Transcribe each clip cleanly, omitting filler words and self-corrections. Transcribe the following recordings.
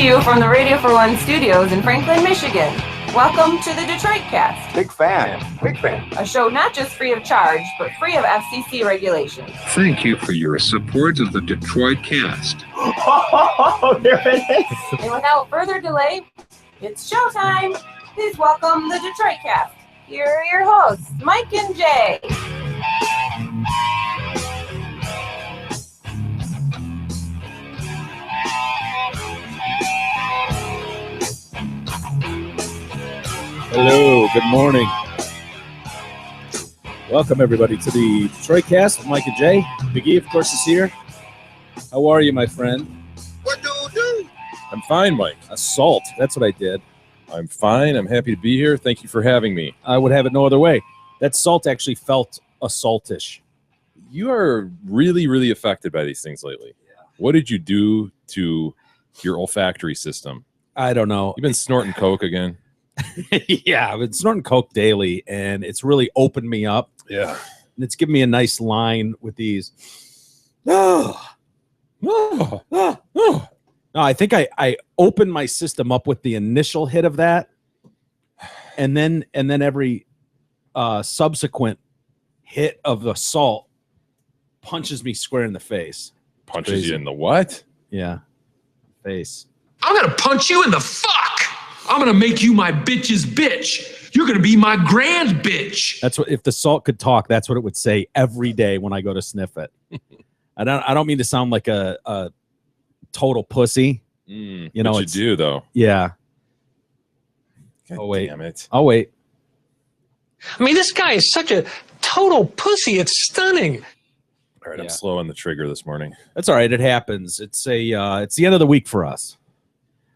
you from the Radio for One studios in Franklin, Michigan. Welcome to the Detroit Cast. Big fan. A show not just free of charge, but free of FCC regulations. Thank you for your support of the Detroit Cast. Oh, there it is. And without further delay, it's showtime. Please welcome the Detroit Cast. Here are your hosts, Mike and Jay. Hello, good morning. Welcome everybody to the Detroit Cast with Mike and Jay. Big E, of course, is here. How are you, my friend? What do you do? I'm fine, Mike. Assault. That's what I did. I'm fine. I'm happy to be here. Thank you for having me. I would have it no other way. That salt actually felt assaultish. You are really, really affected by these things lately. Yeah. What did you do to your olfactory system? I don't know. You've been snorting coke again? Yeah, I've been snorting coke daily, and it's really opened me up. Yeah. And it's given me a nice line with these. No, I think I opened my system up with the initial hit of that, and then every subsequent hit of the salt punches me square in the face. Punches you in the what? Yeah, face. I'm gonna punch you in the fuck. I'm gonna make you my bitch's bitch. You're gonna be my grand bitch. That's what, if the salt could talk, that's what it would say every day when I go to sniff it. I don't mean to sound like a total pussy. You know what you do though. Yeah. God oh wait. Damn it. I'll wait. I mean, this guy is such a total pussy. It's stunning. All right, I'm slow on the trigger this morning. That's all right. It happens. It's the end of the week for us.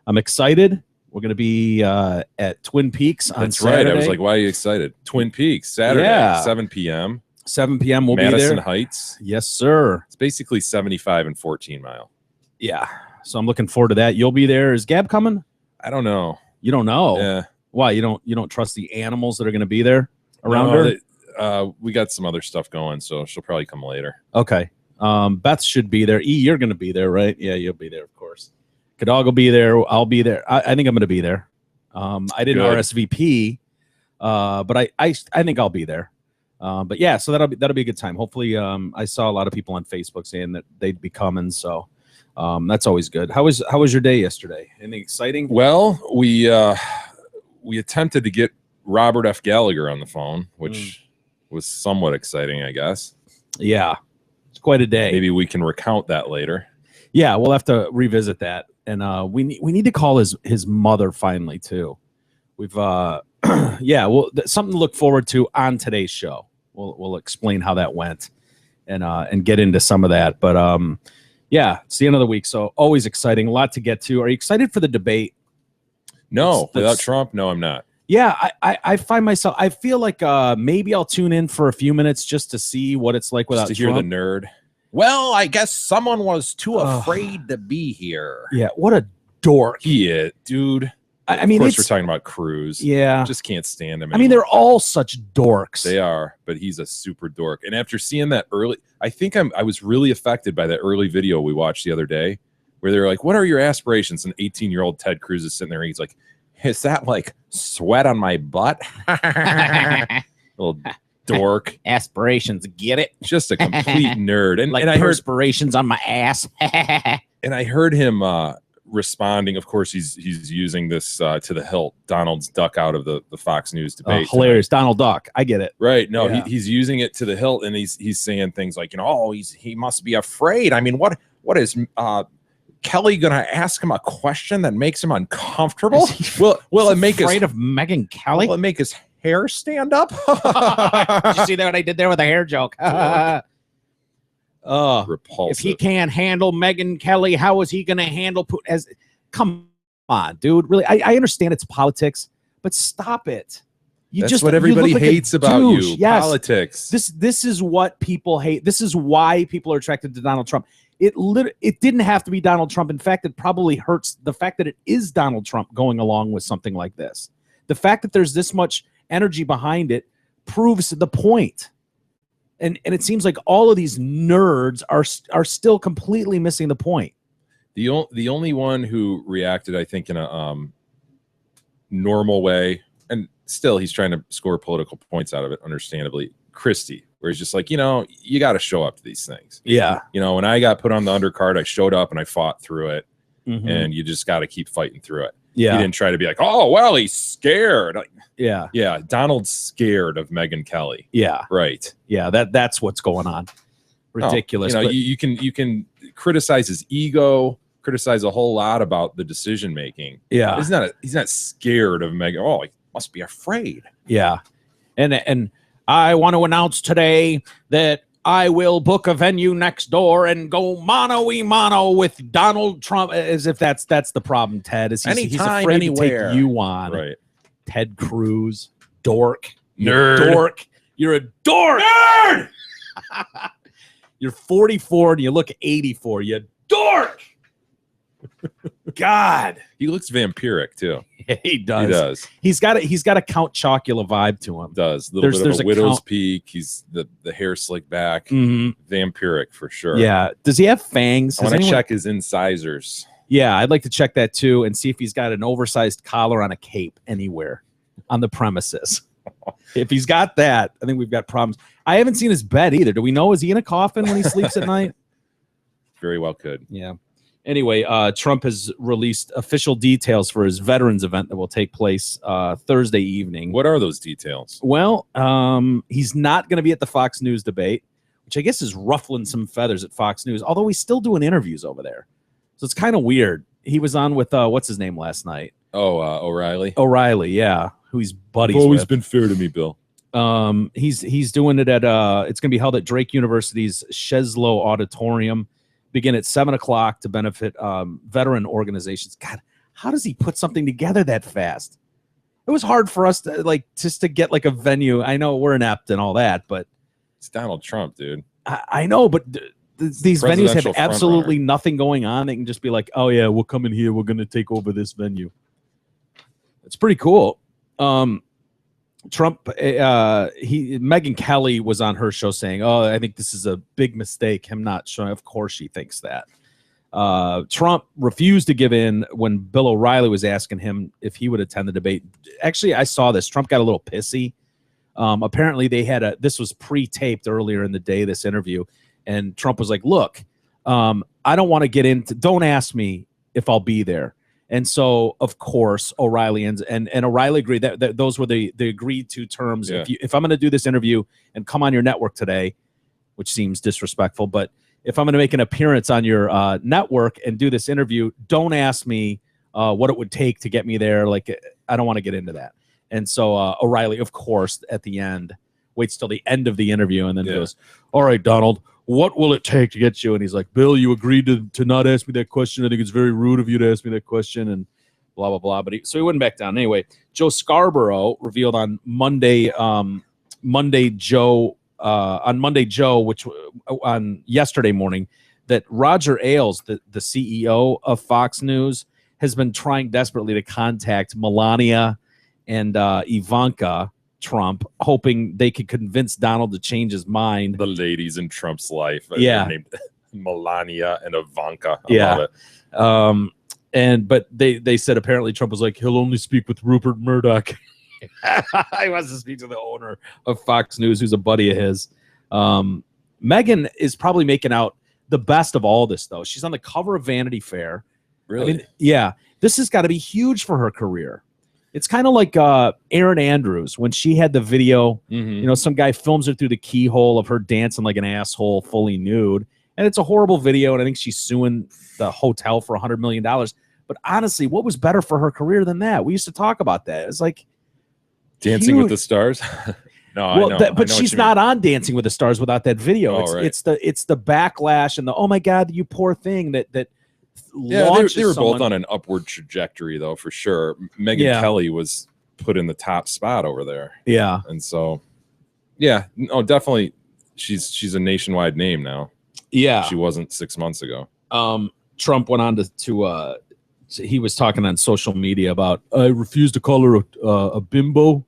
I'm excited. We're going to be at Twin Peaks on Saturday. Right. I was like, why are you excited? Twin Peaks, Saturday, Yeah. 7 p.m. 7 p.m. We'll Madison be there. Heights. Yes, sir. It's basically 75 and 14 mile. Yeah. So I'm looking forward to that. You'll be there. Is Gab coming? I don't know. You don't know? Yeah. Why? You don't trust the animals that are going to be there around her? We got some other stuff going, so she'll probably come later. Okay. Beth should be there. E, you're going to be there, right? Yeah, you'll be there, of course. Kadog will be there. I'll be there. I think I'm going to be there. I didn't Good. RSVP, but I think I'll be there. But yeah, so that'll be a good time. Hopefully, I saw a lot of people on Facebook saying that they'd be coming, so that's always good. How was your day yesterday? Anything exciting? Well, we attempted to get Robert F. Gallagher on the phone, which was somewhat exciting, I guess. Yeah, it's quite a day. Maybe we can recount that later. Yeah, we'll have to revisit that, and we need to call his mother finally too. We've yeah, well, something to look forward to on today's show. We'll explain how that went, and get into some of that. But yeah, it's the end of the week, so always exciting. A lot to get to. Are you excited for the debate? No, without Trump, no, I'm not. Yeah, I find myself. I feel like maybe I'll tune in for a few minutes just to see what it's like without Just to hear Trump. the nerd. Well, I guess someone was too afraid to be here. Yeah, what a dork. Yeah, dude. I mean, of course, it's, we're talking about Cruz. Yeah, just can't stand him I mean, they're all such dorks. They are, but he's a super dork. And after seeing that early, I think I was really affected by that early video we watched the other day, where they're like, "What are your aspirations?" And 18-year-old Ted Cruz is sitting there, and he's like, "Is that like sweat on my butt?" Little dork. Aspirations, get it? Just a complete nerd. And, Like and I heard perspirations on my ass. and I heard him responding. Of course, he's using this to the hilt. Donald's duck out of the Fox News debate. Hilarious. Donald Duck. I get it. Right. No, Yeah. he's using it to the hilt, and he's saying things like, oh, he must be afraid. I mean, what is Kelly gonna ask him a question that makes him uncomfortable? Will it make afraid of Megyn Kelly? Will it make his hair stand up? Did you see that what I did there with a hair joke? Repulsive. If he can't handle Megyn Kelly, how is he going to handle Putin? Come on, dude. Really, I understand it's politics, but stop it. That's what everybody hates about you. Yes. Politics. This is what people hate. This is why people are attracted to Donald Trump. It didn't have to be Donald Trump. In fact, it probably hurts the fact that it is Donald Trump going along with something like this. The fact that there's this much energy behind it proves the point. And it seems like all of these nerds are still completely missing the point. The only one who reacted, I think, in a normal way, and still he's trying to score political points out of it, understandably, Christie, where he's just like, you got to show up to these things. Yeah. When I got put on the undercard, I showed up and I fought through it, Mhm. and you just got to keep fighting through it. Yeah. He didn't try to be like, oh, well, he's scared. Like, Yeah. yeah, Donald's scared of Megyn Kelly. Yeah. Right. Yeah. That's what's going on. Ridiculous. Oh, but- you can criticize his ego, criticize a whole lot about the decision making. yeah. He's not scared of Megyn. Oh, he must be afraid. Yeah. And I want to announce today that I will book a venue next door and go mano-a-mano with Donald Trump, as if that's the problem, Ted. Is he's Anytime, afraid anywhere. to take you on. Right. Ted Cruz, dork. Nerd. Dork. You're a dork. Nerd! You're 44 and you look 84. You dork. God. He looks vampiric too. He does. He does. He's got a Count Chocula vibe to him. Does. A little bit There's of a a widow's count- peak. He's the hair slicked back. Mhm. Vampiric for sure. Yeah. Does he have fangs? I Has want to anyone- check his incisors. Yeah, I'd like to check that too and see if he's got an oversized collar on a cape anywhere on the premises. If he's got that, I think we've got problems. I haven't seen his bed either. Do we know? Is he in a coffin when he sleeps at night? Very well could. Yeah. Anyway, Trump has released official details for his veterans event that will take place Thursday evening. What are those details? Well, he's not going to be at the Fox News debate, which I guess is ruffling some feathers at Fox News, although he's still doing interviews over there. So it's kind of weird. He was on with, what's his name last night? Oh, O'Reilly. O'Reilly, yeah, who he's buddies Always with. been fair to me, Bill. He's doing it at, it's going to be held at Drake University's Sheslow Auditorium, begin at 7:00 to benefit veteran organizations. God, how does he put something together that fast? It was hard for us to just to get like a venue. I know we're inept and all that, but It's Donald Trump, dude. I know, but these venues have Presidential absolutely nothing going on. They can just be like, oh yeah, we'll come in here. We're going to take over this venue. It's pretty cool. Trump, Megyn Kelly was on her show saying, oh, I think this is a big mistake. Him not showing. Of course she thinks that. Trump refused to give in when Bill O'Reilly was asking him if he would attend the debate. Actually, I saw this. Trump got a little pissy. Apparently they had this was pre-taped earlier in the day, this interview. And Trump was like, look, I don't want to get into, don't ask me if I'll be there. And so, of course, O'Reilly and O'Reilly agreed that those were the agreed to terms. Yeah. If I'm going to do this interview and come on your network today, which seems disrespectful, but if I'm going to make an appearance on your network and do this interview, don't ask me what it would take to get me there. Like, I don't want to get into that. And so O'Reilly, of course, at the end, waits till the end of the interview and then goes, all right, Donald, what will it take to get you? And he's like, Bill, you agreed to not ask me that question. I think it's very rude of you to ask me that question and blah, blah, blah. But so he wouldn't back down. Anyway, Joe Scarborough revealed on Monday Joe, which on yesterday morning, that Roger Ailes, the CEO of Fox News, has been trying desperately to contact Melania and Ivanka Trump, hoping they could convince Donald to change his mind. The ladies in Trump's life. Yeah. They're named Melania and Ivanka. I Yeah. love it. But they said apparently Trump was like, he'll only speak with Rupert Murdoch. He wants to speak to the owner of Fox News, who's a buddy of his. Megyn is probably making out the best of all this, though. She's on the cover of Vanity Fair. Really? I mean, yeah, this has got to be huge for her career. It's kind of like Erin Andrews when she had the video. Mhm. You know, some guy films her through the keyhole of her dancing like an asshole, fully nude, and it's a horrible video. And I think she's suing the hotel for $100 million. But honestly, what was better for her career than that? We used to talk about that. It's like Dancing with huge. the Stars? No, I Well, know. but I know what she's you not on Dancing with the Stars without that video. Oh, right. It's the backlash and the oh my god, you poor thing that Yeah, launches they were both someone- on an upward trajectory, though, for sure. Megyn Yeah. Kelly was put in the top spot over there, Yeah, and so, yeah, no, definitely, she's a nationwide name now. yeah. She wasn't 6 months ago. Trump went on to he was talking on social media about I refuse to call her a bimbo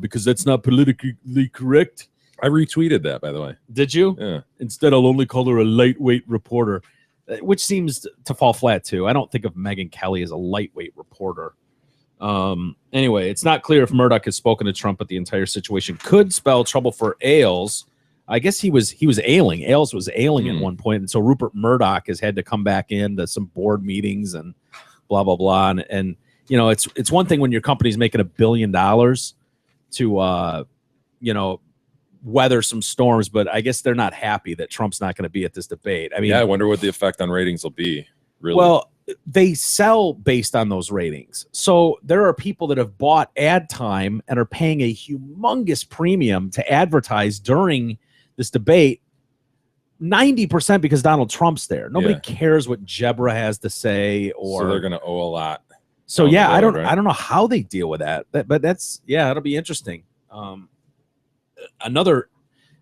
because that's not politically correct. I retweeted that, by the way. Did you? Yeah, Instead, I'll only call her a lightweight reporter. which seems to fall flat too. I don't think of Megyn Kelly as a lightweight reporter. Anyway, it's not clear if Murdoch has spoken to Trump, but the entire situation could spell trouble for Ailes. I guess he was ailing. Ailes was ailing at one point, and so Rupert Murdoch has had to come back into some board meetings and blah blah blah. And you know, it's one thing when your company's making $1 billion to you know, weather some storms, but I guess they're not happy that Trump's not going to be at this debate. I mean, yeah, I wonder what the effect on ratings will be. Really? Well, they sell based on those ratings. So there are people that have bought ad time and are paying a humongous premium to advertise during this debate, 90% because Donald Trump's there. Nobody cares what Jebra has to say, or so they're going to owe a lot. So yeah, I don't know how they deal with that, but that's it'll be interesting. Another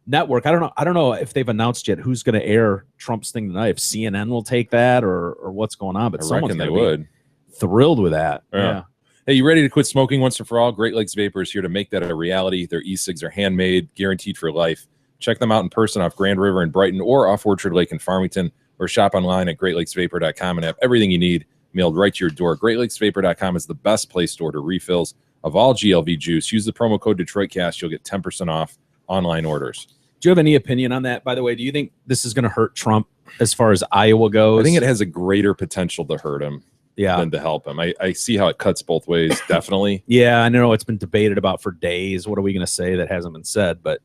network, I don't know if they've announced yet who's going to air Trump's thing tonight. If CNN will take that or what's going on, but I someone's reckon they gonna would. be thrilled with that. Yeah. Hey, you ready to quit smoking once and for all? Great Lakes Vapor is here to make that a reality. Their e-cigs are handmade, guaranteed for life. Check them out in person off Grand River in Brighton or off Orchard Lake in Farmington, or shop online at GreatLakesVapor.com and have everything you need mailed right to your door. GreatLakesVapor.com is the best place to order refills of all GLV juice. Use the promo code DetroitCast. You'll get 10% off online orders. Do you have any opinion on that, by the way? Do you think this is going to hurt Trump as far as Iowa goes? I think it has a greater potential to hurt him than to help him. I see how it cuts both ways, definitely. Yeah, I know it's been debated about for days. What are we going to say that hasn't been said? But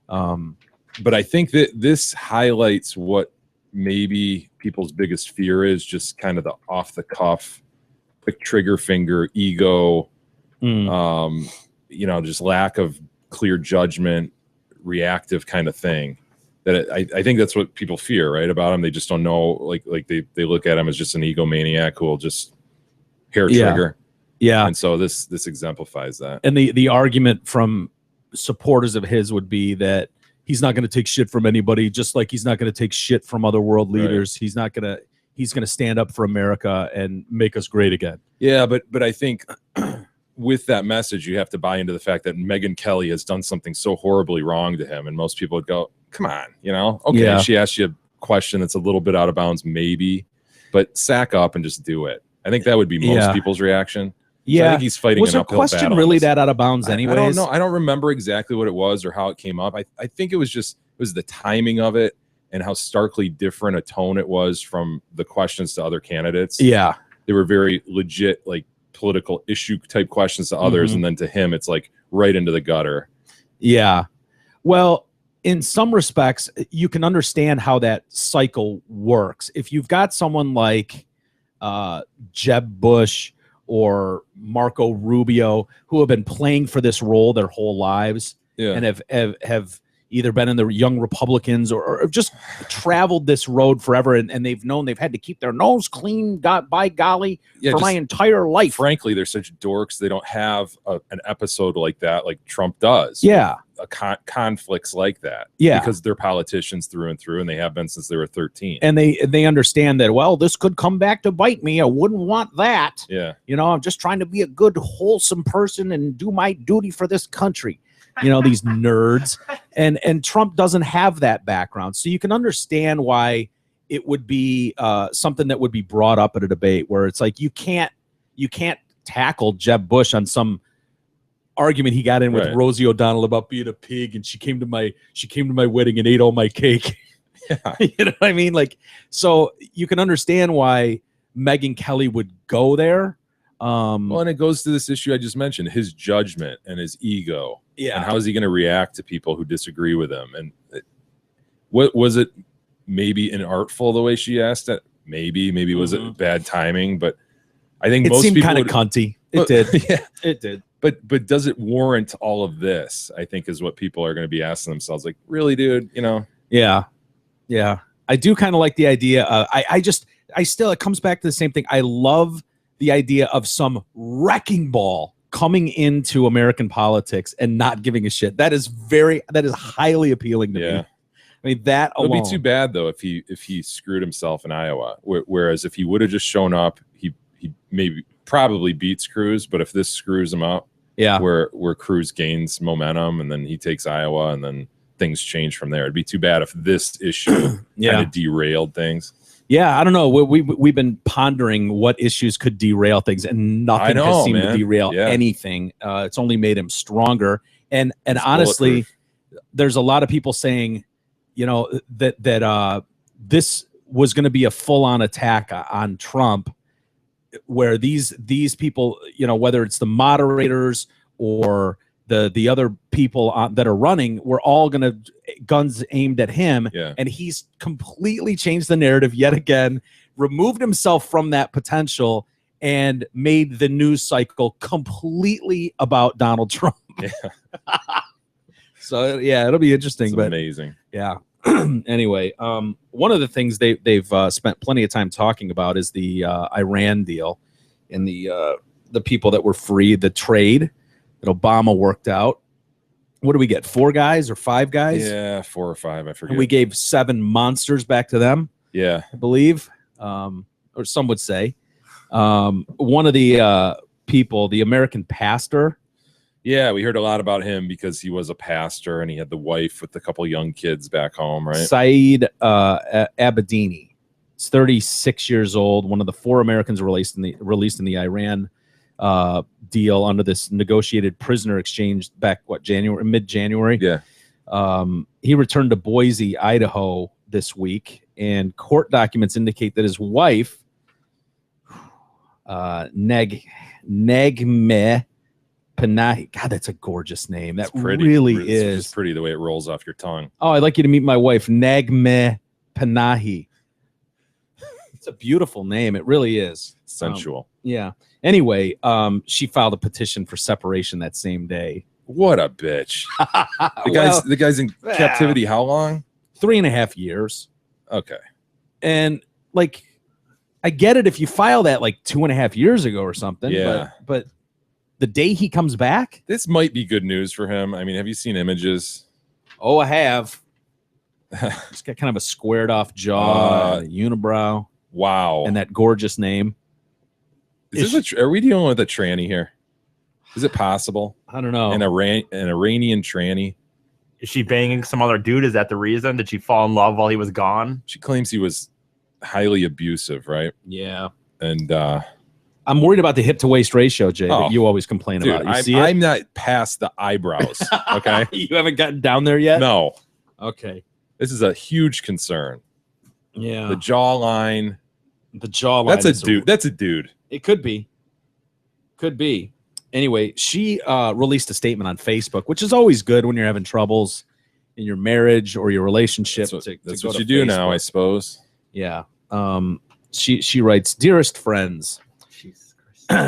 I think that this highlights what maybe people's biggest fear is, just kind of the off-the-cuff, quick trigger finger, ego, you know, just lack of clear judgment, reactive kind of thing. That I think that's what people fear, right, about him. They just don't know, like they look at him as just an egomaniac who will just hair trigger. Yeah. And so this exemplifies that. And the argument from supporters of his would be that he's not going to take shit from anybody, just like he's not going to take shit from other world leaders. Right. He's going to stand up for America and make us great again. Yeah, but I think with that message, you have to buy into the fact that Megyn Kelly has done something so horribly wrong to him, and most people would go, "Come on, you know, okay." She asked you a question that's a little bit out of bounds, maybe, but sack up and just do it. I think that would be most people's reaction. Yeah, so I think he's fighting was an her uphill question battle. Really that out of bounds? Anyways, I don't know. I don't remember exactly what it was or how it came up. I think it was the timing of it and how starkly different a tone it was from the questions to other candidates. Yeah, they were very legit, like political issue type questions to others, and then to him, it's like right into the gutter. Yeah, well, in some respects, you can understand how that cycle works. If you've got someone like Jeb Bush or Marco Rubio who have been playing for this role their whole lives and have either been in the Young Republicans or just traveled this road forever, and they've known they've had to keep their nose clean, by golly, for my entire life. Frankly, they're such dorks. They don't have an episode like that like Trump does. Yeah. Conflicts like that. Yeah. Because they're politicians through and through, and they have been since they were 13. And they understand that, well, this could come back to bite me. I wouldn't want that. Yeah. You know, I'm just trying to be a good, wholesome person and do my duty for this country. You know, these nerds. And Trump doesn't have that background. So you can understand why it would be something that would be brought up at a debate where it's like you can't tackle Jeb Bush on some argument he got in with Rosie O'Donnell about being a pig, and she came to my wedding and ate all my cake. Yeah. You know what I mean? Like, so you can understand why Megyn Kelly would go there. Well, and it goes to this issue I just mentioned, his judgment and his ego. Yeah. And how is he going to react to people who disagree with him? And what was it? Maybe inartful the way she asked it. Maybe was it bad timing? But I think most seemed people kind of cunty. It did. Yeah, it did. But does it warrant all of this? I think is what people are going to be asking themselves. Like, really, dude? You know? Yeah. I do kind of like the idea. I still, it comes back to the same thing. I love the idea of some wrecking ball coming into American politics and not giving a shit. That is highly appealing to me. I mean, that alone. It would be too bad though if he screwed himself in Iowa. Whereas if he would have just shown up, he probably beats Cruz. But if this screws him up, where Cruz gains momentum and then he takes Iowa and then things change from there, it'd be too bad if this issue kind of derailed things. Yeah, I don't know. We've been pondering what issues could derail things, and nothing has seemed to derail anything. It's only made him stronger. And honestly, there's a lot of people saying, you know, that this was going to be a full-on attack on Trump, where these people, you know, whether it's the moderators or the other people that are running, we're all going to guns aimed at him. Yeah. And he's completely changed the narrative yet again, removed himself from that potential, and made the news cycle completely about Donald Trump. Yeah. So yeah, it'll be interesting. It's but amazing. Yeah. Anyway, one of the things they've spent plenty of time talking about is the Iran deal and the people that were free, the trade that Obama worked out. What do we get? 4 guys or 5 guys? Yeah, 4 or 5. I forget. And we gave 7 monsters back to them. Yeah, I believe, or some would say. One of the people, the American pastor. Yeah, we heard a lot about him because he was a pastor and he had the wife with a couple young kids back home, right? Saeed Abedini. He's 36 years old. One of the 4 Americans released in the Iran deal under this negotiated prisoner exchange back mid-January. Yeah. He returned to Boise, Idaho this week, and court documents indicate that his wife, Negmeh Panahi. God, that's a gorgeous name. That really is. It's pretty the way it rolls off your tongue. Oh, I'd like you to meet my wife, Negmeh Panahi. It's a beautiful name. It really is. Sensual. Yeah. Anyway, she filed a petition for separation that same day. What a bitch. The guy's in captivity how long? 3.5 years. Okay. And like, I get it if you file that like 2.5 years ago or something. Yeah. But the day he comes back, this might be good news for him. I mean, have you seen images? Oh, I have. He's got kind of a squared off jaw, a unibrow. Wow. And that gorgeous name. Are we dealing with a tranny here? Is it possible? I don't know. An Iranian tranny. Is she banging some other dude? Is that the reason? Did she fall in love while he was gone? She claims he was highly abusive, right? Yeah. And I'm worried about the hip to waist ratio, Jay, that you always complain about. You see it? I'm not past the eyebrows. Okay. You haven't gotten down there yet? No. Okay. This is a huge concern. Yeah. The jawline. That's a dude. That's a dude. It could be. Could be. Anyway, she released a statement on Facebook, which is always good when you're having troubles in your marriage or your relationship. That's what you do now, I suppose. Yeah. She writes, "Dearest friends,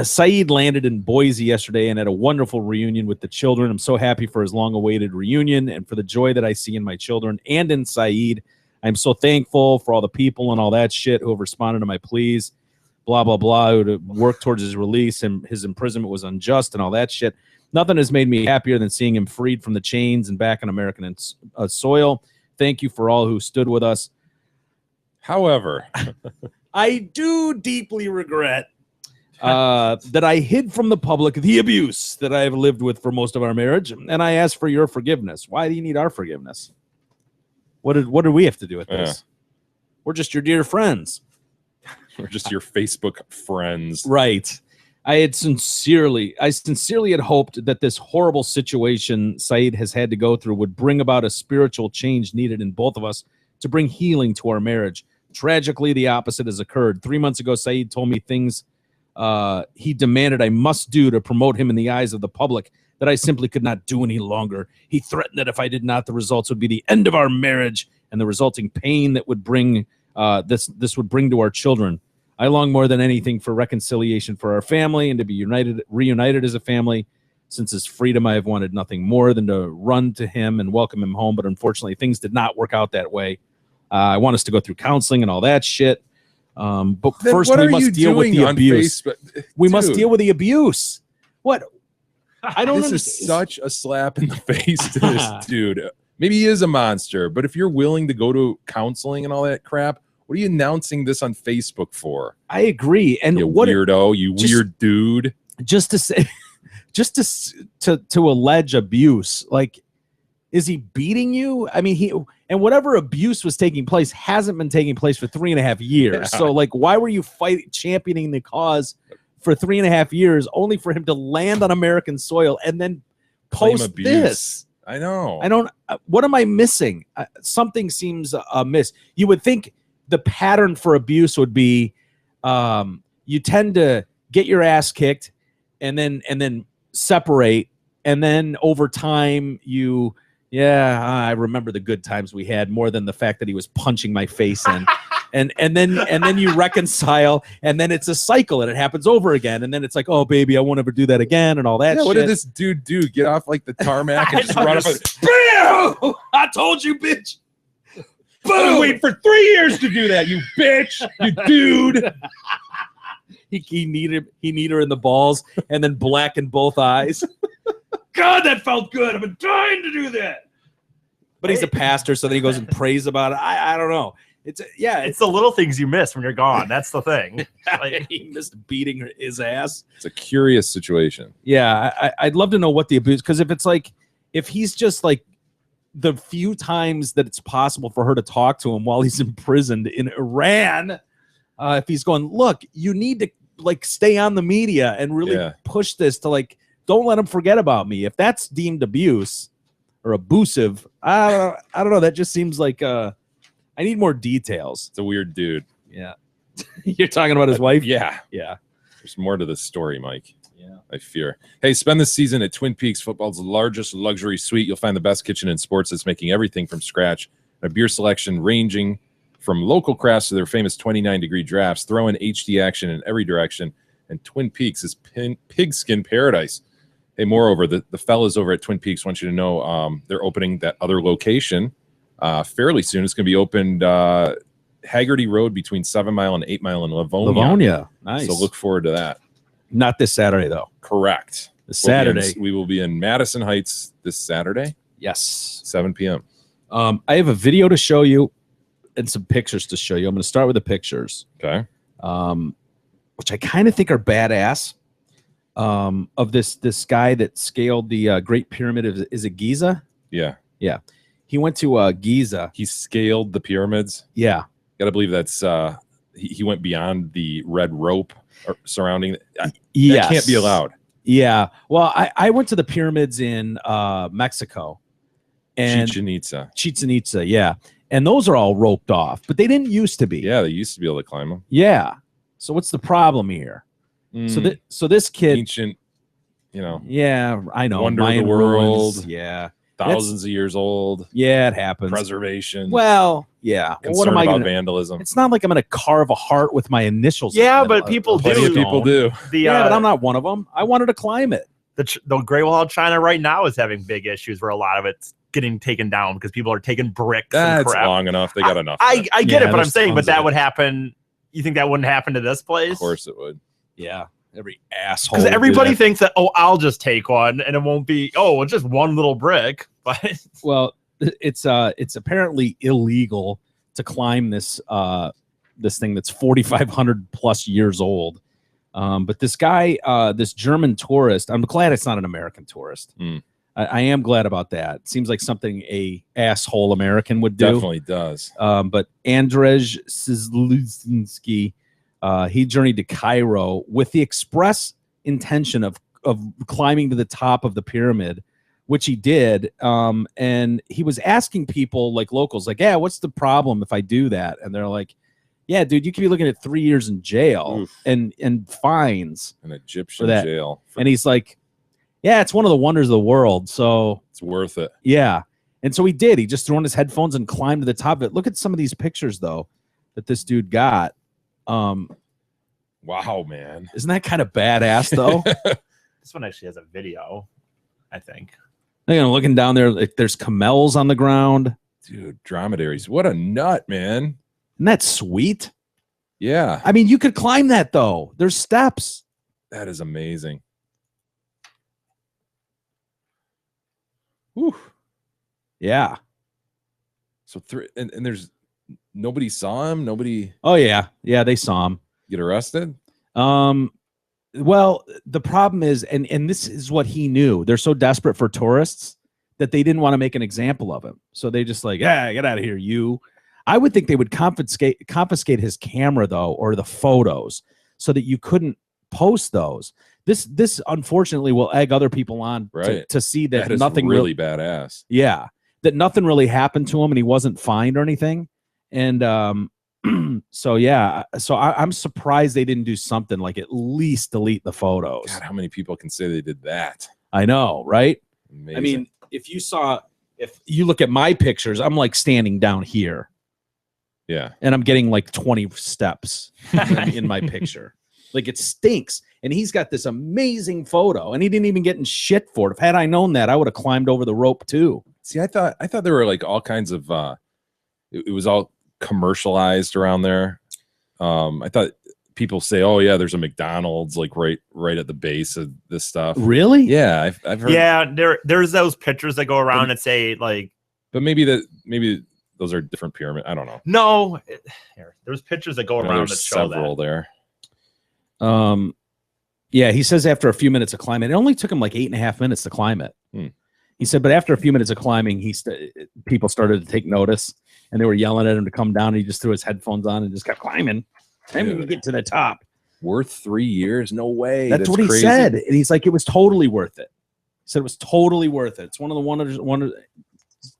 Saeed landed in Boise yesterday and had a wonderful reunion with the children. I'm so happy for his long-awaited reunion and for the joy that I see in my children and in Saeed. I'm so thankful for all the people and all that shit who have responded to my pleas, blah, blah, blah, who to work towards his release, and his imprisonment was unjust and all that shit. Nothing has made me happier than seeing him freed from the chains and back on American soil. Thank you for all who stood with us. However, I do deeply regret that I hid from the public the abuse that I have lived with for most of our marriage, and I ask for your forgiveness." Why do you need our forgiveness? What do we have to do with this? We're just your dear friends. We're just your Facebook friends. Right. I sincerely had hoped that this horrible situation Saeed has had to go through would bring about a spiritual change needed in both of us to bring healing to our marriage. Tragically, the opposite has occurred. 3 months ago, Saeed told me things he demanded I must do to promote him in the eyes of the public that I simply could not do any longer. He threatened that if I did not, the results would be the end of our marriage and the resulting pain that would bring this would bring to our children. I long more than anything for reconciliation for our family and to be reunited as a family. Since his freedom, I have wanted nothing more than to run to him and welcome him home. But unfortunately, things did not work out that way. I want us to go through counseling and all that shit. But Then first, what we are must you deal with doing the on abuse. Facebook? We must Dude, deal with the abuse. What? I don't This understand. is such a slap in the face to this dude. Maybe he is a monster, but if you're willing to go to counseling and all that crap, what are you announcing this on Facebook for? I agree. And You what weirdo, you weird dude. just to say, just to allege abuse, like, is he beating you? I mean, And whatever abuse was taking place hasn't been taking place for 3.5 years. Yeah. So, like, why were you championing the cause for 3.5 years, only for him to land on American soil and then Claim post abuse. this? I know. I don't. What am I missing? Something seems amiss. You would think the pattern for abuse would be, you tend to get your ass kicked, and then separate, and then over time I remember the good times we had more than the fact that he was punching my face in. And then you reconcile, and then it's a cycle, and it happens over again, and then it's like, oh baby, I won't ever do that again, and all that. Yeah, shit. what did this dude do? Get off like the tarmac and just run up and Bam! I told you, bitch. boom! Wait for 3 years to do that, you bitch, you dude. He kneed her in the balls and then blackened both eyes. God, that felt good. I've been trying to do that. But he's a pastor, so then he goes and prays about it. I don't know. It's the little things you miss when you're gone. That's the thing. Like, he missed beating his ass. It's a curious situation. Yeah, I'd love to know what the abuse, because if he's just like the few times that it's possible for her to talk to him while he's imprisoned in Iran, if he's going, look, you need to like stay on the media and really push this to like, don't let him forget about me. If that's deemed abuse or abusive, I don't know. That just seems like I need more details. It's a weird dude. Yeah. You're talking about his wife? Yeah. Yeah. There's more to this story, Mike. Yeah. I fear. Hey, spend this season at Twin Peaks, football's largest luxury suite. You'll find the best kitchen in sports that's making everything from scratch. A beer selection ranging from local crafts to their famous 29-degree drafts. Throw in HD action in every direction. And Twin Peaks is pigskin paradise. Hey, moreover, the fellas over at Twin Peaks want you to know they're opening that other location fairly soon. It's going to be opened Haggerty Road between 7 Mile and 8 Mile in Livonia. Nice. So look forward to that. Not this Saturday, though. Correct. This Saturday. We will be in Madison Heights this Saturday, Yes. 7 p.m. I have a video to show you and some pictures to show you. I'm going to start with the pictures, Okay. which I kind of think are badass. Of this guy that scaled the Great Pyramid is it Giza? Yeah. He went to Giza. He scaled the pyramids. Yeah. Got to believe that's he went beyond the red rope surrounding. That Yes. can't be allowed. Yeah. Well, I went to the pyramids in Mexico. And Chichen Itza. yeah. And those are all roped off, but they didn't used to be. Yeah, they used to be able to climb them. Yeah. So what's the problem here? So this kid, Ancient, yeah, I know. wonder of Mayan the world. ruins, yeah. thousands of years old. Yeah, it happens. Preservation. Well, yeah. Well, what concern am I about going to vandalism. It's not like I'm going to carve a heart with my initials. Yeah, in the but middle people of do. a Plenty of stone. people do. Yeah, but I'm not one of them. I wanted to climb it. The Great Wall of China right now is having big issues where a lot of it's getting taken down because people are taking bricks and That's crap. long enough. They got enough. of I it. get Yeah, it, but I'm there's saying, tons but that of would happen. You think that wouldn't happen to this place? Of course it would. Yeah, every asshole. Because would do everybody that. thinks that, oh, I'll just take one and it won't be, oh, it's just one little brick. But Well, it's apparently illegal to climb this thing that's 4,500 plus years old. But this guy, this German tourist, I'm glad it's not an American tourist. Mm. I am glad about that. It seems like something a asshole American would do. Definitely does. But Andrzej Szluzinski, he journeyed to Cairo with the express intention of climbing to the top of the pyramid, which he did. And he was asking people, like locals, like, yeah, what's the problem if I do that? And they're like, yeah, dude, you could be looking at 3 years in jail and fines. An Egyptian that. jail. And he's like, yeah, it's one of the wonders of the world. So It's worth it. yeah. And so he did. He just threw on his headphones and climbed to the top of it. Look at some of these pictures, though, that this dude got. Wow, man. Isn't that kind of badass, though? this one actually has a video, I think. Looking down there, like, there's camels on the ground. Dude, dromedaries. What a nut, man. Isn't that sweet? Yeah. I mean, you could climb that, though. There's steps. That is amazing. Whew. Yeah. So and there's nobody saw him. Nobody Oh, yeah. Yeah, they saw him. get arrested. Well, the problem is, and this is what he knew. They're so desperate for tourists that they didn't want to make an example of him. So they just like, yeah, get out of here, you. I would think they would confiscate his camera though, or the photos, so that you couldn't post those. This unfortunately will egg other people on to see that is nothing really badass. Yeah, that nothing really happened to him and he wasn't fined or anything. And so yeah, so I'm surprised they didn't do something like at least delete the photos. God, how many people can say they did that? I know, right? Amazing. I mean, if you look at my pictures, I'm like standing down here. Yeah. And I'm getting like 20 steps in my picture. Like it stinks. And he's got this amazing photo and he didn't even get in shit for it. Had I known that, I would have climbed over the rope too. See, I thought there were like all kinds of it was all commercialized around there. I thought people say, "Oh yeah, there's a McDonald's like right at the base of this stuff." Really? Yeah, I've heard. Yeah, there's those pictures that go around and say like, but maybe those are different pyramid. I don't know. No, there's pictures that go around that There's show several that. there. Yeah, he says after a few minutes of climbing, it only took him like 8.5 minutes to climb it. He said, but after a few minutes of climbing, people started to take notice and they were yelling at him to come down. And he just threw his headphones on and just kept climbing. And we get to the top. Worth 3 years? No way. That's what he crazy. said. And he's like, it was totally worth it. He said it was totally worth it. It's one of the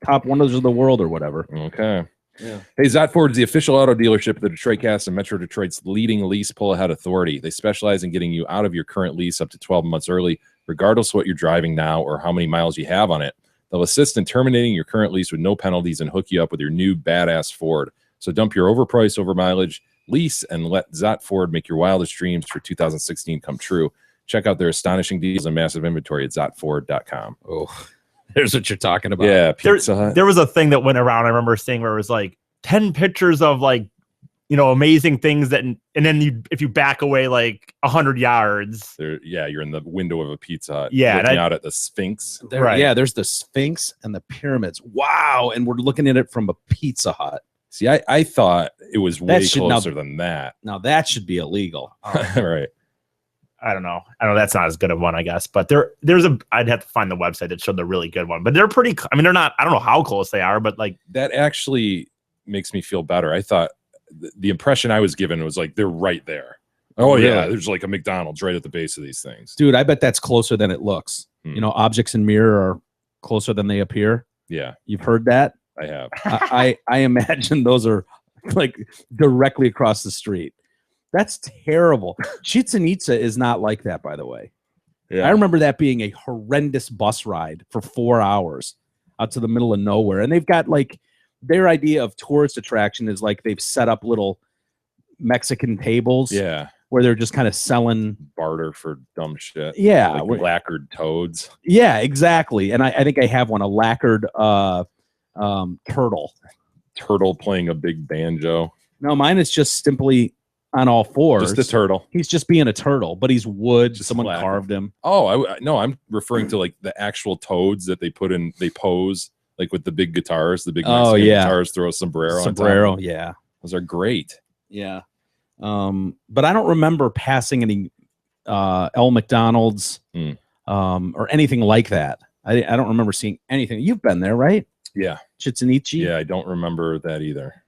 top wonders of the world or whatever. Okay. Yeah. Hey, Zot Ford is the official auto dealership of the Detroit Cast and Metro Detroit's leading lease pull-ahead authority. They specialize in getting you out of your current lease up to 12 months early, regardless of what you're driving now or how many miles you have on it. They'll assist in terminating your current lease with no penalties and hook you up with your new badass Ford. So dump your overpriced, over-mileage lease and let Zot Ford make your wildest dreams for 2016 come true. Check out their astonishing deals and massive inventory at zotford.com. Oh, there's what you're talking about. Yeah, Pizza Hut. There was a thing that went around. I remember seeing where it was like 10 pictures of like, amazing things that, and then if you back away like 100 yards, you're in the window of a Pizza Hut. Yeah, looking out at the Sphinx. Right. Yeah, there's the Sphinx and the pyramids. Wow, and we're looking at it from a Pizza Hut. See, I thought it was way should closer than that. Now that should be illegal. Right. I don't know. That's not as good of one, I guess. But I'd have to find the website that showed the really good one. But they're pretty. I mean, they're not. I don't know how close they are, but like that actually makes me feel better. I thought the impression I was given was like they're right there. Oh Really? yeah, there's like a McDonald's right at the base of these things. Dude, I bet that's closer than it looks. Objects in mirror are closer than they appear. Yeah, You've heard that? I have. I imagine those are like directly across the street. That's terrible. Chichen Itza is not like that, by the way. Yeah. I remember that being a horrendous bus ride for 4 hours out to the middle of nowhere. And they've got like their idea of tourist attraction is like they've set up little Mexican tables. Yeah. Where they're just kind of selling barter for dumb shit. Yeah. Like lacquered toads. Yeah, exactly. And I think I have one, a lacquered turtle. Turtle playing a big banjo. No, mine is just simply on all fours. Just a turtle. He's just being a turtle, but he's wood. Just Someone lacquered. carved him. Oh, no, I'm referring to like the actual toads that they put in. They pose like with the big guitars, the big Mexican guitars. Throw a sombrero. On top. Yeah, those are great. Yeah, but I don't remember passing any El McDonald's or anything like that. I don't remember seeing anything. You've been there, right? Yeah, Chichen Itza. Yeah, I don't remember that either.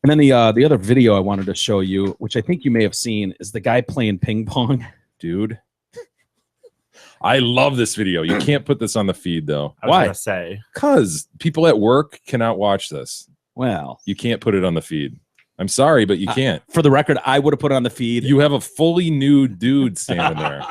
And then the other video I wanted to show you, which I think you may have seen, is the guy playing ping pong. Dude, I love this video. You can't put this on the feed though. I was Why? gonna say, because people at work cannot watch this. Well, You can't put it on the feed. I'm sorry, but you can't. For the record, I would have put it on the feed. You have a fully nude dude standing there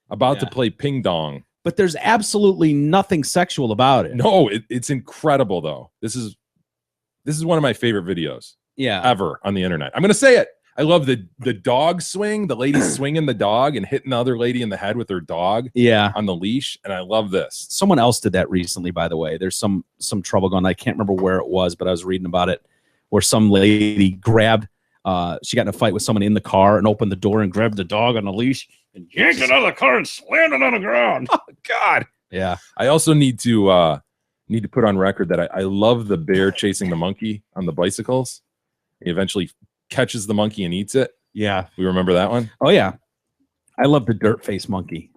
about to Yeah. play ping dong. But there's absolutely nothing sexual about it. No, it's incredible though. This is one of my favorite videos Yeah. ever on the internet. I'm gonna say it. I love the dog swing, the lady swinging the dog and hitting the other lady in the head with her dog Yeah. on the leash, and I love this. Someone else did that recently, by the way. There's some trouble going. I can't remember where it was, but I was reading about it, where some lady grabbed. She got in a fight with someone in the car and opened the door and grabbed the dog on the leash and yanked it out of the car and slammed it on the ground. Oh God. Yeah. I also need to put on record that I love the bear chasing the monkey on the bicycles. He eventually catches the monkey and eats it. Yeah. We remember that one? Oh yeah. I love the dirt face monkey.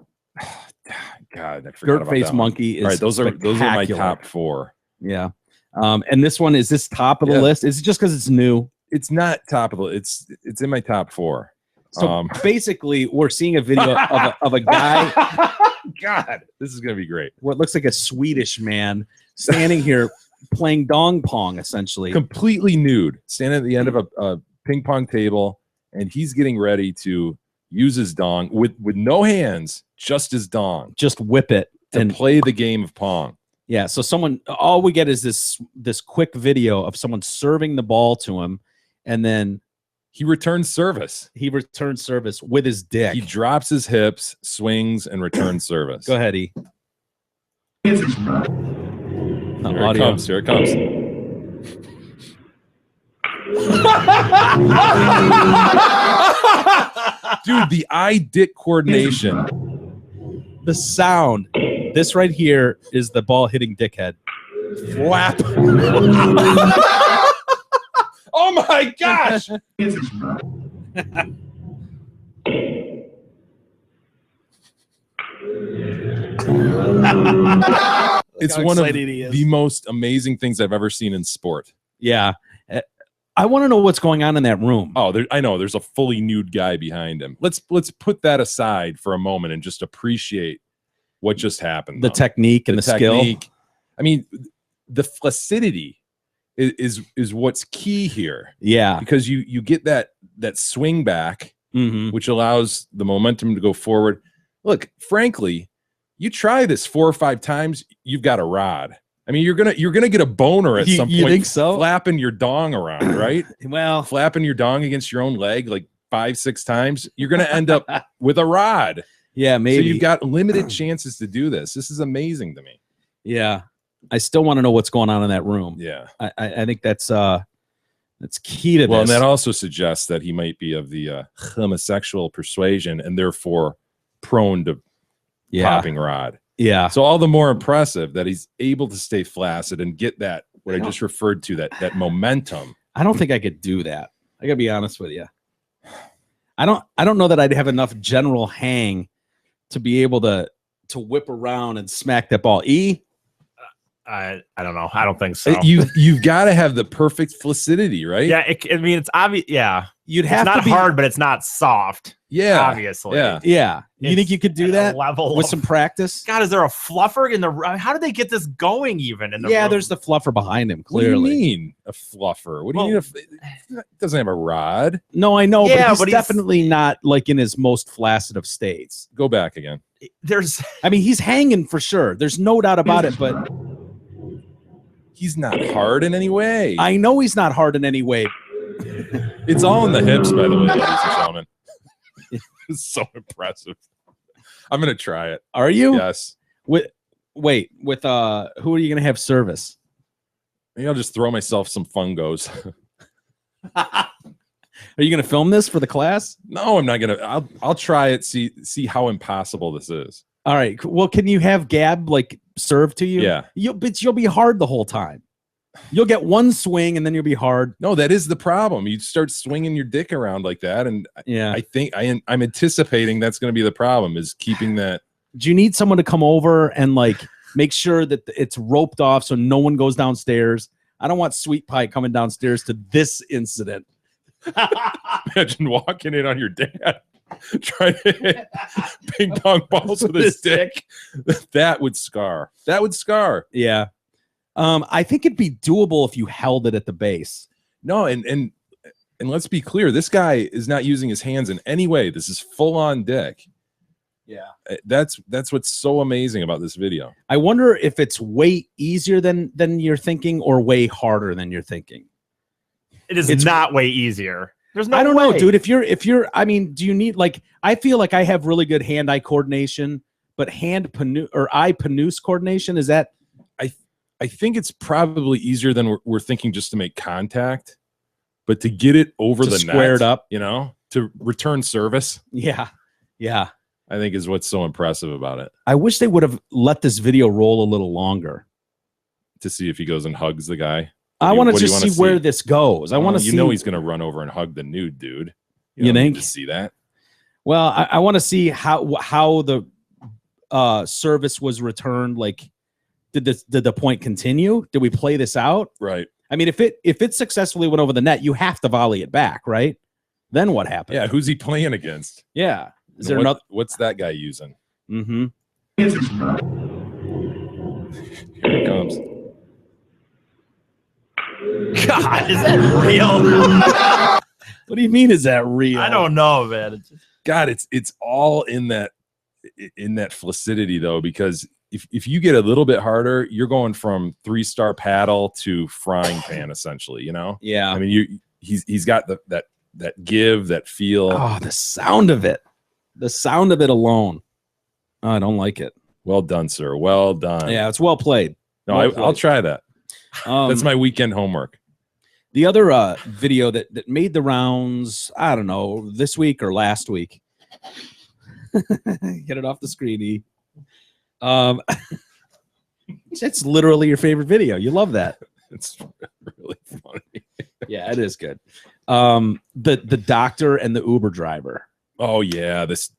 God, I forgot Dirt about Face that one. Monkey is All right, those are my spectacular. top 4. Yeah. And this one, is this top of the Yeah. list? Is it just because it's new? It's not top of the. It's in my top 4. So basically, we're seeing a video of a guy, God, this is gonna be great. what looks like a Swedish man, standing here playing dong pong, essentially. Completely nude, standing at the end of a ping pong table, and he's getting ready to use his dong with no hands, just his dong, Just whip it. to And play the game of pong. yeah, so all we get is this quick video of someone serving the ball to him, and then He returns service. he returns service with his dick. He drops his hips, swings, and returns service. Go ahead, E. Here it comes. Here it comes. Dude, the eye-dick coordination. The sound. This right here is the ball hitting dickhead. Flap. Oh my gosh. It's how one of excited he is. the most amazing things I've ever seen in sport. Yeah. I want to know what's going on in that room. Oh, I know there's a fully nude guy behind him. Let's put that aside for a moment and just appreciate what just happened. The though. technique and the skill. technique. I mean, the flaccidity is what's key here, Yeah. because you get that swing back, Mm-hmm. which allows the momentum to go forward. Look, frankly, you try this 4 or 5 times, you've got a rod. I mean, you're gonna get a boner at some point. You think so? Flapping your dong around, right? Well, Flapping your dong against your own leg like 5-6 times, you're gonna end up with a rod. yeah, maybe. So you've got limited chances to do this. This is amazing to me. Yeah. I still want to know what's going on in that room. Yeah. I think that's key to Well, and this. that also suggests that he might be of the homosexual persuasion and therefore prone to popping rod. Yeah. So all the more impressive that he's able to stay flaccid and get that what I just referred to, that momentum. I don't think I could do that. I gotta be honest with you. I don't know that I'd have enough general hang to be able to whip around and smack that ball. E. I don't know. I don't think so. You've got to have the perfect flaccidity, right? Yeah, I mean, it's obvious. Yeah, You'd it's have not to be hard, but it's not soft. Yeah. Obviously. Yeah. Yeah. You It's think you could do at a that level with of- some practice? God, is there a fluffer in the? How did they get this going? Even in the Yeah, room? there's the fluffer behind him. What do you Clearly, mean a fluffer? What do you mean? It doesn't have a rod. no, I know, Yeah, but but he's he's- definitely not like in his most flaccid of states. Go back again. There's I mean, he's hanging for sure. There's no doubt about it. But He's not hard in any way. I know he's not hard in any way. It's all in the hips, by the way, ladies and gentlemen. It's so impressive. I'm gonna try it. Are you? Yes. With who are you gonna have service? Maybe I'll just throw myself some fungos. Are you gonna film this for the class? No, I'm not gonna. I'll try it. See how impossible this is. All right. Well, can you have Gab like serve to you? Yeah. But you'll be hard the whole time. You'll get one swing and then you'll be hard. No, that is the problem. You start swinging your dick around like that, and Yeah. I think I'm anticipating that's going to be the problem. Is keeping that. Do you need someone to come over and like make sure that it's roped off so no one goes downstairs? I don't want Sweet Pie coming downstairs to this incident. Imagine walking in on your dad trying to hit ping pong balls with his dick. That would scar. That would scar. Yeah. I think it'd be doable if you held it at the base. No, and let's be clear. This guy is not using his hands in any way. This is full on dick. Yeah. That's what's so amazing about this video. I wonder if it's way easier than you're thinking or way harder than you're thinking. it's not way easier. There's no. I don't know, way. dude. If you're, I mean, do you need like? I feel like I have really good hand-eye coordination, but eye panoose coordination is that? I think it's probably easier than we're thinking just to make contact, but to get it over To the square net, it up. you know, to return service, Yeah, yeah. I think is what's so impressive about it. I wish they would have let this video roll a little longer. To see if he goes and hugs the guy. I want to what do you just wanna see where see? this goes. I want to see. You know he's going to run over and hug the nude dude. You don't need think? to see that? Well, I want to see how the service was returned, like did the point continue? Did we play this out? Right. I mean, if it successfully went over the net, you have to volley it back, right? Then what happened? Yeah. Who's he playing against? Yeah. Is And there another? What's that guy using? Mm-hmm. Here it comes. God, is that real? What do you mean? Is that real? I don't know, man. It's just, God, it's all in that flaccidity though, because if you get a little bit harder, you're going from 3-star paddle to frying pan essentially. You know. Yeah. I mean, he's got that give, that feel. Oh, the sound of it. The sound of it alone. Oh, I don't like it. Well done, sir. Well done. Yeah, it's well played. No, Well I'll played. try that. That's my weekend homework. The other video that made the rounds, I don't know, this week or last week. Get it off the screen, E. It's literally your favorite video. You love that. It's really funny. Yeah, it is good. The doctor and the Uber driver. Oh yeah, this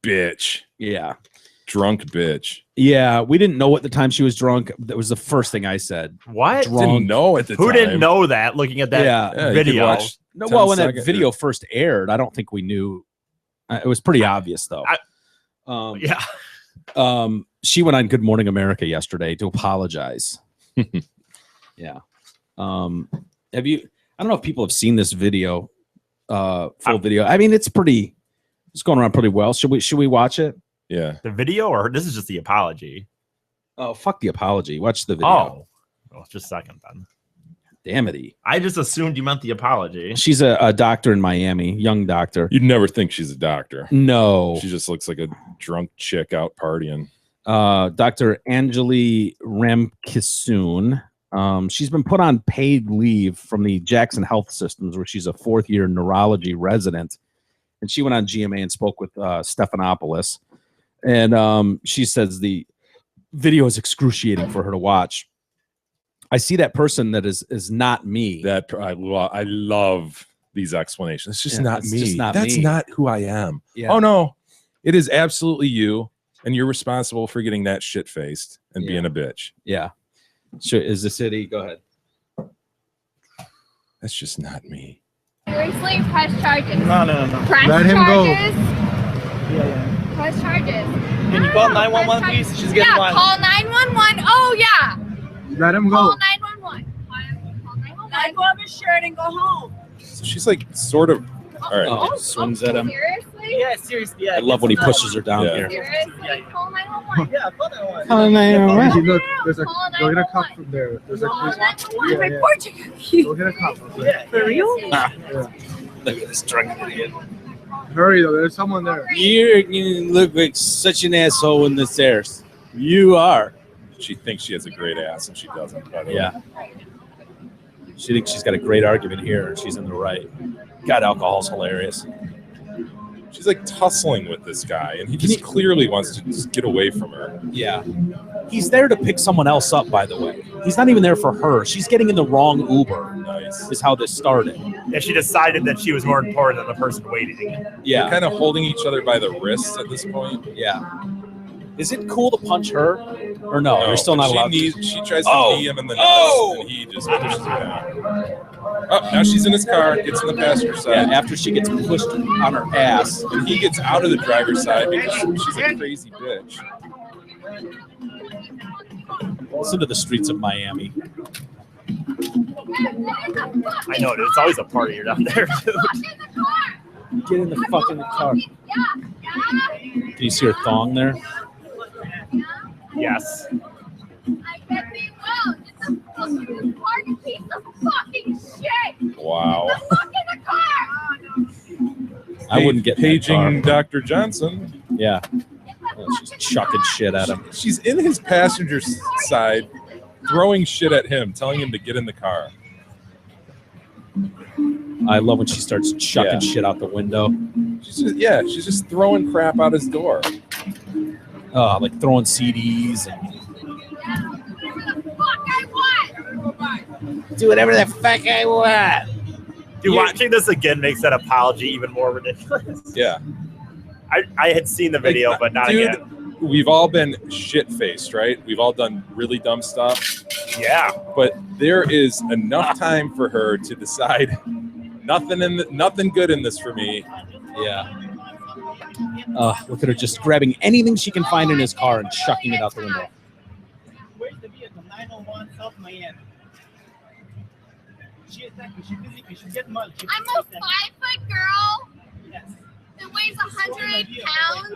bitch, Yeah. drunk bitch. Yeah, we didn't know at the time she was drunk. That was the first thing I said. what? Drunk. Didn't know at the Who time. didn't know that? Looking at that Yeah. Yeah, you could video. watch No, 10 well, when that seconds. video first aired, I don't think we knew. It was pretty obvious, though. Yeah. She went on Good Morning America yesterday to apologize. Yeah. Have you? I don't know if people have seen this video, full video. I mean, it's going around pretty well. Should we watch it? Yeah. The video, or this is just the apology? Oh, fuck the apology. Watch the video. Oh, well, just a second then. Damn it, E. I just assumed you meant the apology. She's a doctor in Miami, young doctor. You'd never think she's a doctor. No. She just looks like a drunk chick out partying. Dr. Anjali Ramkisoon. She's been put on paid leave from the Jackson Health Systems, where she's a fourth-year neurology resident. And she went on GMA and spoke with Stephanopoulos. And she says the video is excruciating for her to watch. I see that person that is not me. That I love these explanations. It's just Yeah, not it's me. just not That's me. not who I am. Yeah. Oh no, it is absolutely you, and you're responsible for getting that shit faced and being a bitch. Yeah. Sure. Is this it? E? Go ahead. That's just not me. Seriously, press charges. No. Press Let him go. charges. Yeah. Press charges. Can you call 911, please? She's getting Yeah, violent. call 911. Oh, yeah. Let him Call go. 911. Call 911. Go on his shirt and go home. So she's like sort of. All right. Oh, swings at him. Seriously? Yeah, seriously. Yeah, I love when he pushes her down Yeah. here. Seriously? Call 911. Yeah, call that one. Call 911. Look, there's a Call go get a cop 911. from there. There's a Call police. 911. Yeah, yeah. Report you. Go get a cop. Okay. Yeah, for real? Look at this drunk idiot. Hurry though. There's someone there. You look like such an asshole in the stairs. You are. She thinks she has a great ass, and she doesn't. By the way. Yeah. She thinks she's got a great argument here, and she's in the right. God, alcohol's hilarious. She's like tussling with this guy, and he just clearly wants to just get away from her. Yeah. He's there to pick someone else up, by the way. He's not even there for her. She's getting in the wrong Uber, Nice. is how this started. And she decided that she was more important than the person waiting. They're Yeah. kind of holding each other by the wrists at this point. Yeah. Is it cool to punch her? Or no? You're still not she allowed She tries to Oh. knee him in the Oh. nuts, and he just pushes her down. Oh, now she's in his car, gets in the passenger Yeah, side, after she gets pushed on her ass. and he gets out of the driver's side because she's a crazy bitch. Listen to the streets of Miami. I know, dude. It's always a party down there, dude. Get in the fucking car. Can you see her thong there? Yes. I bet they will. It's a fucking party piece of fucking shit. Wow. Look in the car. I wouldn't get in that paging Dr. Johnson. Yeah. Oh, she's chucking shit at him. She's in his passenger side, throwing shit at him, telling him to get in the car. I love when she starts chucking Yeah. shit out the window. She's just throwing crap out his door. Like throwing CDs and do whatever the fuck I want. Dude, watching this again makes that apology even more ridiculous. Yeah. I had seen the video, but not Dude, again. we've all been shit-faced, right? We've all done really dumb stuff. Yeah. But there is enough time for her to decide nothing good in this for me. Yeah. Look at her just grabbing anything she can find in his car and chucking it out the window. Where's the vehicle? 901 South Miami. She attacked me. She's physically. She's getting money. I'm a 5-foot girl Yes. that weighs 100 pounds.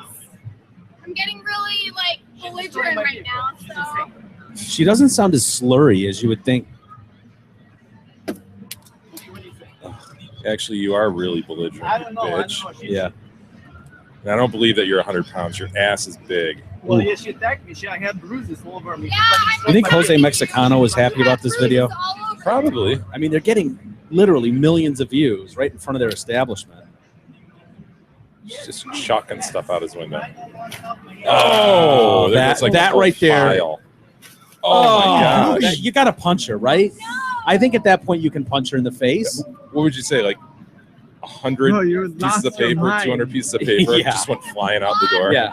I'm getting really like belligerent right now, so. She doesn't sound as slurry as you would think. Actually, you are really belligerent, I don't know. bitch. Yeah. And I don't believe that you're 100 pounds. Your ass is big. Well, yeah, she attacked me. I had bruises all over me. Yeah, You think Jose Mexicano was happy about this video? Probably. I mean, they're getting literally millions of views right in front of their establishment. She's just chucking stuff out his window. Oh, there goes, like, that a whole right there. file. Oh, my gosh. You got to punch her, right? I think at that point you can punch her in the face. What would you say? Like 100 No, you pieces lost of your paper, mind. 200 pieces of paper Yeah. just went flying out the door. Yeah.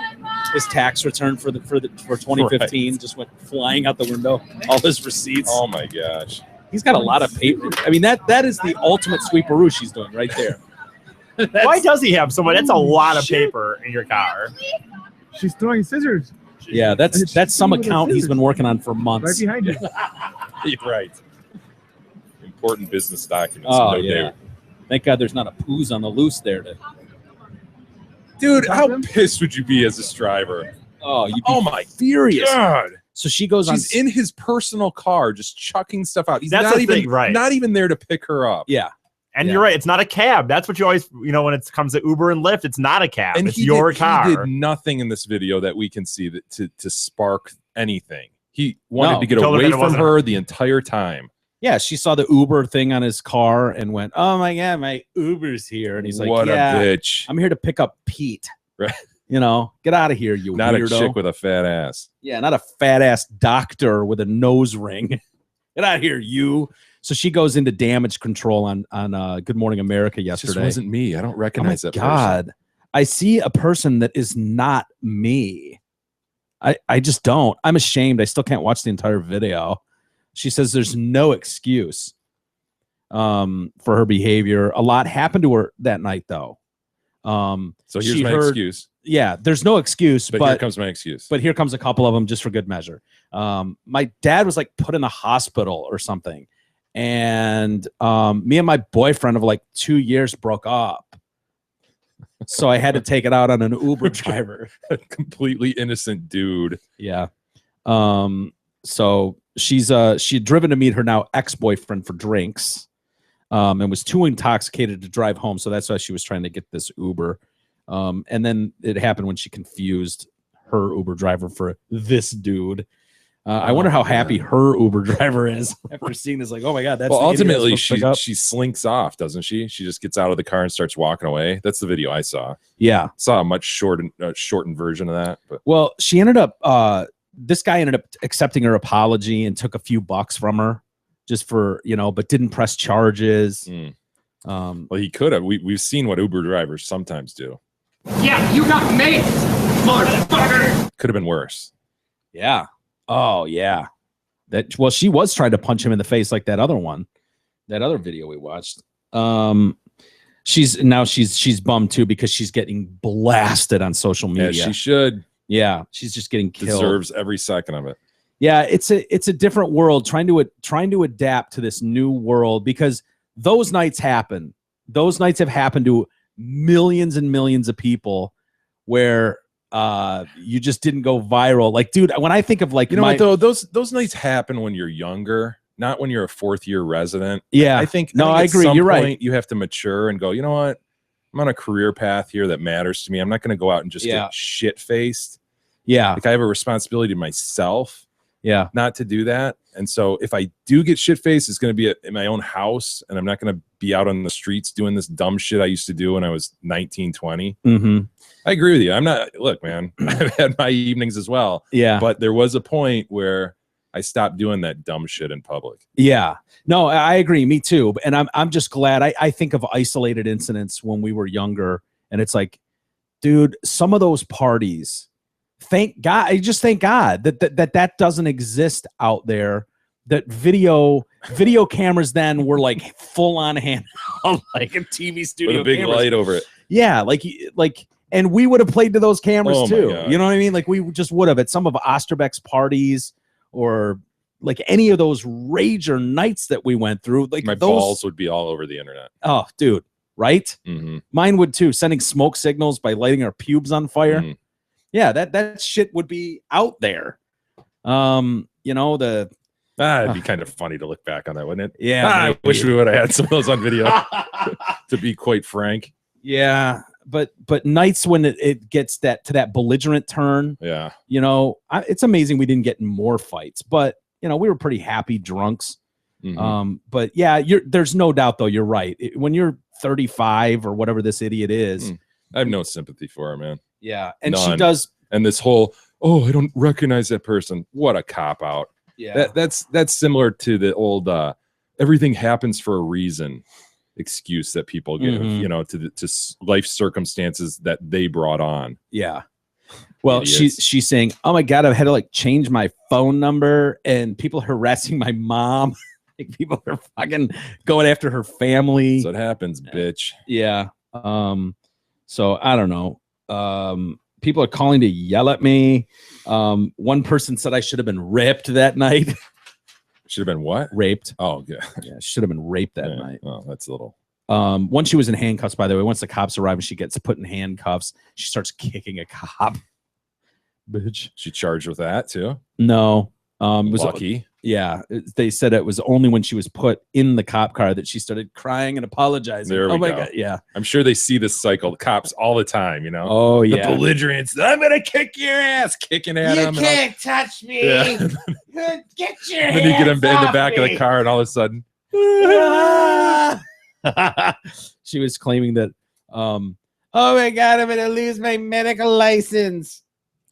His tax return for 2015 just went flying out the window. All his receipts. Oh my gosh. He's got a lot of paper. I mean, that is the ultimate sweeperoo she's doing right there. Why does he have so much? That's a lot of paper in your car. She's throwing scissors Yeah, that's some account he's been working on for right months. behind you. You're right. Important business documents. Oh no yeah. doubt. Thank God there's not a poos on the loose there. Dude, how pissed would you be as a driver? Oh, you'd be Oh my furious. God. So she goes She's on. in his personal car just chucking stuff out. He's That's not the even thing, right. not even there to pick her up. Yeah. And Yeah. you're right. It's not a cab. That's what you always, when it comes to Uber and Lyft, it's not a cab. And it's he your did, car. He did nothing in this video that we can see that to spark anything. He wanted No, to get told her away that it from wasn't her the entire time. Yeah, she saw the Uber thing on his car and went, "Oh my God, my Uber's here!" And he's like, what "Yeah, a bitch. I'm here to pick up Pete. Right. Get out of here, you Not weirdo." a chick with a fat ass. Yeah, not a fat ass doctor with a nose ring. Get out of here, you. So she goes into damage control on Good Morning America It just yesterday. wasn't me. I don't Oh my recognize that person. God. I see a person that is not me. I just don't. I'm ashamed. I still can't watch the entire video. She says there's no excuse for her behavior. A lot happened to her that night, though. So here's she my heard- excuse. Yeah, there's no excuse, But, but here comes my excuse. but here comes a couple of them just for good measure. My dad was like put in the hospital or something, and me and my boyfriend of like 2 years broke up, so I had to take it out on an Uber driver. A completely innocent dude. Yeah. So she had driven to meet her now ex-boyfriend for drinks, and was too intoxicated to drive home, so that's why she was trying to get this Uber. And then it happened when she confused her Uber driver for this dude. I wonder how happy her Uber driver is after seeing this. Like, oh my God, that's Well, the idiot I was ultimately, supposed to pick up. she slinks off, doesn't she? She just gets out of the car and starts walking away. That's the video I saw. Yeah. Saw a much shortened version of that. But Well, she ended up. This guy ended up accepting her apology and took a few bucks from her, just for but didn't press charges. well, he could have. We've seen what Uber drivers sometimes do. Yeah, you got mates, motherfucker. Could have been worse. Yeah. Oh yeah. She was trying to punch him in the face like that other one, that other video we watched. She's bummed too because she's getting blasted on social media. Yeah, she should. Yeah, she's just getting killed. Deserves every second of it. Yeah, it's a different world trying to adapt to this new world because those nights happen. Those nights have happened to millions and millions of people where you just didn't go viral. Like, dude, when I think of like, What though? Those nights happen when you're younger, not when you're a fourth year resident. Yeah, I think. No, I at agree. some You're right. point, You have to mature and go. You know what? I'm on a career path here that matters to me. I'm not going to go out and just get shit faced. Yeah, Like I have a responsibility to myself. Yeah. Not to do that. And so if I do get shit faced, it's going to be in my own house and I'm not going to be out on the streets doing this dumb shit I used to do when I was 19, 20. Mm-hmm. I agree with you. Look, man, I've had my evenings as well. Yeah. But there was a point where I stopped doing that dumb shit in public. Yeah. No, I agree. Me too. And I'm just glad. I think of isolated incidents when we were younger and it's like, dude, some of those parties thank God. I just thank God that doesn't exist out there. That video cameras then were like full on hand, like a TV studio With a big cameras. light over it. Yeah, like, and we would have played to those cameras Oh my too. God. You know what I mean? Like we just would have at some of Osterbeck's parties or like any of those rager nights that we went through. Like My those, balls would be all over the internet. oh, dude, right? Mm-hmm. Mine would too. Sending smoke signals by lighting our pubes on fire. Mm. Yeah, that shit would be out there. You know, It'd be kind of funny to look back on that, wouldn't it? yeah, I maybe. wish we would have had some of those on video. To be quite frank. Yeah, but nights when it gets to that belligerent turn, Yeah. you know, it's amazing we didn't get in more fights, but you know, we were pretty happy drunks. Mhm. But yeah, there's no doubt though, you're right. When you're 35 or whatever this idiot is, I have no sympathy for her, man. yeah, and she None. does, And this whole, oh, I don't recognize that person. What a cop out. yeah, That's similar to the old everything happens for a reason excuse that people give, Mhm. you know, to life circumstances that they brought on. yeah. Well, Idiots. she's saying, "Oh my God, I've had to like change my phone number, and people are harassing my mom. Like people are fucking going after her family." So it happens, bitch. Yeah. So I don't know. People are calling to yell at me. One person said I should have been ripped that night. Should have been what? Raped. Oh, yeah. Yeah, should have been raped that Yeah. night. Oh, that's a little. Once she was in handcuffs, by the way, once the cops arrive and she gets put in handcuffs, she starts kicking a cop. Bitch. She charged with that too. No. It was Lucky. Yeah, they said it was only when she was put in the cop car that she started crying and apologizing. There we oh my go. God, yeah. I'm sure they see this cycle, the cops all the time, you know. Oh The yeah. belligerents. I'm gonna kick your ass, kicking at him. touch me. Yeah. Get your Then you get him in the back of the car, and all of a sudden, She was claiming that oh my God, I'm gonna lose my medical license.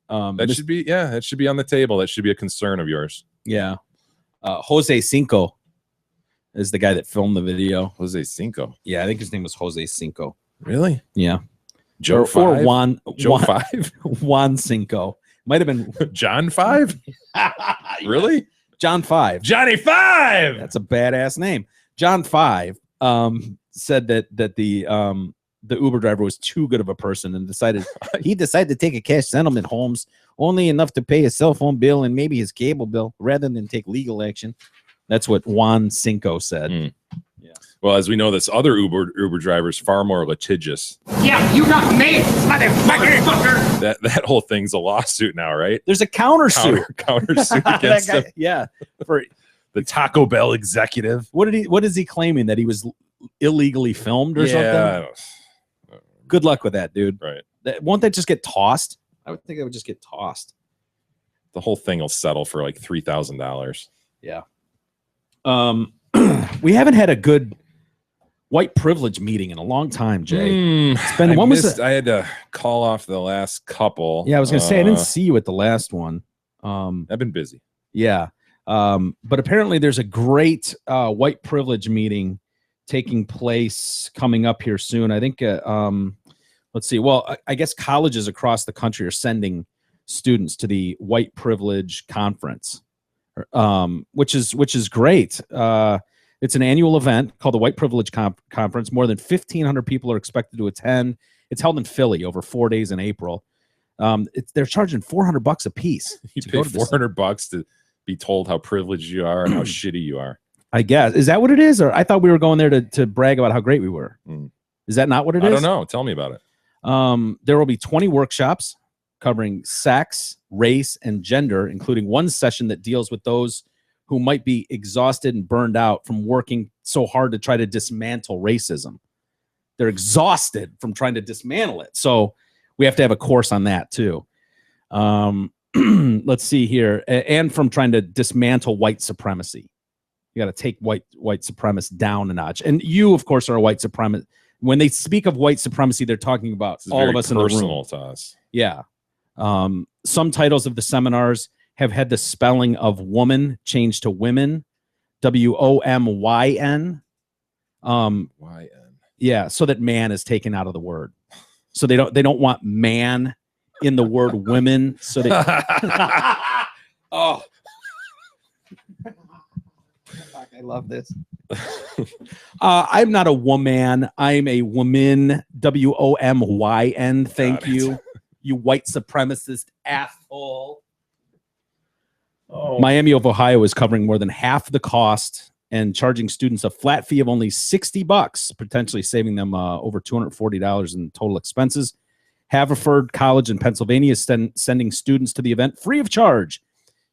that should be that should be on the table. That should be a concern of yours. Yeah. Jose Cinco is the guy that filmed the video. Jose Cinco. Yeah, I think his name was Jose Cinco. Really? Yeah. Joe or Five? Juan Joe Juan, Five? Juan Cinco. Might have been John Five? Really? John Five. Johnny Five. That's a badass name. John Five said that the Uber driver was too good of a person and decided to take a cash settlement, Holmes, only enough to pay his cell phone bill and maybe his cable bill rather than take legal action. That's what Juan Cinco said. Mm. Well, as we know, this other Uber driver is far more litigious. Yeah, you got me, motherfucker. That whole thing's a lawsuit now, right? There's a countersuit. Countersuit That against guy- him. yeah. For The Taco Bell executive. what is he claiming, that he was illegally filmed or something? Good luck with that, dude. Right. Won't that just get tossed? I would think it would just get tossed. The whole thing will settle for like $3,000. Yeah. We haven't had a good white privilege meeting in a long time, Jay. It's been- when was it? I had to call off the last couple. Yeah, I was gonna say I didn't see you at the last one. I've been busy. Yeah. But apparently there's a great white privilege meeting taking place coming up here soon. I think let's see. Well, I guess colleges across the country are sending students to the white privilege conference, which is great. It's an annual event called the White Privilege Conference. More than 1,500 people are expected to attend. It's held in Philly over 4 days in April. They're charging $400 a piece. You to pay go to this. $400 to be told how privileged you are and how shitty you are. I guess. Is that what it is? Or I thought we were going there to brag about how great we were. Mm. Is that not what it is? I don't know. Tell me about it. There will be 20 workshops covering sex, race, and gender, including one session that deals with those who might be exhausted and burned out from working so hard to try to dismantle racism. They're exhausted from trying to dismantle it. So we have to have a course on that too. Let's see here. And from trying to dismantle white supremacy. You got to take white supremacists down a notch. And you, of course, are a white supremacist. When they speak of white supremacy, they're talking about all of us in the room. Personal to us. Yeah. Some titles of the seminars have had the spelling of woman changed to women, WOMYN. YN. Yeah, so that man is taken out of the word. So they don't want man in the word women so that oh fuck, I love this. I'm not a woman. I'm a woman. WOMYN. Thank you. You white supremacist asshole. Miami of Ohio is covering more than half the cost and charging students a flat fee of only $60, potentially saving them over $240 in total expenses. Haverford College in Pennsylvania is sending students to the event free of charge.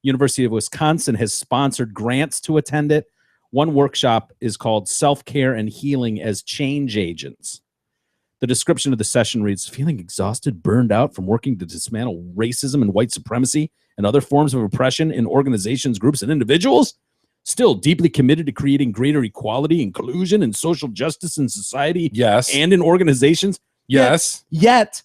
University of Wisconsin has sponsored grants to attend it. One workshop is called Self-Care and Healing as Change Agents. The description of the session reads, feeling exhausted, burned out from working to dismantle racism and white supremacy and other forms of oppression in organizations, groups, and individuals? Still deeply committed to creating greater equality, inclusion, and social justice in society Yes. and in organizations? Yes. Yet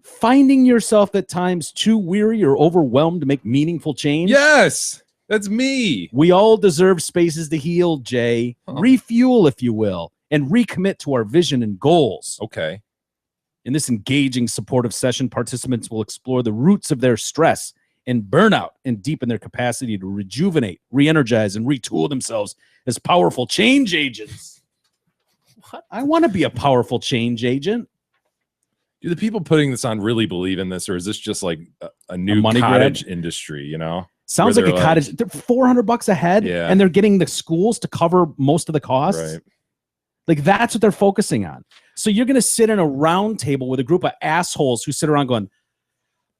finding yourself at times too weary or overwhelmed to make meaningful change? Yes. That's me. We all deserve spaces to heal, Jay. Refuel, if you will, and recommit to our vision and goals. Okay. In this engaging, supportive session, participants will explore the roots of their stress and burnout and deepen their capacity to rejuvenate, re-energize, and retool themselves as powerful change agents. What? I want to be a powerful change agent. Do the people putting this on really believe in this, or is this just like a new money cottage industry, you know? Sounds Where like a they're cottage. They're $400 a head, Yeah. and they're getting the schools to cover most of the costs. Right. Like, that's what they're focusing on. So you're going to sit in a round table with a group of assholes who sit around going,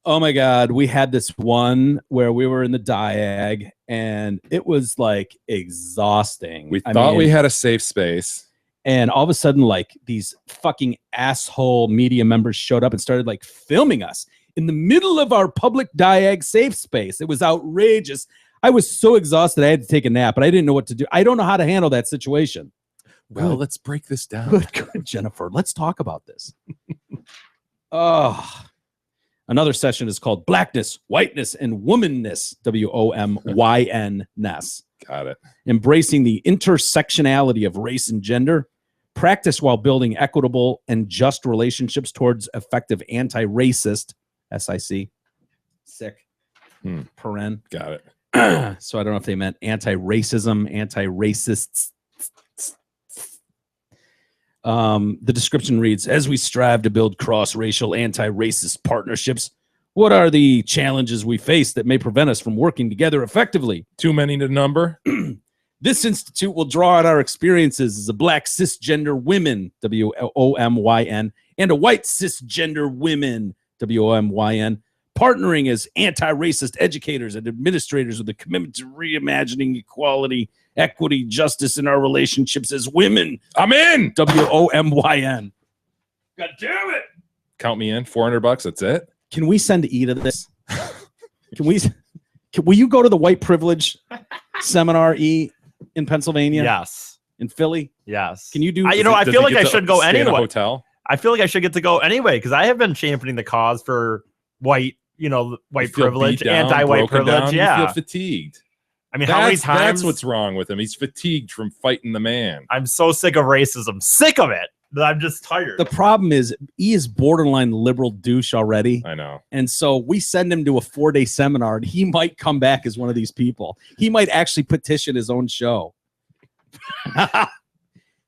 oh my God, we had this one where we were in the diag and it was like exhausting. We thought we had a safe space. And all of a sudden, like, these fucking asshole media members showed up and started like filming us in the middle of our public diag safe space. It was outrageous. I was so exhausted I had to take a nap, but I didn't know what to do. I don't know how to handle that situation. Well, let's break this down. Good, Jennifer. Let's talk about this. Another session is called Blackness, Whiteness, and Womanness. WOMYN-ness. Got it. Embracing the intersectionality of race and gender. Practice while building equitable and just relationships towards effective anti-racist. SIC. Sick. Paren. Got it. So I don't know if they meant anti-racism, anti-racists. The description reads, as we strive to build cross-racial anti-racist partnerships, what are the challenges we face that may prevent us from working together effectively? Too many to number. This institute will draw on our experiences as a black cisgender women, WOMYN, and a white cisgender women, WOMYN, partnering as anti-racist educators and administrators with a commitment to reimagining equality, equity, justice in our relationships as women. I'm in. WOMYN. God damn it. Count me in. $400. That's it. Can we send E to this? Will you go to the white privilege seminar, E, in Pennsylvania? Yes. In Philly? Yes. Can you do? I feel like I should go stay in a anyway. hotel? I feel like I should get to go anyway because I have been championing the cause for white You feel privilege, beat down, anti-white broken privilege. down, Yeah. You feel fatigued. I mean, how many times? That's what's wrong with him. He's fatigued from fighting the man. I'm so sick of racism, sick of it, that I'm just tired. The problem is E is borderline liberal douche already. I know. And so we send him to a 4-day seminar and he might come back as one of these people. He might actually petition his own show.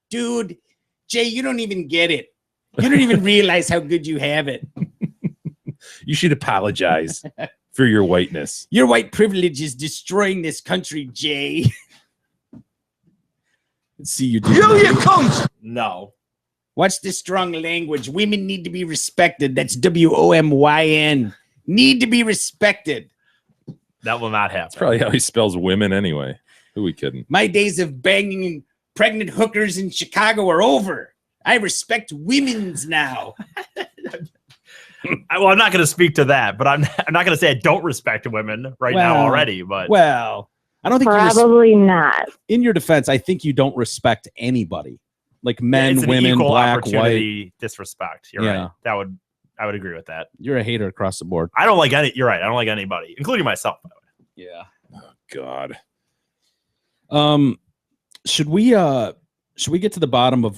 Dude, Jay, you don't even get it. You don't even realize how good you have it. You should apologize for your whiteness. Your white privilege is destroying this country, Jay. Let's see you do. You cunt! No. Watch this strong language. Women need to be respected. That's WOMYN. Need to be respected. That will not happen. That's probably how he spells women anyway. Who we kidding? My days of banging pregnant hookers in Chicago are over. I respect women's now. I'm not going to speak to that, but I'm not going to say I don't respect women now already. But well, I don't think probably not. In your defense, I think you don't respect anybody, like men, it's an women, equal black, opportunity white. Disrespect. You're right. I would agree with that. You're a hater across the board. I don't like any. You're right. I don't like anybody, including myself. By the way. Yeah. Oh God. Should we get to the bottom of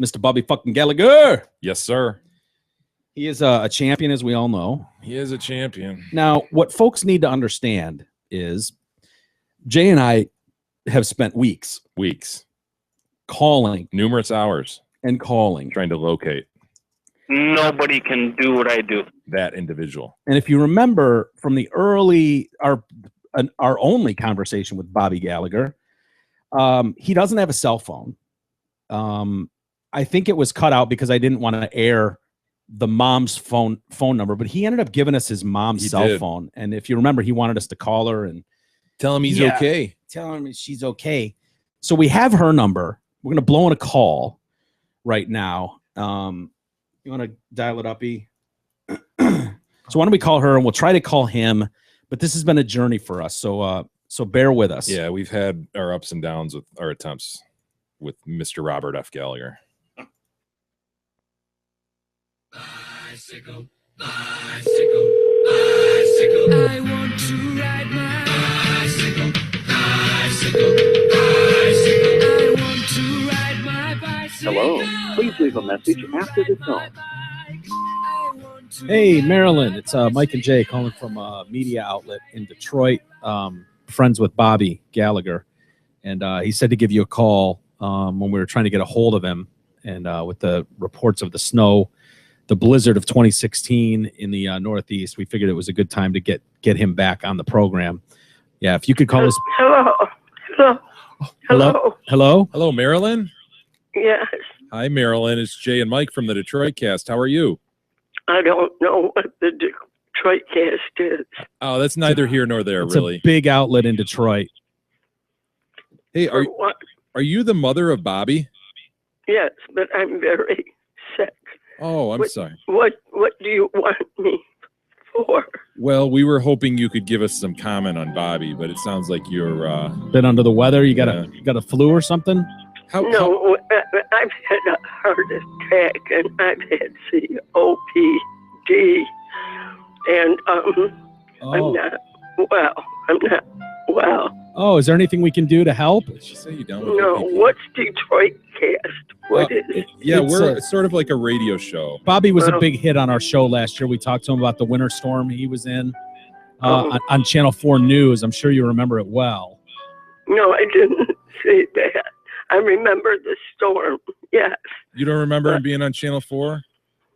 Mr. Bobby fucking Gallagher? Yes, sir. He is a champion, as we all know. He is a champion. Now, what folks need to understand is Jay and I have spent weeks calling, numerous hours, and calling, trying to locate Nobody can do what I do. that individual. And if you remember from the early our only conversation with Bobby Gallagher, he doesn't have a cell phone. I think it was cut out because I didn't want to air the mom's phone number, but he ended up giving us his mom's cell phone. And if you remember, he wanted us to call her and tell him he's okay. Tell him she's okay. So we have her number. We're going to blow in a call right now. You want to dial it up, E? So why don't we call her and we'll try to call him, but this has been a journey for us. So bear with us. Yeah, we've had our ups and downs with our attempts with Mr. Robert F. Gallagher. Bicycle, bicycle, bicycle. I want to ride my bicycle, bicycle, bicycle. I want to ride my bicycle. Hello, please leave a message after the tone. Hey, Marilyn, it's Mike and Jay calling from a media outlet in Detroit, friends with Bobby Gallagher. And he said to give you a call when we were trying to get a hold of him. And with the reports of the snow, the blizzard of 2016 in the Northeast, we figured it was a good time to get him back on the program. Yeah, if you could call us. Hello, Marilyn. Yes. Hi, Marilyn. It's Jay and Mike from the Detroit Cast. How are you? I don't know what the Detroit Cast is. Oh, that's neither here nor there, It's really. a big outlet in Detroit. Hey, are you the mother of Bobby? Yes, but I'm very sick. Oh, I'm sorry. What do you want me for? Well, we were hoping you could give us some comment on Bobby, but it sounds like you're been under the weather. You got a flu or something? No, I've had a heart attack and I've had COPD, and I'm not well. Oh, is there anything we can do to help? She say you don't. No, what's Detroit Cast? What is it? Yeah, It's it's sort of like a radio show. Bobby was a big hit on our show last year. We talked to him about the winter storm he was in on Channel 4 News. I'm sure you remember it well. No, I didn't say that. I remember the storm. Yes. You don't remember him being on Channel 4?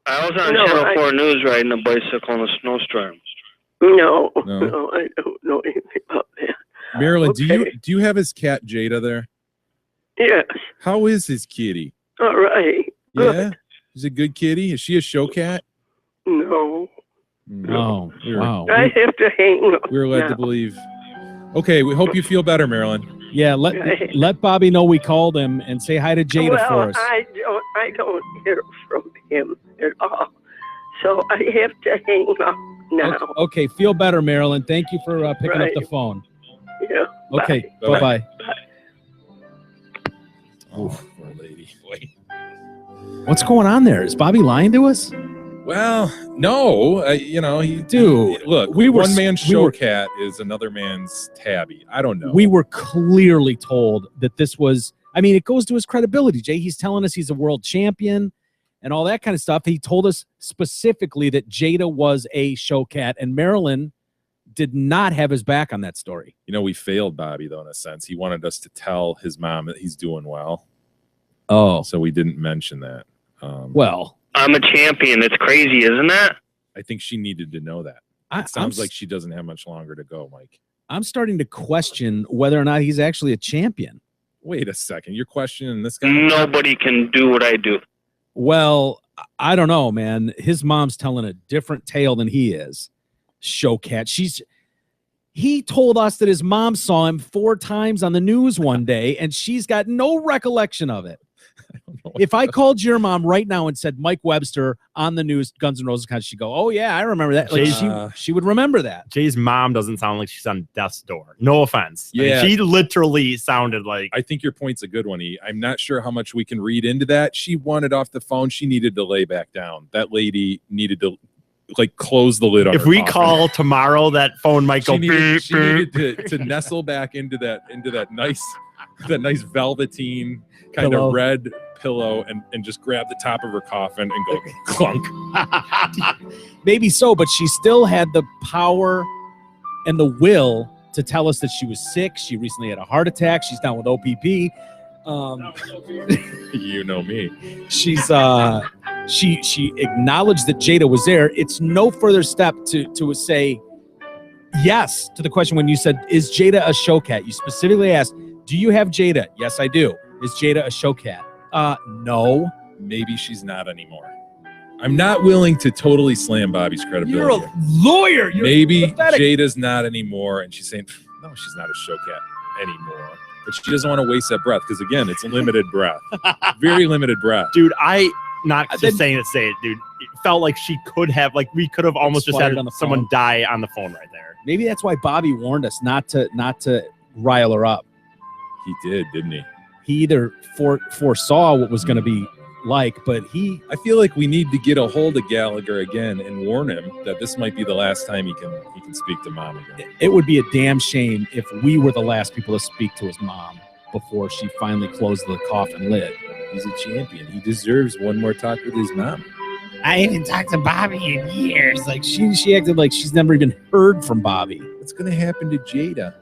I was on Channel 4 News riding a bicycle in a snowstorm. No, I don't know anything about that. Marilyn, Okay. do you have his cat Jada there? Yes. How is his kitty? All right. Yeah, he's a good kitty. Is she a show cat? No. Oh, wow. I have to hang up. We were led to now. believe. Okay, we hope you feel better, Marilyn. Yeah, let Bobby know we called him and say hi to Jada Well, for us. I don't hear from him at all, so I have to hang up now. Okay, feel better, Marilyn. Thank you for picking up the Right. phone. Yeah. Okay, Bye. bye-bye. Oh, poor lady. What's going on there? Is Bobby lying to us? Well, no, Dude, look, one man's show cat is another man's tabby. I don't know. We were clearly told that this was, I mean, it goes to his credibility, Jay. He's telling us he's a world champion and all that kind of stuff. He told us specifically that Jada was a show cat, and Marilyn did not have his back on that story. We failed Bobby, though, in a sense. He wanted us to tell his mom that he's doing well. Oh. So we didn't mention that. Well, I'm a champion. It's crazy, isn't that? I think she needed to know that. I'm It sounds s- like she doesn't have much longer to go, Mike. I'm starting to question whether or not he's actually a champion. Wait a second. You're questioning this guy? Nobody can do what I do. Well, I don't know, man. His mom's telling a different tale than he is. Showcat. He told us that his mom saw him 4 times on the news one day, and she's got no recollection of it. If I called your mom right now and said Mike Webster on the news, Guns N' Roses, she'd go, "Oh yeah, I remember that." Like she would remember that. Jay's mom doesn't sound like she's on death's door. No offense. I mean, Yeah. she literally sounded like. I think your point's a good one, E. I'm not sure how much we can read into that. She wanted off the phone. She needed to lay back down. That lady needed to close the lid on If her we coffin. call tomorrow, that phone might go. She needed, beep, beep. to nestle back into that nice velveteen kind Pillow. of red pillow and just grab the top of her coffin and go clunk. Maybe so, but she still had the power and the will to tell us that she was sick. She recently had a heart attack. She's down with OPP. You know me. She's she acknowledged that Jada was there. It's no further step to say yes to the question when you said, is Jada a show cat? You specifically asked, do you have Jada? Yes, I do. Is Jada a show cat? No. Maybe she's not anymore. I'm not willing to totally slam Bobby's credibility. You're a lawyer. You're Maybe pathetic. Jada's not anymore, and she's saying, no, she's not a show cat anymore. But she doesn't want to waste that breath because, again, it's a limited breath. Very limited breath. Dude, I not just saying it, say it, dude. It felt like she could have, like, we could have almost just had Expired on the someone phone. die on the phone right there. Maybe that's why Bobby warned us not to rile her up. He did, didn't he? He either foresaw what was going to be like, but I feel like we need to get a hold of Gallagher again and warn him that this might be the last time he can speak to mom again. it would be a damn shame if we were the last people to speak to his mom before she finally closed the coffin lid. He's a champion. He deserves one more talk with his mom. I haven't talked to Bobby in years. Like she acted like she's never even heard from Bobby. What's going to happen to Jada?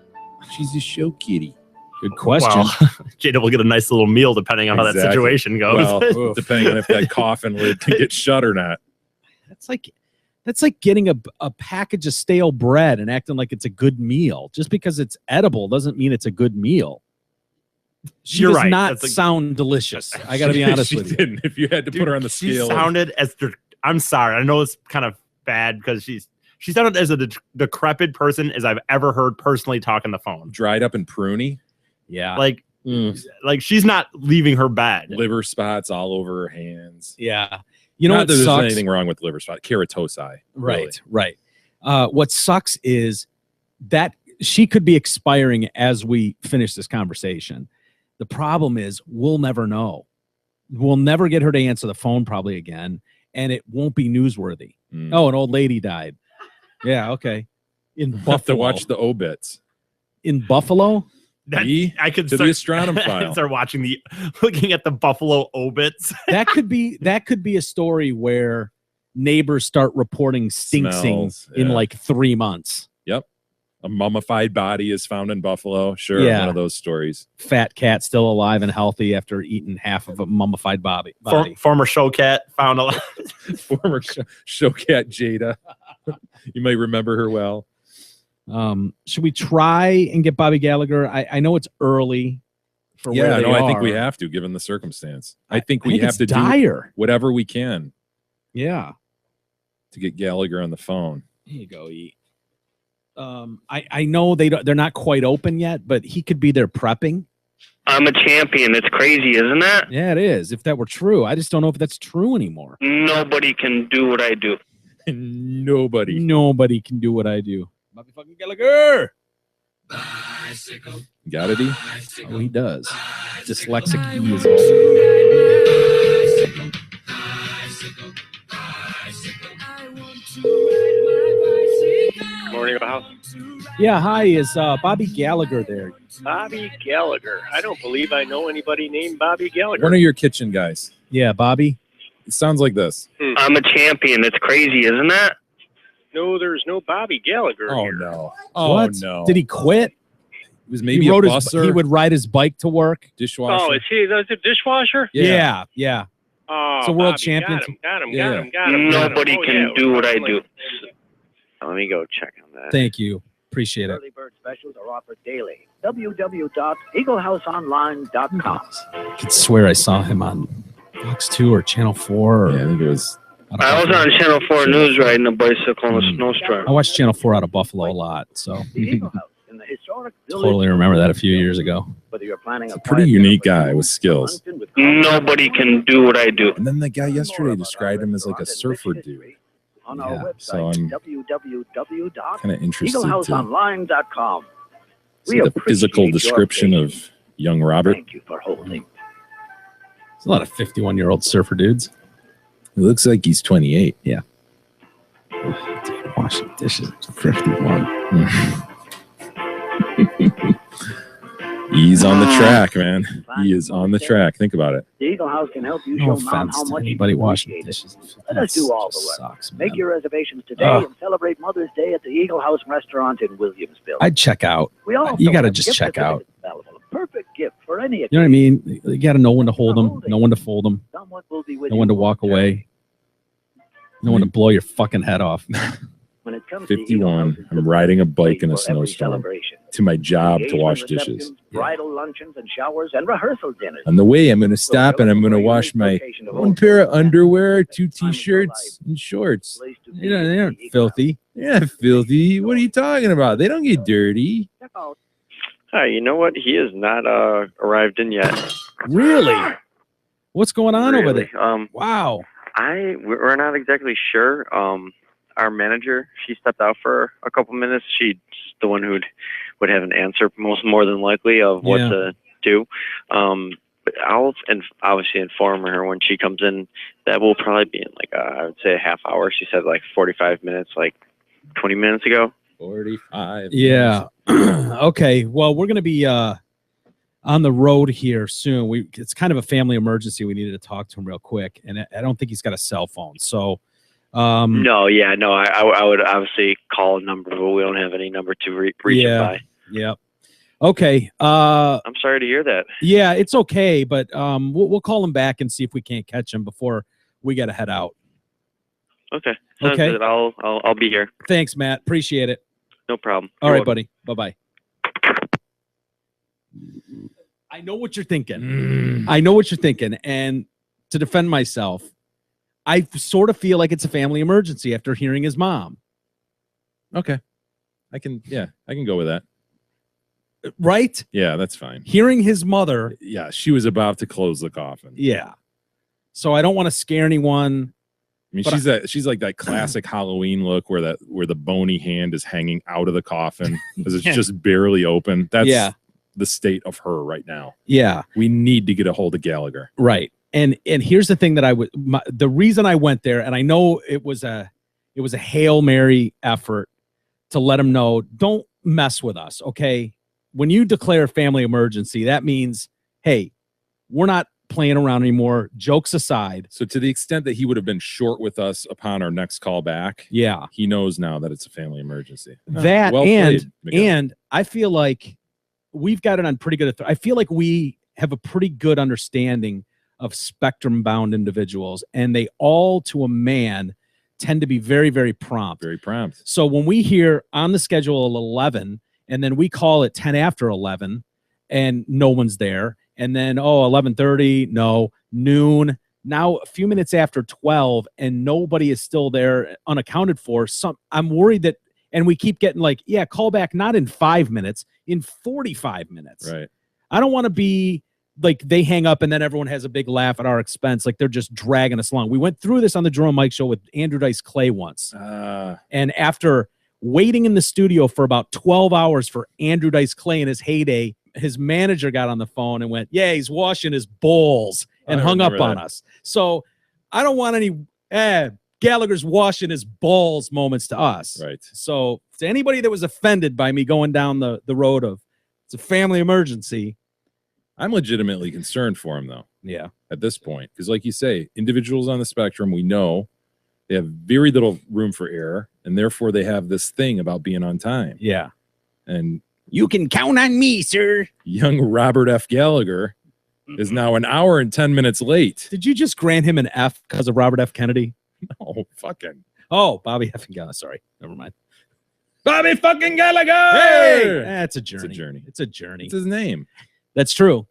She's a show kitty. Good question. Well, Jada will get a nice little meal depending on how that Exactly. situation goes. Well, depending on if that coffin lid can get shut or not. That's like getting a package of stale bread and acting like it's a good meal. Just because it's edible doesn't mean it's a good meal. She You're does right. not That's like- sound delicious. I got to be honest She with you. didn't. If you had to put her on the She scale. sounded as I'm sorry. I know it's kind of bad because she sounded as a decrepit person as I've ever heard personally talk on the phone. Dried up and pruny. Yeah. Like she's not leaving her bed. Liver spots all over her hands. Yeah. You know Not what that there's sucks? anything wrong with liver spot. Keratosis. Right, right. What sucks is that she could be expiring as we finish this conversation. The problem is we'll never know. We'll never get her to answer the phone probably again, and it won't be newsworthy. Oh, an old lady died. Yeah, okay. In Have to Buffalo. watch the obits. In Buffalo? I could to the Astronum file. start looking at the Buffalo obits. That could be a story where neighbors start reporting sting Smells, in yeah. like 3 months. Yep. A mummified body is found in Buffalo. Sure. Yeah. One of those stories. Fat cat still alive and healthy after eating half of a mummified body. Former show cat found a lot. Former show cat Jada. You might remember her well. Should we try and get Bobby Gallagher? I know it's early for where Yeah, they no, I think are. we have to, given the circumstance. I think we think have it's to dire. do whatever we can Yeah. to get Gallagher on the phone. Here you go, E. I know they're not quite open yet, but he could be there prepping. I'm a champion. It's crazy, isn't it? Yeah, it is. If that were true, I just don't know if that's true anymore. Nobody can do what I do. Nobody can do what I do. Bobby fucking Gallagher. Bicycle. Got it, E? Oh, he does. Dyslexic E is all. Morning, House. Yeah, hi. Is Bobby Gallagher there? Bobby Gallagher. I don't believe I know anybody named Bobby Gallagher. One of your kitchen guys. Yeah, Bobby. It sounds like this. I'm a champion. It's crazy, isn't it? No, there's no Bobby Gallagher Oh, here. no. What? no. Did he quit? It was maybe he a rode busser, he would ride his bike to work. dishwasher. Oh, is he the dishwasher? Yeah. Oh, It's a world Bobby, champion. Got him. Nobody can do what I do. Let me go check on that. Thank you. Appreciate it. Early bird specials are offered daily. www.eaglehouseonline.com. I could swear I saw him on Fox 2 or Channel 4. Or, I think it was. I was on Channel 4 News riding a bicycle in a snowstorm. I watched Channel 4 out of Buffalo a lot, so The Eagle House in the historic village. totally remember that a few years ago. Whether you're planning a Pretty unique guy with skills. Nobody can do what I do. And then the guy yesterday described him as like a surfer dude. on Yeah, our so website, I'm Kind of interested to www.eaglehouseonline.com. see the physical description of young Robert. Thank you for holding. There's a lot of 51-year-old surfer dudes. He looks like he's 28. Yeah. Washing dishes. 51. He's on the track, man. He is on the track. Think about it. The Eagle House can help you No show Mom offense how to much anybody you washing appreciate it. dishes. Let us do all the work. Sucks, man. Make your reservations today Ugh. and celebrate Mother's Day at the Eagle House Restaurant in Williamsville. I'd check out. We also You got to have just gift check out. certificates available. A perfect gift for any You know what I mean? You got to know when to hold them, know when to fold them, Someone will be with know you when to walk away, know when to blow your fucking head off. when it comes to Eagle 51. House's I'm riding a bike in a for every snowstorm celebration. to my job to Engagement wash receptions, dishes. Bridal luncheons and showers and rehearsal dinners. On the way, I'm going to stop and I'm going to wash my one pair of underwear, 2 t-shirts, and shorts. They aren't filthy. Yeah, filthy. What are you talking about? They don't get dirty. Hi, you know what? He is not arrived in yet. Really? What's going on over Really. there? Wow. We're not exactly sure. Our manager, she stepped out for a couple minutes. She's the one who would have an answer more than likely of what Yeah. to do. But I'll obviously inform her when she comes in. That will probably be in like I would say a half hour. She said like 45 minutes, like 20 minutes ago. 45. Yeah. Okay. Well, we're going to be on the road here soon. It's kind of a family emergency. We needed to talk to him real quick, and I don't think he's got a cell phone. So, I would obviously call a number, but we don't have any number to reach him by. Yeah. Okay. I'm sorry to hear that. Yeah, it's okay, but we'll call him back and see if we can't catch him before we got to head out. Okay. Sounds Okay. good. I'll be here. Thanks, Matt. Appreciate it. No problem. All You're right, welcome. buddy. Bye-bye. I know what you're thinking. I know what you're thinking. And to defend myself, I sort of feel like it's a family emergency after hearing his mom. Okay. I can go with that. Right? Yeah, that's fine. Hearing his mother. Yeah, she was about to close the coffin. Yeah. So I don't want to scare anyone. I mean, But she's like that classic Halloween look where the bony hand is hanging out of the coffin because it's Yeah. just barely open. That's Yeah. the state of her right now. Yeah. We need to get a hold of Gallagher. Right. And here's the thing that the reason I went there, and I know it was a Hail Mary effort to let him know, don't mess with us, okay? When you declare a family emergency, that means, hey, we're not playing around anymore. Jokes aside. So to the extent that he would have been short with us upon our next call back, yeah, he knows now that it's a family emergency. That well and played, Miguel. and I feel like we've got it on pretty good. I feel like we have a pretty good understanding of spectrum bound individuals, and they all, to a man, tend to be very, very prompt. Very prompt. So when we hear on the schedule at 11, and then we call it 10 after 11, and no one's there, and then 11:30, no, noon. Now a few minutes after 12, and nobody is still there, unaccounted for. I'm worried that, and we keep getting like, yeah, call back not in 5 minutes, in 45 minutes. Right. I don't want to be like they hang up and then everyone has a big laugh at our expense, like they're just dragging us along. We went through this on the Jerome Mike Show with Andrew Dice Clay once, and after waiting in the studio for about 12 hours for Andrew Dice Clay in his heyday, his manager got on the phone and went, yeah, he's washing his balls, and hung up on us. So I don't want any Gallagher's washing his balls moments to us. Right. So to anybody that was offended by me going down the road of it's a family emergency, I'm legitimately concerned for him, though. Yeah. At this point, because like you say, individuals on the spectrum, we know they have very little room for error, and therefore they have this thing about being on time. Yeah. And you can count on me, sir. Young Robert F. Gallagher is now an hour and 10 minutes late. Did you just grant him an F because of Robert F. Kennedy? No, fucking. Oh, Bobby F. Gallagher. Sorry. Never mind. Bobby fucking Gallagher! Hey! That's a journey. It's a journey. It's a journey. It's his name. That's true.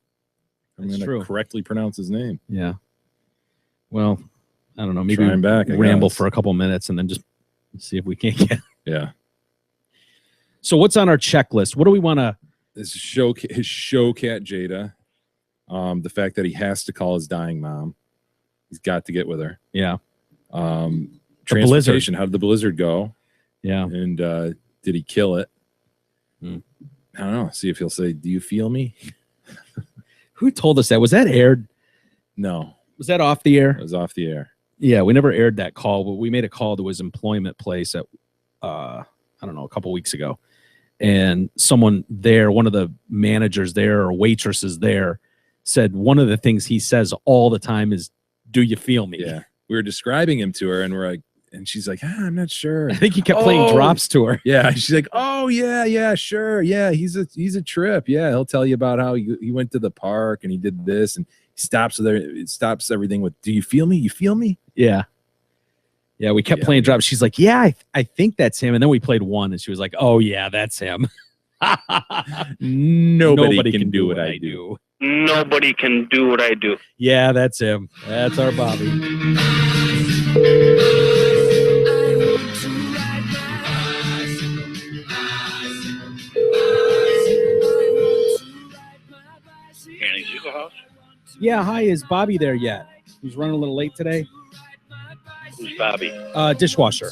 I'm That's going true. to correctly pronounce his name. Yeah. Well, I don't know. Maybe Try him back, I ramble guess. for a couple minutes and then just see if we can't get. Yeah. So what's on our checklist? What do we want to? His show cat Jada. The fact that he has to call his dying mom. He's got to get with her. Yeah. Transportation. How did the blizzard go? Yeah. And did he kill it? Hmm. I don't know. See if he'll say, "Do you feel me?" Who told us that? Was that aired? No. Was that off the air? It was off the air. Yeah, we never aired that call, but we made a call to his employment place at I don't know, a couple weeks ago. and someone there, one of the managers there or waitresses there, said one of the things he says all the time is, "Do you feel me?" Yeah, we were describing him to her, and we're like, and she's like, I'm not sure. I think he kept playing drops to her. Yeah, she's like, oh yeah, sure, yeah, he's a trip. Yeah, he'll tell you about how he went to the park and he did this, and he stops there. It stops everything with, "Do you feel me? You feel me?" Yeah. Yeah, we kept playing drops. She's like, "Yeah, I think that's him." And then we played one, and she was like, "Oh yeah, that's him." Nobody can do what I do. Nobody can do what I do. Yeah, that's him. That's our Bobby. Annie's Eagle House? Yeah, hi. Is Bobby there yet? He's running a little late today. Who's Bobby? Dishwasher.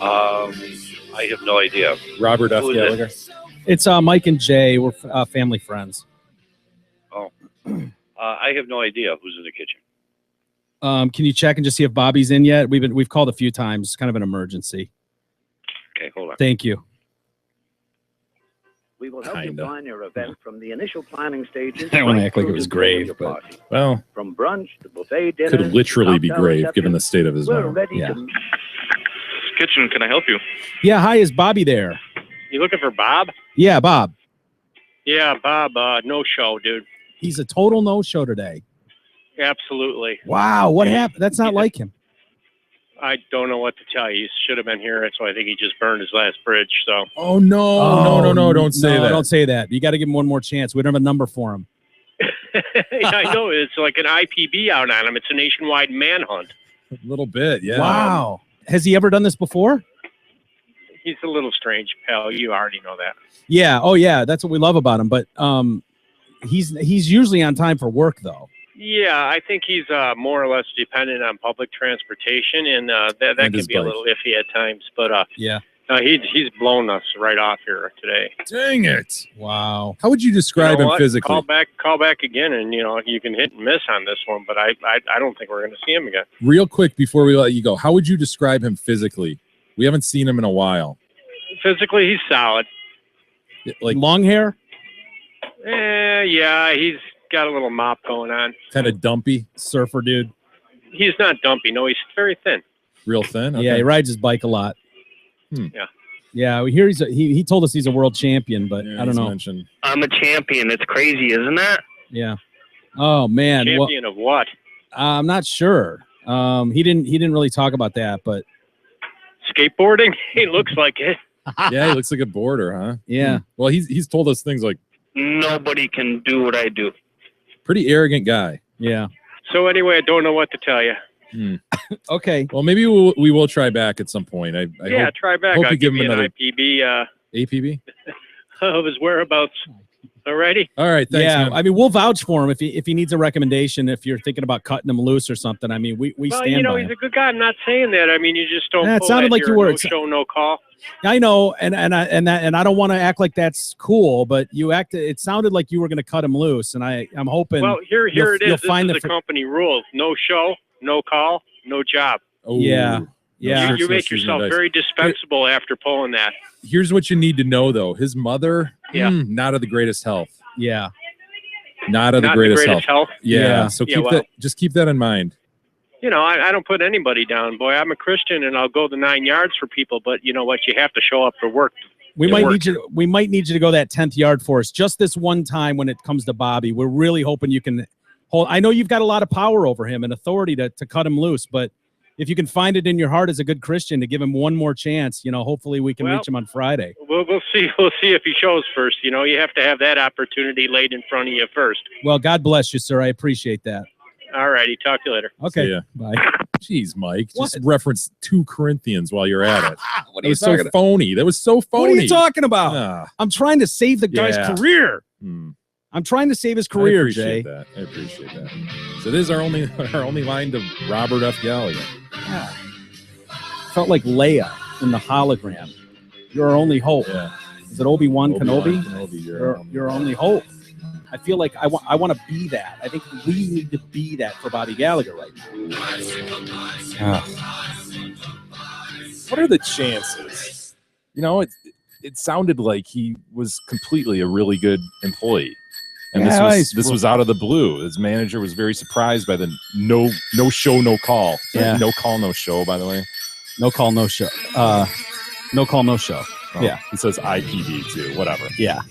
I have no idea. Robert F. Who is Gallagher. it? It's Mike and Jay. We're family friends. Oh. I have no idea who's in the kitchen. Can you check and just see if Bobby's in yet? We've called a few times. It's kind of an emergency. Okay, hold on. Thank you. We will help you Kinda. plan your event from the initial planning stages. I don't want to right act like it through was to the day of grave, your but party. Well, From brunch to buffet dinner. could literally be cocktail grave reception, given the state of his we're mouth. ready Yeah. to Kitchen, can I help you? Yeah, hi. Is Bobby there? You looking for Bob? Yeah, Bob. Yeah, Bob, no show, dude. He's a total no-show today. Absolutely. Wow, what happened? That's not like him. I don't know what to tell you. He should have been here, so I think he just burned his last bridge. So Oh no, no, don't say that. Don't say that. You got to give him one more chance. We don't have a number for him. I know it's like an IPB out on him. It's a nationwide manhunt. A little bit, yeah. Wow. Has he ever done this before? He's a little strange, pal. You already know that. Yeah. Oh, yeah. That's what we love about him. But he's usually on time for work, though. Yeah, I think he's more or less dependent on public transportation, and that And can his be a bike. little iffy at times. But Yeah. he's blown us right off here today. Dang it. Wow. How would you describe You know him what? physically? Call back again, and you can hit and miss on this one. But I don't think we're going to see him again. Real quick before we let you go, how would you describe him physically? We haven't seen him in a while. Physically, he's solid. Like long hair? Yeah, he's got a little mop going on. kind of dumpy, surfer dude. He's not dumpy. No, he's very thin. real thin. Yeah, he rides his bike a lot. Yeah. Yeah, we hear he told us he's a world champion, but I don't he's know. mentioned. I'm a champion. It's crazy, isn't it? Yeah. Oh man. Well, Champion of what? I'm not sure. He didn't really talk about that, but Skateboarding? He looks like it. Yeah, he looks like a boarder, huh? Yeah. Well, he's told us things like Nobody can do what I do. pretty arrogant guy. Yeah. So anyway, I don't know what to tell you. Okay. Well, maybe we will try back at some point. I Yeah, hope, try back. hope I'll you give him you another an IPB APB. of his whereabouts. Alrighty. All right, thanks, yeah, man. I mean, we'll vouch for him if he needs a recommendation. If you're thinking about cutting him loose or something, I mean, we Well, stand you know, by he's him. a good guy. I'm not saying that. I mean, you just don't. Yeah, it pull sounded that like you here, were. No show, no call. I know, and I don't want to act like that's cool, but it sounded like you were going to cut him loose, and I'm hoping. Well, here it you'll is. This find is the company rule: no show, no call, no job. Oh, Yeah. no Yeah. shirts, You no make shoes, no yourself dice. very dispensable after pulling that. Here's what you need to know, though. His mother, Yeah. not of the greatest health. Yeah. Not of the Not greatest, health. Yeah. Yeah. So Yeah, keep well- that. Just keep that in mind. You know, I don't put anybody down, boy. I'm a Christian, and I'll go the 9 yards for people. But you know what? You have to show up for work. We It might worked. need you to go that 10th yard for us just this one time when it comes to Bobby. We're really hoping you can hold. I know you've got a lot of power over him and authority to cut him loose, but if you can find it in your heart as a good Christian to give him one more chance, you know, hopefully we can Well- reach him on Friday. We'll see. We'll see if he shows first. You know, you have to have that opportunity laid in front of you first. Well, God bless you, sir. I appreciate that. All righty. Talk to you later. Okay. See ya. Bye. Jeez, Mike. Just What? reference 2 Corinthians while you're at it. What That was so phony. That was so phony. What are you talking about? Ah, I'm trying to save the guy's Yeah. career. hmm. I'm trying to save his I career, appreciate Jay. that. I appreciate that. So this is our only line to Robert F. Gallagher. Yeah. Felt like Leia in the hologram. You're our only hope. Yeah. Is it Obi-Wan Obi-Wan Kenobi? Kenobi, You're our only hope. I feel like I want to be that. I think we need to be that for Bobby Gallagher right now. What are the chances? You know, it sounded like he was completely a really good employee. And Yeah, this was out of the blue. His manager was very surprised by the no show, no call. Yeah. No call, no show, by the way. No call, no show. No call, no show. Oh, Yeah. He says IPD too, whatever. Yeah.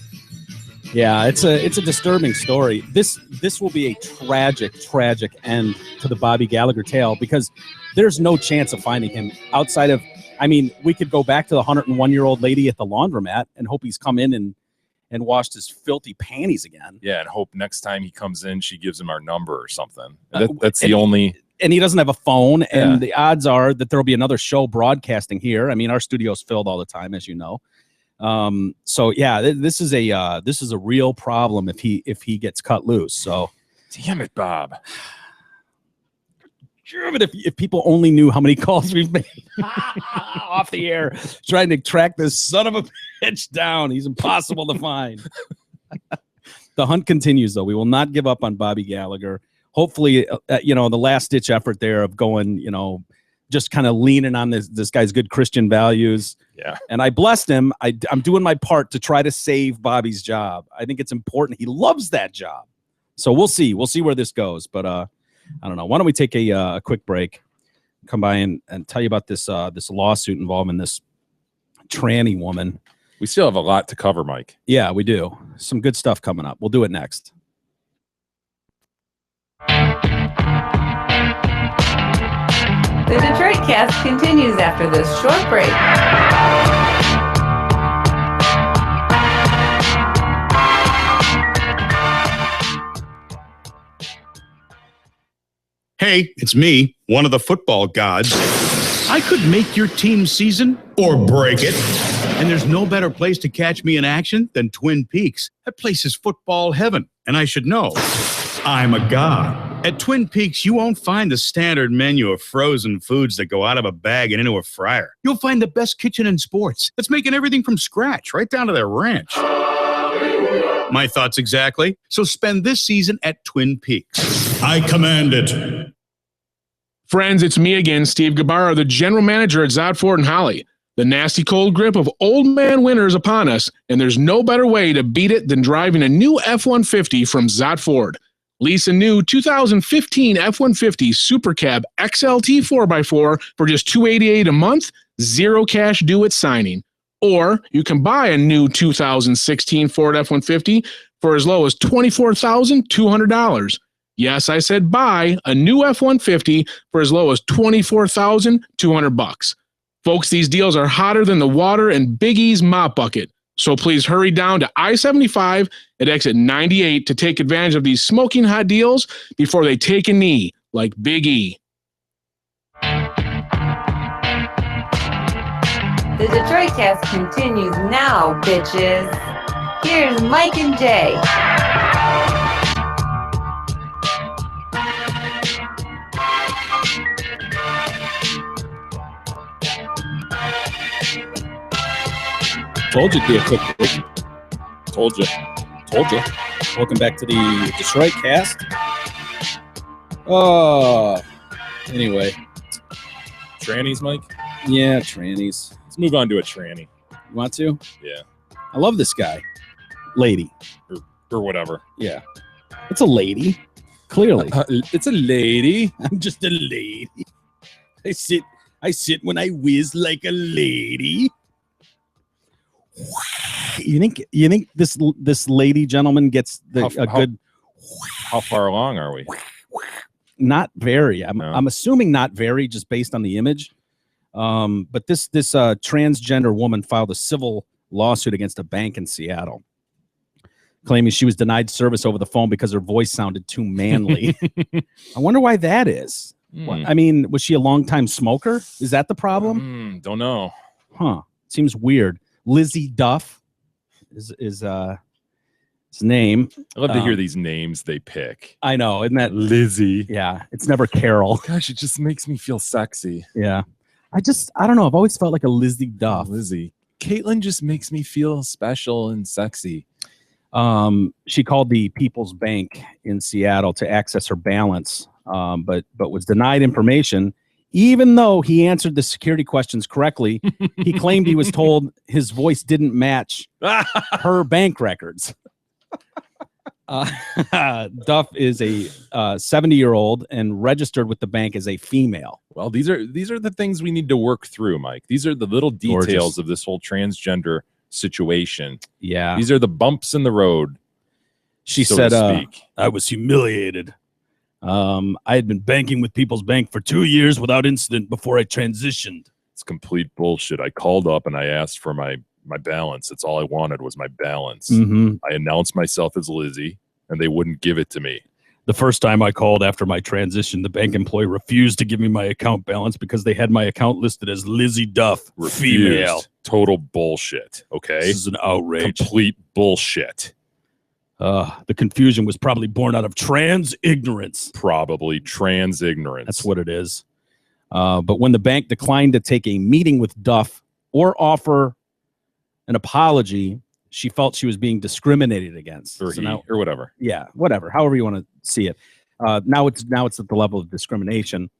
Yeah, it's a disturbing story. This will be a tragic end to the Bobby Gallagher tale because there's no chance of finding him outside of, I mean, we could go back to the 101-year-old lady at the laundromat and hope he's come in and washed his filthy panties again. Yeah, and hope next time he comes in, she gives him our number or something. That's the only. And he doesn't have a phone, and Yeah. the odds are that there'll be another show broadcasting here. I mean, our studio's filled all the time, as you know. So yeah, this is a real problem if he gets cut loose. So damn it, Bob. Sure, but if people only knew how many calls we've made off the air trying to track this son of a bitch down, he's impossible to find. The hunt continues, though. We will not give up on Bobby Gallagher. Hopefully, the last ditch effort there of going, just kind of leaning on this guy's good Christian values. Yeah. And I blessed him. I'm doing my part to try to save Bobby's job. I think it's important. He loves that job. So we'll see. We'll see where this goes. But I don't know. Why don't we take a quick break, come by and tell you about this lawsuit involving this tranny woman. We still have a lot to cover, Mike. Yeah, we do. Some good stuff coming up. We'll do it next. The Detroit Cast continues after this short break. Hey, it's me, one of the football gods. I could make your team's season or break it. And there's no better place to catch me in action than Twin Peaks. That place is football heaven, and I should know. I'm a god. At Twin Peaks, you won't find the standard menu of frozen foods that go out of a bag and into a fryer. You'll find the best kitchen in sports that's making everything from scratch, right down to their ranch. My thoughts exactly. So spend this season at Twin Peaks. I command it. Friends, it's me again, Steve Gabarra, the general manager at Zott Ford and Holly. The nasty cold grip of old man winter is upon us, and there's no better way to beat it than driving a new F-150 from Zott Ford. Lease a new 2015 F-150 Super Cab XLT 4x4 for just $288 a month, zero cash due at signing. Or you can buy a new 2016 Ford F-150 for as low as $24,200. Yes, I said buy a new F-150 for as low as $24,200. Folks, these deals are hotter than the water in Big E's mop bucket. So please hurry down to I-75 at exit 98 to take advantage of these smoking hot deals before they take a knee like Big E. The Detroit Cast continues now, bitches. Here's Mike and Jay. Told you to be a quick break. Told you. Welcome back to the Detroit Cast. Anyway. Trannies, Mike? Yeah, trannies. Let's move on to a tranny. You want to? Yeah. I love this guy. Lady. Or whatever. Yeah. It's a lady. Clearly. It's a lady. I'm just a lady. I sit when I whiz like a lady. You think this lady gentleman gets good? How far along are we? Not very. I'm assuming not very, just based on the image. But this transgender woman filed a civil lawsuit against a bank in Seattle, claiming she was denied service over the phone because her voice sounded too manly. I wonder why that is. I mean, was she a longtime smoker? Is that the problem? Don't know. Huh. Seems weird. Lizzie Duff is his name. I love to hear these names they pick. I know, isn't that Lizzie? Yeah, it's never Carol. Gosh, it just makes me feel sexy. Yeah. I don't know. I've always felt like a Lizzie Duff. Lizzie. Caitlin just makes me feel special and sexy. She called the People's Bank in Seattle to access her balance, but was denied information, Even though he answered the security questions correctly, he claimed he was told his voice didn't match her bank records. Duff is a 70-year-old and registered with the bank as a female. Well, these are the things we need to work through, Mike. These are the little details Gorgeous. of this whole transgender situation. Yeah. These are the bumps in the road. She so said, to speak. I was humiliated. I had been banking with People's Bank for 2 years without incident before I transitioned. It's complete bullshit. I called up and I asked for my balance. That's all I wanted was my balance. Mhm. I announced myself as Lizzie, and they wouldn't give it to me. The first time I called after my transition, the bank employee refused to give me my account balance because they had my account listed as Lizzie Duff, female. Refused. Total bullshit. Okay. This is an outrage. Complete bullshit. The confusion was probably born out of trans ignorance. Probably trans ignorance. That's what it is. But when the bank declined to take a meeting with Duff or offer an apology, she felt she was being discriminated against. Or So he, now- or whatever. yeah, whatever, however you want to see it. Now it's at the level of discrimination.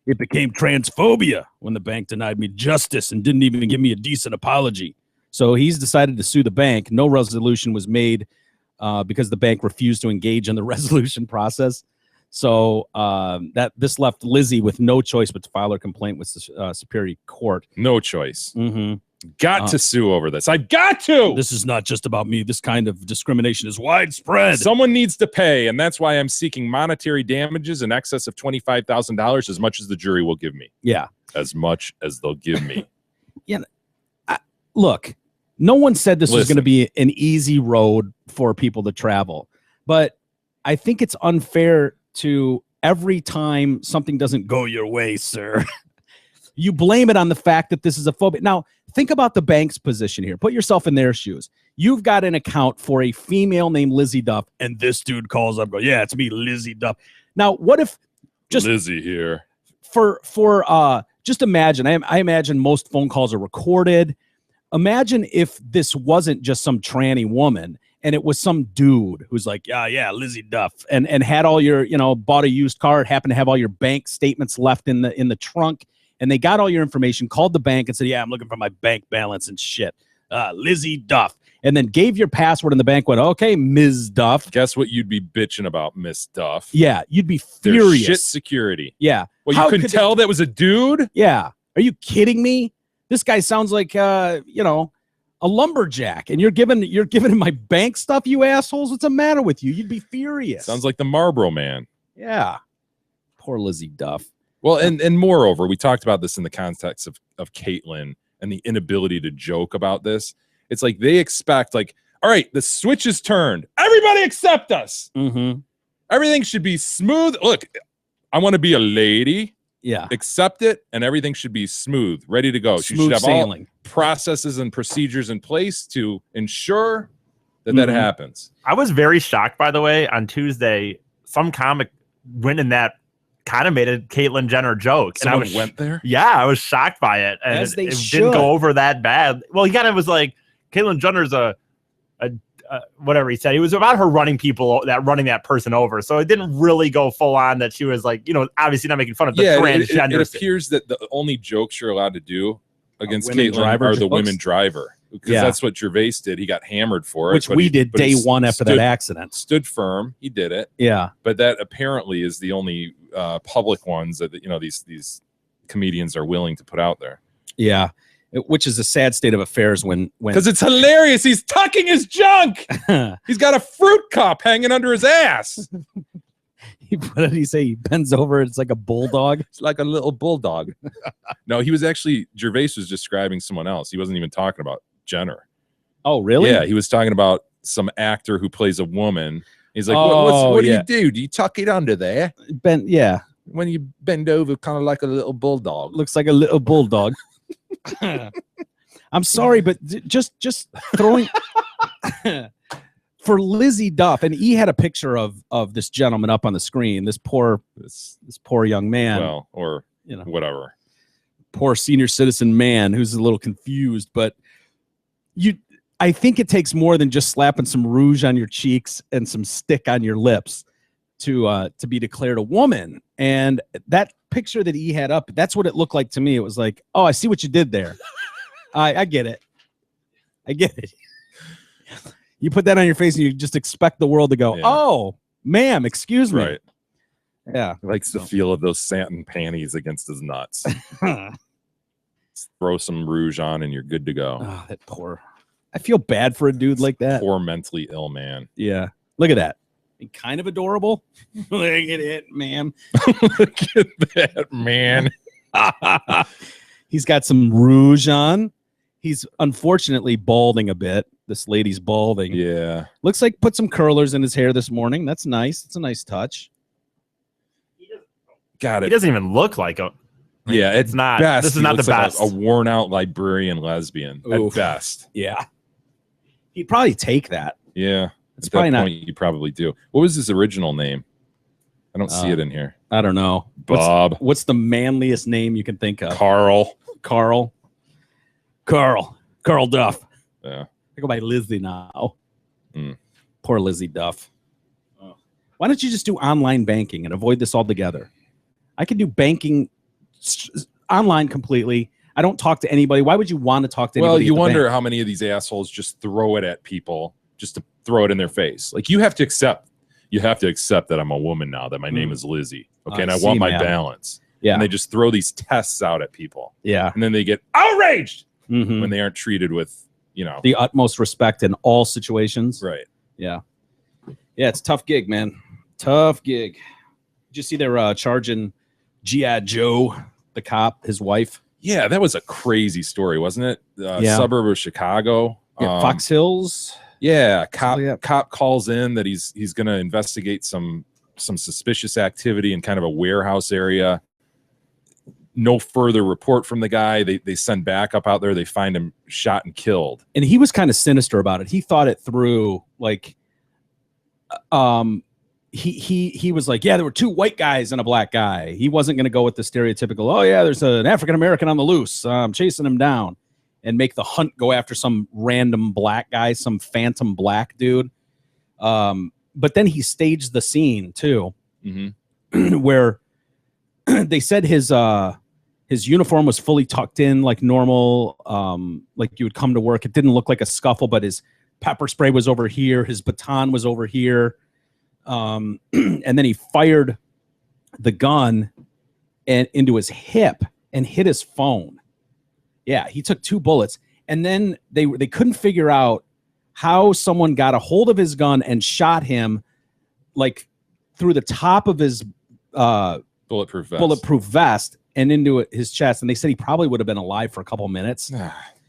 It became transphobia when the bank denied me justice and didn't even give me a decent apology. So he's decided to sue the bank. No resolution was made because the bank refused to engage in the resolution process. So that this left Lizzie with no choice but to file her complaint with the Superior Court. No choice. Mm-hmm. Got to sue over this. I've got to. This is not just about me. This kind of discrimination is widespread. Someone needs to pay, and that's why I'm seeking monetary damages in excess of $25,000, as much as the jury will give me. Yeah. As much as they'll give me. Look, no one said this was Listen. going to be an easy road for people to travel, but I think it's unfair to every time something doesn't go your way, sir, you blame it on the fact that this is a phobia. Now, think about the bank's position here. Put yourself in their shoes. You've got an account for a female named Lizzie Duff, and this dude calls up, goes, yeah, it's me, Lizzie Duff. Now, what if just Lizzie here. for just imagine, I imagine most phone calls are recorded. Imagine if this wasn't just some tranny woman and it was some dude who's like, yeah, Lizzie Duff, and had all your, bought a used car, happened to have all your bank statements left in the trunk, and they got all your information, called the bank and said, yeah, I'm looking for my bank balance and shit. Lizzie Duff. And then gave your password, and the bank went, okay, Ms. Duff. Guess what you'd be bitching about, Miss Duff? Yeah, you'd be There's furious. shit security. Yeah. Well, How you couldn't could tell that was a dude? Yeah. Are you kidding me? This guy sounds like a lumberjack, and you're giving him my bank stuff, you assholes. What's the matter with you? You'd be furious. Sounds like the Marlboro Man. Yeah. Poor Lizzie Duff. Well, and moreover, we talked about this in the context of Caitlyn and the inability to joke about this. It's like they expect, like, all right, the switch is turned. Everybody accept us. Mm-hmm. Everything should be smooth. Look, I want to be a lady. Yeah. Accept it, and everything should be smooth, ready to go. She Smooth should have sailing. all processes and procedures in place to ensure that Mm-hmm. that happens. I was very shocked, by the way, on Tuesday. Some comic went in that kind of made a Caitlyn Jenner joke. Someone and I was, went there? Yeah, I was shocked by it. And As they it should. didn't go over that bad. Well, he kind of was like, Caitlyn Jenner's a whatever he said. He was about her running that person over. So it didn't really go full on that she was like, obviously not making fun of the transgender. It appears that the only jokes you're allowed to do against women Caitlyn driver are the jokes? women driver. Because Yeah. that's what Gervais did. He got hammered for it. Which but we he- did but he day one after that accident. Stood firm. He did it. Yeah. But that apparently is the only public ones that these comedians are willing to put out there. Yeah. Which is a sad state of affairs when Because it's hilarious. He's tucking his junk. He's got a fruit cup hanging under his ass. what did he say? He bends over. It's like a bulldog. It's like a little bulldog. No, he was actually, Gervais was describing someone else. He wasn't even talking about Jenner. Oh, really? Yeah, he was talking about some actor who plays a woman. He's like, Oh, what do yeah. you do? Do you tuck it under there? Yeah. When you bend over, kind of like a little bulldog. Looks like a little bulldog. I'm sorry, but just throwing for Lizzie Duff, and he had a picture of this gentleman up on the screen. This poor young man. Well, or whatever. Poor senior citizen man who's a little confused, but I think it takes more than just slapping some rouge on your cheeks and some stick on your lips. to be declared a woman. And that picture that he had up, that's what it looked like to me. It was like, oh, I see what you did there. I get it. I get it. You put that on your face and you just expect the world to go, oh, ma'am, excuse me. Right. Yeah. He likes the feel of those satin panties against his nuts. Throw some rouge on and you're good to go. Oh, that poor. I feel bad for a dude like that. Poor mentally ill man. Yeah. Look at that. Kind of adorable. Look at it, ma'am. Look at that, man. He's got some rouge on. He's unfortunately balding a bit. This lady's balding. Yeah. Looks like put some curlers in his hair this morning. That's nice. It's a nice touch. Got it. He doesn't even look like a. Yeah, it's not. Best, This is he not the looks like best. a worn out librarian lesbian Oof. at best. Yeah. He'd probably take that. Yeah. It's At probably that not- point, you probably do. What was his original name? I don't see it in here. I don't know. Bob. What's the manliest name you can think of? Carl. Carl Duff. Yeah. I go by Lizzie now. Mm. Poor Lizzie Duff. Why don't you just do online banking and avoid this altogether? I can do banking online completely. I don't talk to anybody. Why would you want to talk to anybody? Well, you at the wonder bank? how many of these assholes just throw it at people just to throw it in their face. Like you have to accept that I'm a woman now, that my name is Lizzie. Okay. And I see, want my man. balance. Yeah. And they just throw these tests out at people. Yeah. And then they get outraged Mhm. when they aren't treated with, the utmost respect in all situations. Right. Yeah. Yeah, it's a tough gig, man. Tough gig. Did you see they're charging G.I. Joe, the cop, his wife? Yeah, that was a crazy story, wasn't it? Yeah. Suburb of Chicago. Yeah, Fox Hills. Yeah, cop calls in that he's going to investigate some suspicious activity in kind of a warehouse area. No further report from the guy. They send backup out there. They find him shot and killed. And he was kind of sinister about it. He thought it through. Like, he was like, yeah, there were two white guys and a black guy. He wasn't going to go with the stereotypical, oh yeah, there's an African American on the loose. I'm chasing him down, and make the hunt go after some random black guy, some phantom black dude. But then he staged the scene too, where they said his uniform was fully tucked in like normal, like you would come to work. It didn't look like a scuffle, but his pepper spray was over here, his baton was over here, and then he fired the gun and into his hip and hit his phone. Yeah, he took 2 bullets, and then they couldn't figure out how someone got a hold of his gun and shot him like through the top of his bulletproof vest and into his chest. And they said he probably would have been alive for a couple minutes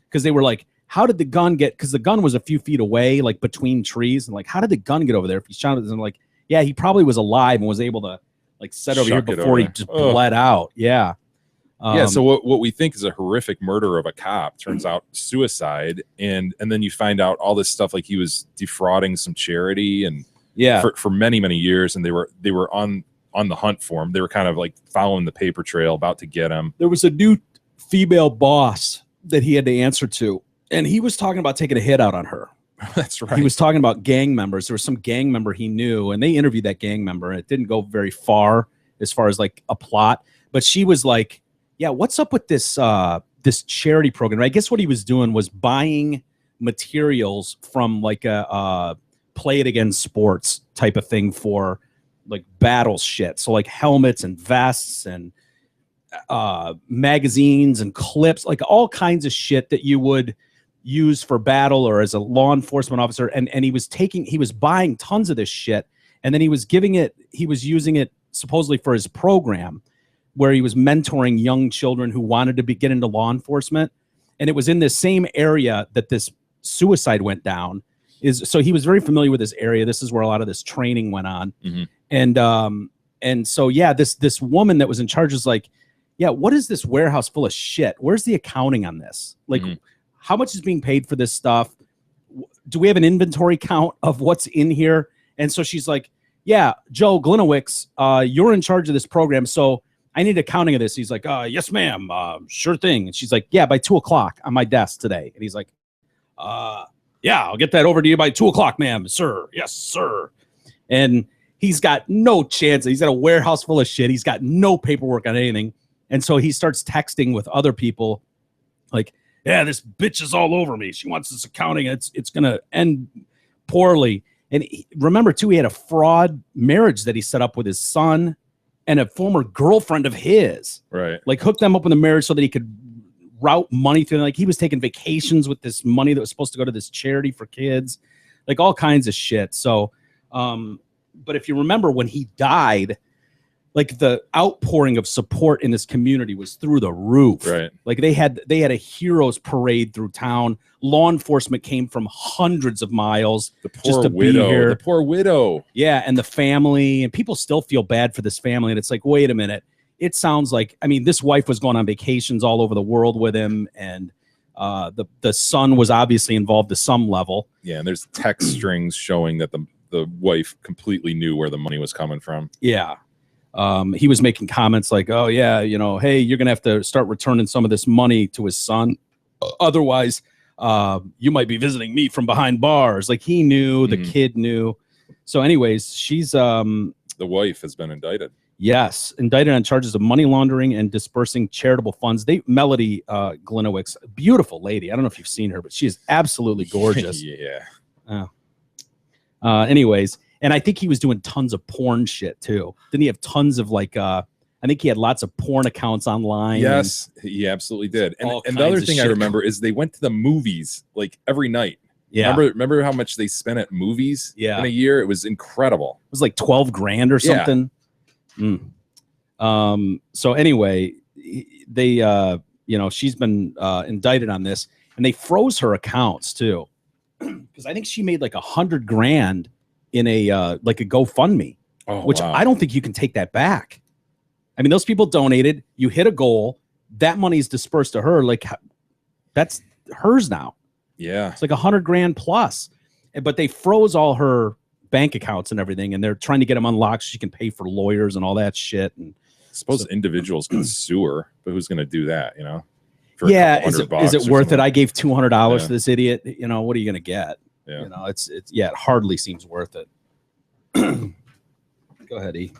because they were like, how did the gun get? Because the gun was a few feet away, like between trees, and like, how did the gun get over there? If he shot it, and like, yeah, he probably was alive and was able to like set over here Shuck it before he over. just Ugh. bled out. Yeah. Yeah, so what we think is a horrific murder of a cop turns out suicide, and then you find out all this stuff like he was defrauding some charity and for many years, and they were on the hunt for him. They were kind of like following the paper trail, about to get him. There was a new female boss that he had to answer to, and he was talking about taking a hit out on her. That's right. He was talking about gang members. There was some gang member he knew, and they interviewed that gang member, and it didn't go very far as like a plot. But she was like, yeah, what's up with this this charity program? I guess what he was doing was buying materials from like a Play It Again Sports type of thing for like battle shit. So like helmets and vests and magazines and clips, like all kinds of shit that you would use for battle or as a law enforcement officer. And he was buying tons of this shit, and then he was using it supposedly for his program where he was mentoring young children who wanted to get into law enforcement. And it was in this same area that this suicide went down. So he was very familiar with this area. This is where a lot of this training went on. And so, yeah, this woman that was in charge was like, yeah, what is this warehouse full of shit? Where's the accounting on this? Like, how much is being paid for this stuff? Do we have an inventory count of what's in here? And so she's like, yeah, Joe Glinowicz, you're in charge of this program, so I need accounting of this. He's like, yes, ma'am, sure thing. And she's like, yeah, by 2:00 on my desk today. And he's like, yeah, I'll get that over to you by 2:00, ma'am, sir. Yes, sir. And he's got no chance. He's got a warehouse full of shit. He's got no paperwork on anything. And so he starts texting with other people like, yeah, this bitch is all over me. She wants this accounting. It's going to end poorly. And remember, too, he had a fraud marriage that he set up with his son and a former girlfriend of his. Right. Like hooked them up in the marriage so that he could route money through. Like he was taking vacations with this money that was supposed to go to this charity for kids, like all kinds of shit. So, but if you remember when he died, like the outpouring of support in this community was through the roof. Right. Like they had a heroes parade through town. Law enforcement came from hundreds of miles The poor just to widow. be here. The poor widow. Yeah, and the family, and people still feel bad for this family. And it's like, wait a minute. It sounds like, I mean, this wife was going on vacations all over the world with him, and the son was obviously involved to some level. Yeah, and there's text strings showing that the wife completely knew where the money was coming from. Yeah. He was making comments like, oh, yeah, you know, hey, you're going to have to start returning some of this money to his son. Otherwise, you might be visiting me from behind bars. Like he knew, the kid knew. So anyways, she's the wife has been indicted. Yes, indicted on charges of money laundering and dispersing charitable funds. Melody Glinowicz, beautiful lady. I don't know if you've seen her, but she is absolutely gorgeous. Yeah. Anyways, and I think he was doing tons of porn shit too. Didn't he have tons of like? I think he had lots of porn accounts online. Yes, he absolutely did. And all the other kinds of thing I shit. remember is they went to the movies like every night. Yeah. Remember how much they spent at movies Yeah. in a year? It was incredible. It was like 12 grand or Yeah. something. So anyway, they she's been indicted on this, and they froze her accounts too, because I think she made like 100 grand in a like a GoFundMe, which wow. I don't think you can take that back. I mean, those people donated. You hit a goal. That money is dispersed to her. Like that's hers now. Yeah. It's like 100 grand plus, but they froze all her bank accounts and everything, and they're trying to get them unlocked so she can pay for lawyers and all that shit. And I suppose individuals can sue her, but who's going to do that? You know? For a yeah, couple is $100 it bucks or worth it? something. I gave $200 Yeah. to this idiot. You know, what are you going to get? Yeah. You know, it's it hardly seems worth it. Go ahead, E.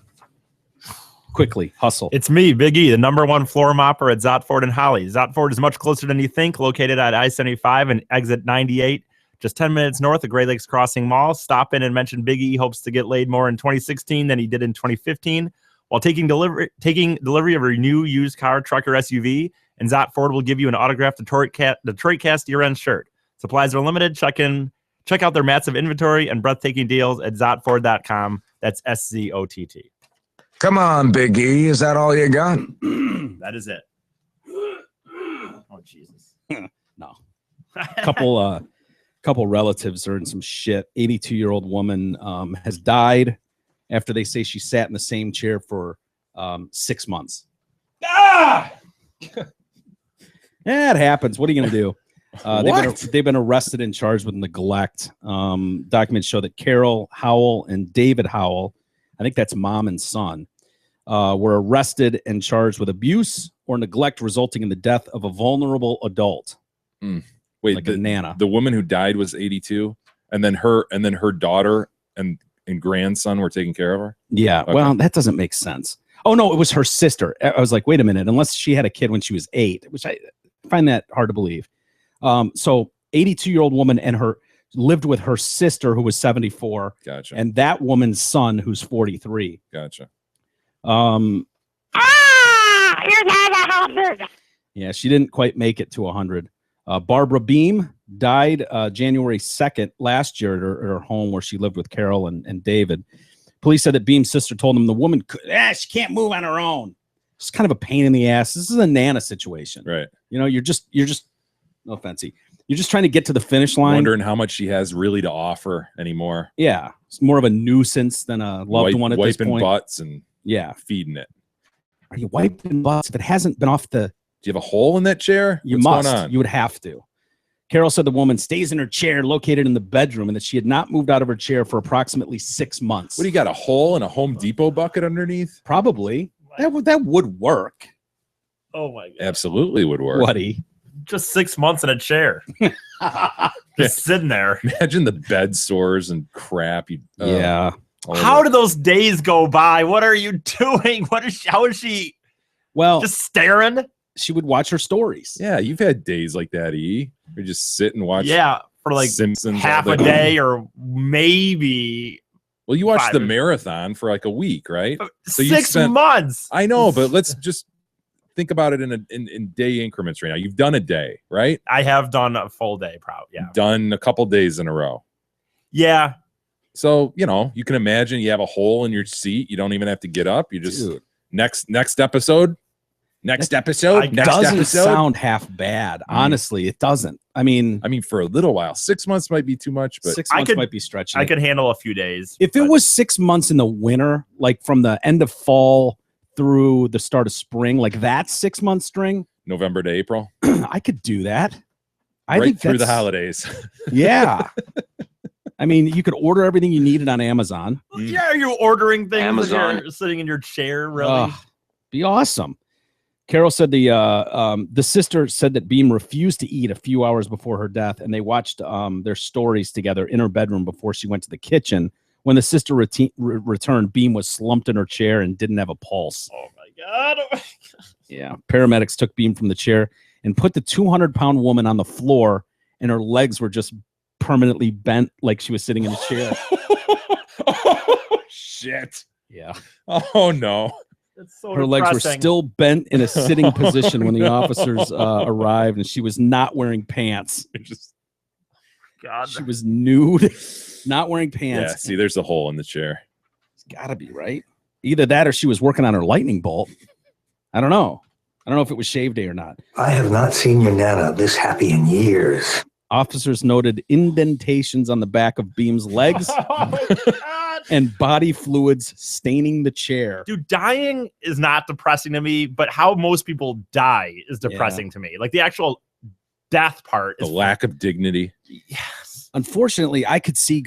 Quickly, hustle. It's me, Big E, the #1 floor mopper at Zotford and Holly. Zotford is much closer than you think, located at I-75 and exit 98, just 10 minutes north of Great Lakes Crossing Mall. Stop in and mention Big E hopes to get laid more in 2016 than he did in 2015, while taking delivery of a new used car, truck, or SUV. And Zotford will give you an autographed Detroit Cast year-end shirt. Supplies are limited. Check out their massive inventory and breathtaking deals at Zotford.com. That's SZOTT. Come on, Big E. Is that all you got? That is it. Oh, Jesus. No. Couple relatives are in some shit. 82-year-old woman has died after they say she sat in the same chair for 6 months. Ah! Yeah, it happens. What are you going to do? They've been arrested and charged with neglect. Documents show that Carol Howell and David Howell, I think that's mom and son, were arrested and charged with abuse or neglect resulting in the death of a vulnerable adult. Wait, like a nana. The woman who died was 82, and then her daughter and grandson were taking care of her. Yeah, Okay. well, that doesn't make sense. Oh no, it was her sister. I was like, wait a minute, unless she had a kid when she was 8, which I find that hard to believe. So 82-year-old woman and her lived with her sister who was 74. Gotcha. And that woman's son who's 43. Gotcha. Yeah, she didn't quite make it to 100. Barbara Beam died January 2nd last year at her home where she lived with Carol and David. Police said that Beam's sister told them the woman she can't move on her own. It's kind of a pain in the ass. This is a Nana situation. Right. You know, you're just no offense. You're just trying to get to the finish line. Wondering how much she has really to offer anymore. Yeah, it's more of a nuisance than a loved one at this wiping point. butts and feeding it. Are you wiping butts if it hasn't been off the? Do you have a hole in that chair? You What's must. going on? You would have to. Carol said the woman stays in her chair located in the bedroom and that she had not moved out of her chair for approximately 6 months. What do you got? A hole in a Home Depot bucket underneath? Probably. That would work. Oh my God. Absolutely would work. Buddy. Just 6 months in a chair. Just sitting there. Imagine the bed sores and crap. Yeah. How do those days go by? What are you doing? How is she? Well, just staring. She would watch her stories. Yeah, you've had days like that, E. You just sit and watch. Yeah, for like Simpsons half all a day. day or maybe. Well, you watched 5 the marathon for like a week, right? So 6 months. I know, but let's just think about it in day increments right now. You've done a day, right? I have done a full day, yeah. Done a couple days in a row. Yeah. So, you can imagine you have a hole in your seat. You don't even have to get up. You just next episode. Next episode. It doesn't sound half bad. Honestly, it doesn't. I mean, for a little while, 6 months might be too much, but 6 months might be stretching. I could handle a few days. If it was 6 months in the winter, like from the end of fall through the start of spring, like that 6 month string, November to April, I could do that. I right think through the that's- holidays. Yeah. I mean, you could order everything you needed on Amazon. Yeah, are you ordering things Amazon. when you're sitting in your chair? Really? Ugh, be awesome. Carol said the sister said that Beam refused to eat a few hours before her death, and they watched their stories together in her bedroom before she went to the kitchen. When the sister returned, Beam was slumped in her chair and didn't have a pulse. Oh my god! Yeah, paramedics took Beam from the chair and put the 200-pound woman on the floor, and her legs were just permanently bent like she was sitting in a chair. Oh shit! Yeah. Oh no. So her legs were depressing. still bent in a sitting position when the officers arrived, and she was not wearing pants. God. She was nude, not wearing pants. Yeah, see, there's a hole in the chair. It's gotta be, right? Either that or she was working on her lightning bolt. I don't know. I don't know if it was shave day or not. I have not seen your Nana this happy in years. Officers noted indentations on the back of Beam's legs and body fluids staining the chair. Dude, dying is not depressing to me, but how most people die is depressing to me. Like the actual death part The is lack of dignity. Unfortunately, I could see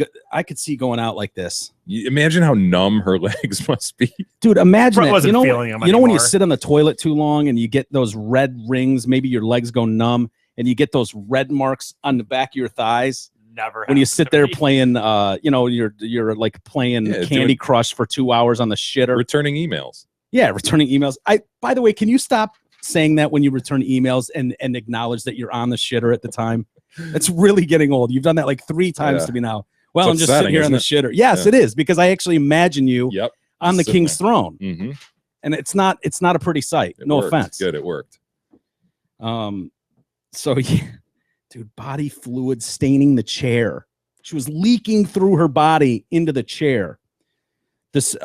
going out like this. You imagine how numb her legs must be. Dude, imagine Brett it. wasn't You know, feeling them when you anymore. sit on the toilet too long and you get those red rings, maybe your legs go numb, and you get those red marks on the back of your thighs. Never When you happened sit to there me. playing, you're like playing Yeah, Candy doing- Crush for 2 hours on the shitter. Returning emails. Yeah, returning emails. By the way, can you stop saying that when you return emails and acknowledge that you're on the shitter at the time? It's really getting old. You've done that like 3 times Yeah. to me now. Well, It's I'm just sitting upsetting, here on the isn't shitter. Yes, Yeah. it is, because I actually imagine you on the Sitting king's there. throne. Mm-hmm. And it's not a pretty sight. No worked. offense. Good, it worked. So yeah, dude, body fluid staining the chair. She was leaking through her body into the chair. This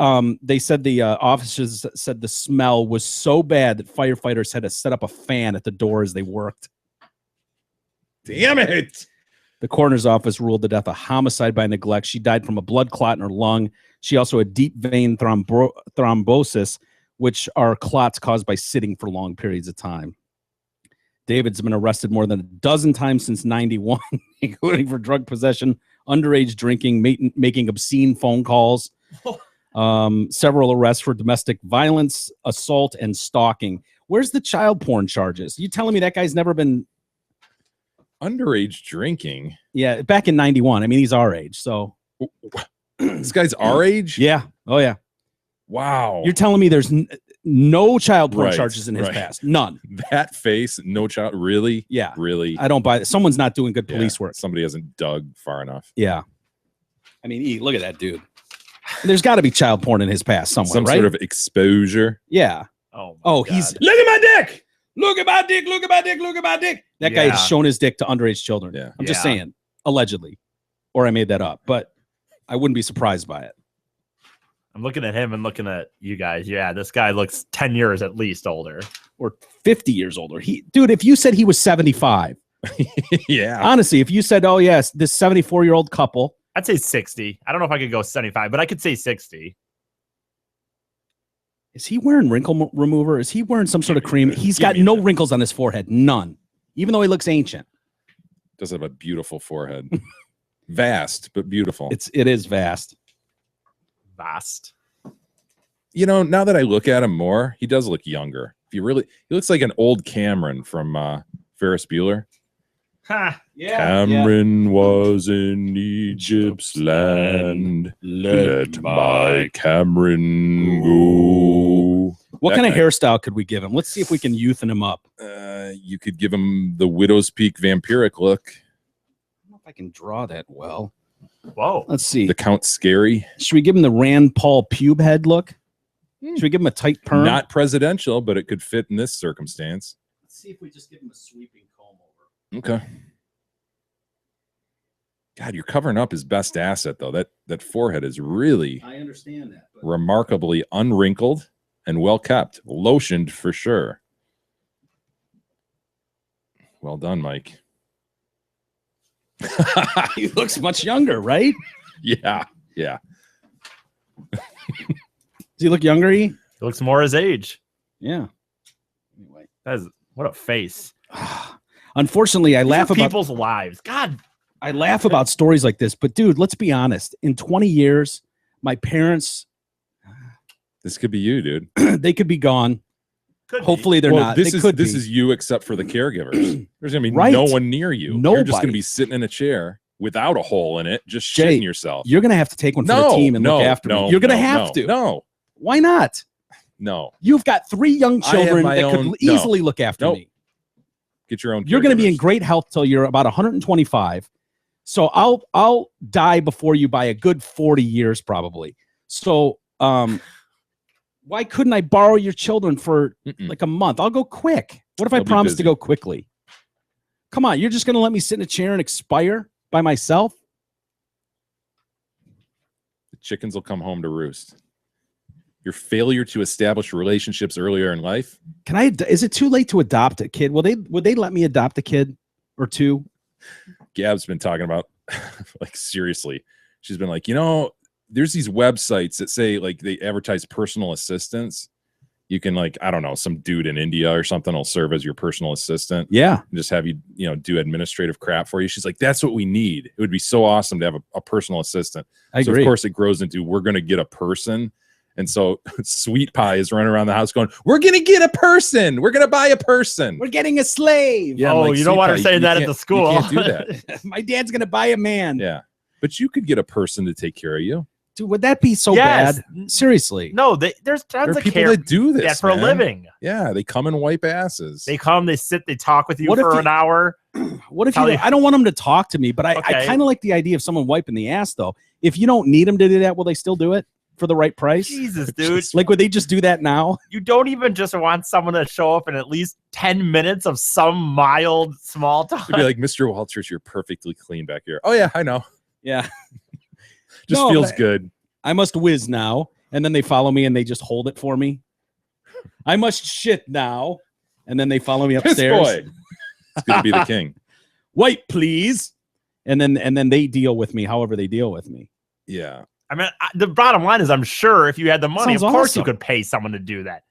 they said the officers said the smell was so bad that firefighters had to set up a fan at the door as they worked. Damn it. The coroner's office ruled the death a homicide by neglect. She died from a blood clot in her lung. She also had deep vein thrombosis, which are clots caused by sitting for long periods of time. David's been arrested more than a dozen times since 91, including for drug possession, underage drinking, making obscene phone calls, several arrests for domestic violence, assault, and stalking. Where's the child porn charges? You telling me that guy's never been underage drinking? Yeah, back in 91. I mean, he's our age, so this guy's our age? Yeah. Oh, yeah. Wow. You're telling me there's no child porn Right, charges in his right. past? None. That face, no child. Really? Yeah. Really? I don't buy it. Someone's not doing good police Yeah, work. Somebody hasn't dug far enough. Yeah. I mean, look at that dude. There's got to be child porn in his past somewhere, Some right? sort of exposure. Yeah. Oh, he's Look at my dick. look at my dick, look at my dick, look at my dick. That guy Yeah. has shown his dick to underage children. Yeah. I'm just Yeah. saying, allegedly, or I made that up, but I wouldn't be surprised by it. I'm looking at him and looking at you guys. Yeah, this guy looks 10 years at least older. Or 50 years older. Dude, if you said he was 75, Yeah. honestly, if you said, oh yes, this 74-year-old couple, I'd say 60. I don't know if I could go 75, but I could say 60. is he wearing wrinkle remover? Is he wearing some sort of cream? He's got no wrinkles on his forehead, none. Even though he looks ancient. Does have a beautiful forehead. Vast, but beautiful. It is vast. Vast. You know, now that I look at him more, he does look younger. He looks like an old Cameron from Ferris Bueller. Cameron was in Egypt's land. Let my Cameron go. What That kind of guy. hairstyle could we give him? Let's see if we can youthen him up. You could give him the Widow's Peak vampiric look. I don't know if I can draw that well. Whoa. Let's see. The Count Scary. Should we give him the Rand Paul pube head look? Should we give him a tight perm? Not presidential, but it could fit in this circumstance. Let's see if we just give him a sweeping comb over. Okay. God, you're covering up his best asset, though. That forehead is really I understand that. But remarkably unwrinkled and well kept. Lotioned for sure. Well done, Mike. he looks much younger, right? Yeah. Yeah. Does he look younger? He looks more his age. Yeah. Anyway, what a face. Unfortunately, I These laugh are about people's lives. God. I laugh about stories like this, but dude, let's be honest. In 20 years, my parents, This could be you, dude. they could be gone. Hopefully they're not. This They is could this be. is you except for the caregivers. There's gonna be Right. no one near you. You're just Nobody. gonna be sitting in a chair without a hole in it, just Jay, shitting yourself. You're gonna have to take one for the team and look after me. You're gonna have to. No, Why not? no. You've got 3 young I have children my that own- could easily look after Nope. me. Get your own. You're going to be in caregivers. great health till you're about 125. So I'll die before you by a good 40 years probably. So why couldn't I borrow your children for like a month? I'll go quick. What if I They'll be promise to busy. go quickly? Come on, you're just going to let me sit in a chair and expire by myself? The chickens will come home to roost. Your failure to establish relationships earlier in life. Can I? Is it too late to adopt a kid? Would they let me adopt a kid or two? Gab's been talking about, like, seriously. She's been like, there's these websites that say, like, they advertise personal assistants. You can, like, I don't know, some dude in India or something will serve as your personal assistant. Yeah. And just have you, do administrative crap for you. She's like, that's what we need. It would be so awesome to have a personal assistant. I so agree. of course it grows into, we're going to get a person. And so Sweet Pie is running around the house going, we're going to get a person. We're going to buy a person. We're getting a slave. Yeah, I'm Oh, like, you don't Sweet want her Pie, saying you that at can't- the school. You can't do that. My dad's going to buy a man. Yeah. But you could get a person to take care of you. Dude, would that be so Yes. bad? Seriously. No, there's tons There are of people care that do this that for man. a living. Yeah, they come and wipe asses. They come, they sit, they talk with you What if for you- an hour. What if Tell you? you- I don't want them to talk to me, but I Okay. kind of like the idea of someone wiping the ass, though. If you don't need them to do that, will they still do it for the right price? Jesus, dude. Like, would they just do that now? You don't even just want someone to show up in at least 10 minutes of some mild small talk. To be like, Mr. Walters, you're perfectly clean back here. Oh yeah, I know. Yeah. Just No, feels but- good. I must whiz now, and then they follow me and they just hold it for me. I must shit now, and then they follow me Piss upstairs. boy. It's gonna be the king. Wipe, please. And then they deal with me however they deal with me. Yeah. I mean, the bottom line is, I'm sure if you had the money, Sounds of course awesome. you could pay someone to do that.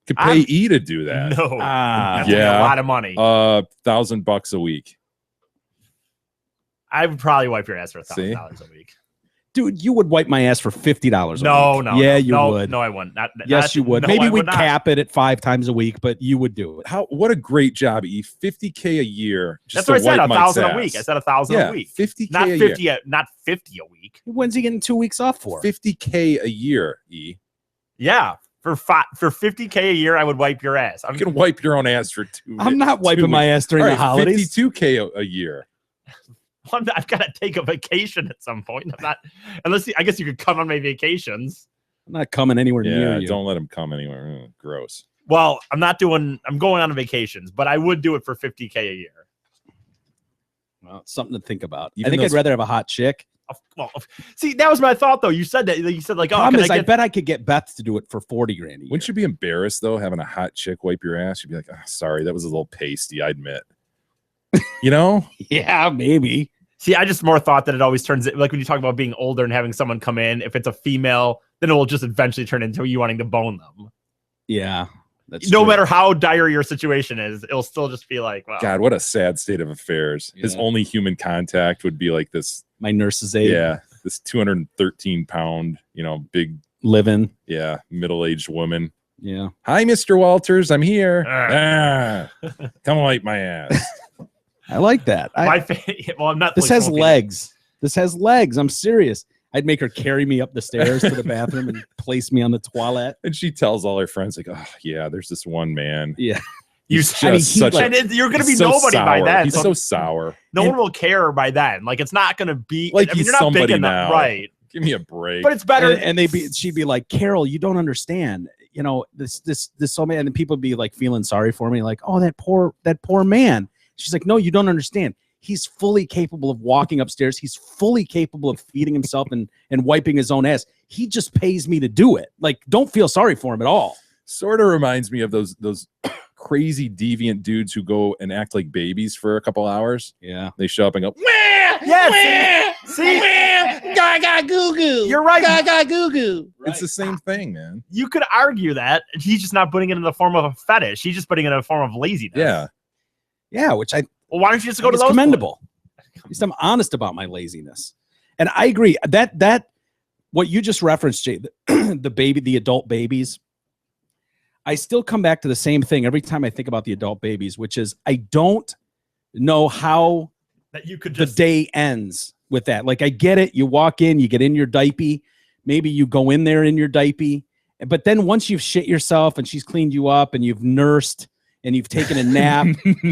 Could pay E to do that. No, Ah. that's like a lot of money. $1,000 a week. I would probably wipe your ass for See? $1,000 a week. Dude, you would wipe my ass for $50 a No, week. no, Yeah, no, you no, would. No, I wouldn't. Yes, you would. no, Maybe I we'd would not. cap it at 5 times a week, but you would do it. What a great job, E. $50K a year. Just That's what I to said. wipe Mike's 1,000 a ass. week. I said 1,000 Yeah, a week. 50K Not a 50. year. Not 50 a week. When's he getting 2 weeks off for? 50K a year, E. Yeah, for 50K a year, I would wipe your ass. You can wipe your own ass for 2 I'm not wiping my ass during All the right, holidays. 52K a year. I've got to take a vacation at some point. I'm not, I guess you could come on my vacations. I'm not coming anywhere near Yeah, you. don't let him come anywhere. Ugh, gross. Well, I'm going on vacations, but I would do it for 50K a year. Well, it's something to think about. Even I think those- I'd rather have a hot chick. Well, see, that was my thought though. You said that. You said like, oh, Problem can is, I I get bet I could get Beth to do it for 40 grand a year. Wouldn't you be embarrassed though, having a hot chick wipe your ass? You'd be like, oh, sorry, that was a little pasty, I admit. You know? Yeah, maybe. See, I just more thought that it always turns like when you talk about being older and having someone come in, if it's a female, then it will just eventually turn into you wanting to bone them. Yeah. That's No true. matter how dire your situation is, it'll still just be like, well, God, what a sad state of affairs. His Yeah. only human contact would be like this. My nurse's aide. Yeah. This 213 pound, big, Living. yeah, middle-aged woman. Yeah. Hi, Mr. Walters. I'm here. Come wipe my ass. I like that. Well, I'm not. This has legs. This has legs. I'm serious. I'd make her carry me up the stairs to the bathroom and place me on the toilet. And she tells all her friends, like, "Oh yeah, there's this one man. Yeah, He's just such a, and you're going to be he's so nobody by sour. then. He's so sour. No one will care by then. Like it's not going to be Like I mean, he's you're not big somebody enough, now. right? Give me a break. But it's better. And she'd be like, Carol, you don't understand. You know, this so man, and people be like feeling sorry for me, like, oh, that poor man. She's like, no, you don't understand. He's fully capable of walking upstairs. He's fully capable of feeding himself and wiping his own ass. He just pays me to do it. Like, don't feel sorry for him at all. Sort of reminds me of those crazy deviant dudes who go and act like babies for a couple hours. Yeah. They show up and go, Yes. See? Gaga goo goo. You're right. Gaga goo goo. It's the same thing, man. You could argue that he's just not putting it in the form of a fetish. He's just putting it in a form of laziness. Yeah. Yeah, which Well, why don't you just go to it's those? commendable. At least I'm honest about my laziness. And I agree that what you just referenced, Jay, the adult babies, I still come back to the same thing every time I think about the adult babies, which is I don't know how that you could the day ends with that. Like, I get it. You walk in, you get in your diaper. Maybe you go in there in your diaper. But then once you've shit yourself and she's cleaned you up and you've nursed and you've taken a nap,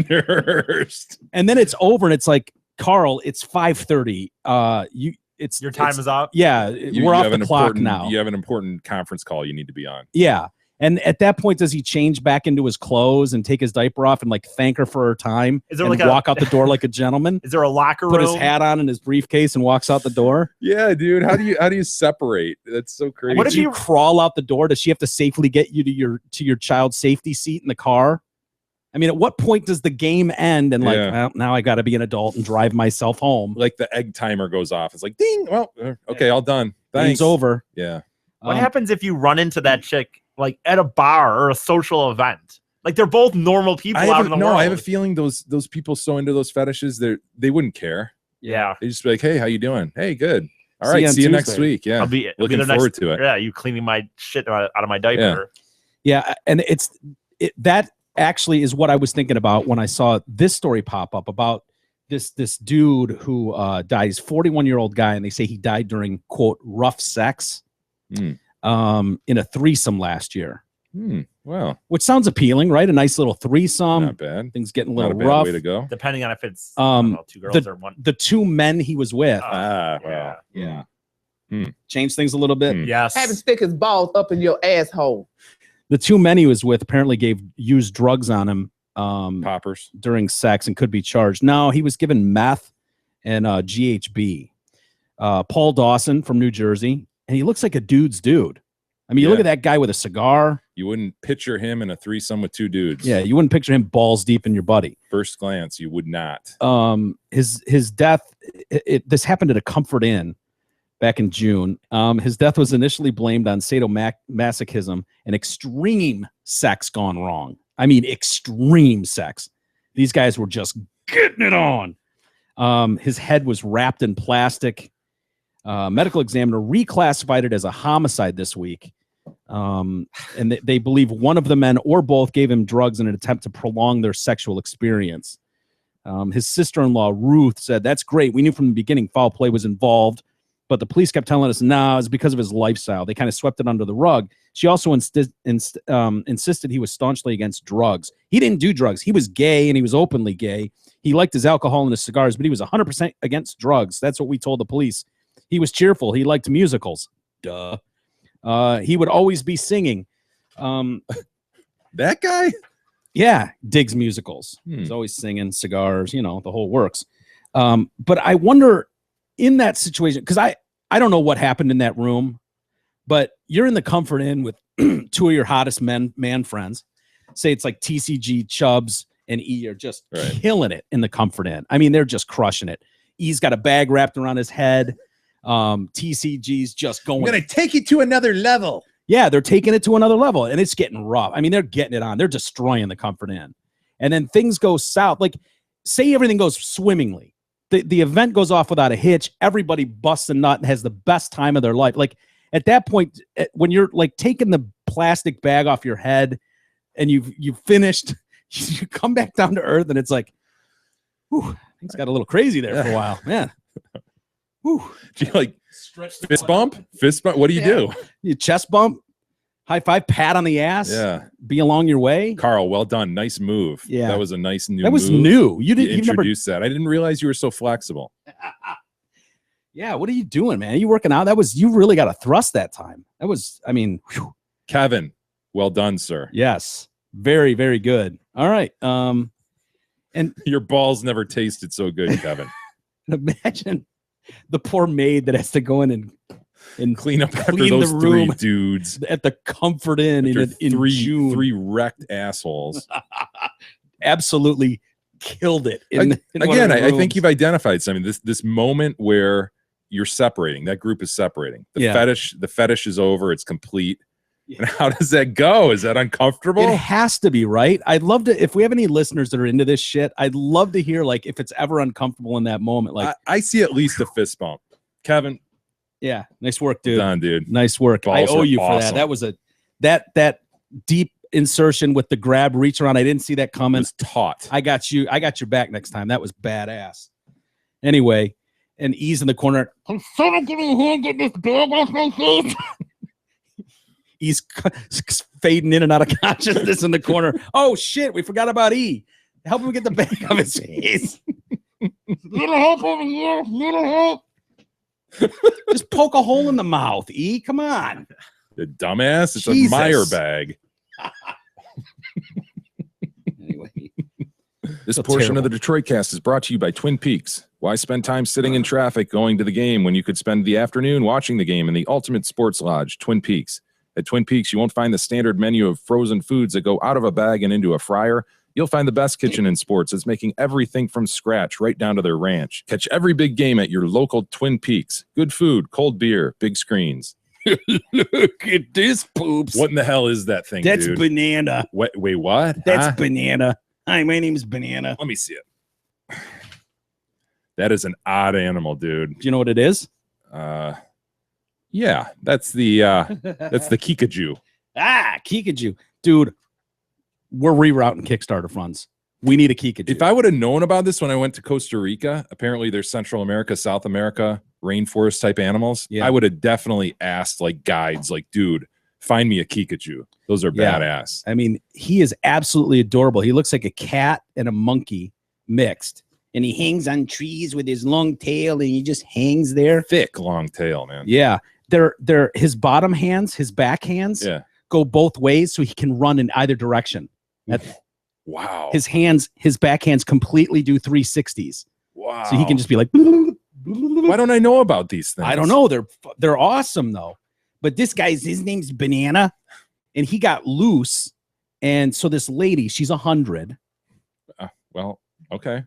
nursed, and then it's over and it's like, Carl, it's 5:30. Your time is up. Yeah, we're off the clock now. You have an important conference call you need to be on. Yeah. And at that point, does he change back into his clothes and take his diaper off and like thank her for her time? Is there and like walk out the door like a gentleman? Is there a locker room? Put his hat on and his briefcase and walks out the door? Yeah, dude. How do you separate? That's so crazy. What if you crawl out the door? Does she have to safely get you to your child's safety seat in the car? I mean, at what point does the game end and like, well, now I got to be an adult and drive myself home? Like the egg timer goes off. It's like, ding. Well, okay, all done. Thanks. Game's over. Yeah. What happens if you run into that chick like at a bar or a social event? Like they're both normal people out in the world. I have a feeling those people so into those fetishes, they wouldn't care. Yeah. They just be like, hey, how you doing? Hey, good. All See right, you on see you next Tuesday. week. Yeah. I'll be looking there forward to it. Yeah, you cleaning my shit out of my diaper. Yeah, and that actually is what I was thinking about when I saw this story pop up about this dude who dies, 41-year-old guy, and they say he died during, quote, rough sex in a threesome last year. Wow. Which sounds appealing, right? A nice little threesome. Not bad. Things getting a Not little a bad rough. way to go. Depending on if it's I don't know, two girls or one. The two men he was with. Wow. Yeah. Changed things a little bit. Yes. Having stick his balls up in your asshole. The two men he was with apparently used drugs on him poppers during sex and could be charged. No, he was given meth and GHB. Paul Dawson from New Jersey, and he looks like a dude's dude. I mean, you look at that guy with a cigar. You wouldn't picture him in a threesome with two dudes. Yeah, you wouldn't picture him balls deep in your buddy. First glance, you would not. His death. This happened at a Comfort Inn back in June. His death was initially blamed on sadomasochism and extreme sex gone wrong. I mean, extreme sex. These guys were just getting it on. His head was wrapped in plastic. Medical examiner reclassified it as a homicide this week. And they believe one of the men or both gave him drugs in an attempt to prolong their sexual experience. His sister-in-law, Ruth, said, "That's great. We knew from the beginning foul play was involved, but the police kept telling us, no, it's because of his lifestyle. They kind of swept it under the rug." She also insisted he was staunchly against drugs. He didn't do drugs. He was gay, and he was openly gay. He liked his alcohol and his cigars, but he was 100% against drugs. That's what we told the police. He was cheerful. He liked musicals. Duh. He would always be singing. That guy? Yeah, digs musicals. He's always singing, cigars, the whole works. But I wonder in that situation, because I don't know what happened in that room, but you're in the Comfort Inn with two of your hottest man friends. Say it's like TCG, Chubbs, and E are just killing it in the Comfort Inn. I mean, they're just crushing it. E's got a bag wrapped around his head. TCG's just going. I'm going to take it to another level. Yeah, they're taking it to another level, and it's getting rough. I mean, they're getting it on. They're destroying the Comfort Inn. And then things go south. Like, say everything goes swimmingly. The event goes off without a hitch. Everybody busts a nut and has the best time of their life. Like, at that point, when you're, like, taking the plastic bag off your head and you've finished, you come back down to earth, and it's like, Things got a little crazy there for a while, man. Do you like fist bump? Fist bump? What do you do? You chest bump, high five, pat on the ass. Yeah. Be along your way. Carl, well done. Nice move. Yeah. That was a nice new That was move. new. You didn't introduce that. I didn't realize you were so flexible. Yeah, what are you doing, man? Are you working out? You really got a thrust that time. Whew. Kevin, well done, sir. Yes. Very, very good. All right. And your balls never tasted so good, Kevin. Imagine the poor maid that has to go in and clean up after those the room three dudes at the Comfort Inn in June. Three wrecked assholes. Absolutely killed it. Again, I think you've identified something. This moment where you're separating. That group is separating. The fetish is over. It's complete. Yeah. And how does that go? Is that uncomfortable? It has to be, right? I'd love to, if we have any listeners that are into this shit, I'd love to hear like if it's ever uncomfortable in that moment. Like I see at least a fist bump. Kevin. Yeah, nice work, dude. Done, dude. Nice work. Balls I owe you awesome. for that. That was that deep insertion with the grab reach around. I didn't see that coming. It was taut. I got you. I got your back next time. That was badass. Anyway, and E's in the corner. Can someone give me a hand, get this bag off my face? He's fading in and out of consciousness in the corner. Oh shit, we forgot about E. Help him get the bag off his face. Little help over here. Little help. Just poke a hole in the mouth, E. Come on. The dumbass. It's Jesus. a Meyer bag. Anyway. This So portion terrible. of the Detroit Cast is brought to you by Twin Peaks. Why spend time sitting in traffic going to the game when you could spend the afternoon watching the game in the ultimate sports lodge, Twin Peaks? At Twin Peaks, you won't find the standard menu of frozen foods that go out of a bag and into a fryer. You'll find the best kitchen in sports that's making everything from scratch right down to their ranch. Catch every big game at your local Twin Peaks. Good food, cold beer, big screens. Look at this, poops. What in the hell is that thing, That's dude? banana. Wait, what? That's Huh? banana. Hi, my name is Banana. Let me see it. That is an odd animal, dude. Do you know what it is? Yeah, that's the Kikaju. Kikaju. Dude, we're rerouting Kickstarter funds. We need a Kikaju. If I would have known about this when I went to Costa Rica, apparently there's Central America, South America, rainforest type animals. Yeah. I would have definitely asked like guides, like, dude, find me a Kikaju. Those are badass. I mean, he is absolutely adorable. He looks like a cat and a monkey mixed. And he hangs on trees with his long tail and he just hangs there. Thick, long tail, man. Yeah. They're his bottom hands, his back hands go both ways so he can run in either direction. Wow. His back hands completely do 360s. Wow. So he can just be like, why don't I know about these things? I don't know. They're awesome though. But this guy's, his name's Banana, and he got loose. And so this lady, she's 100. Well, okay.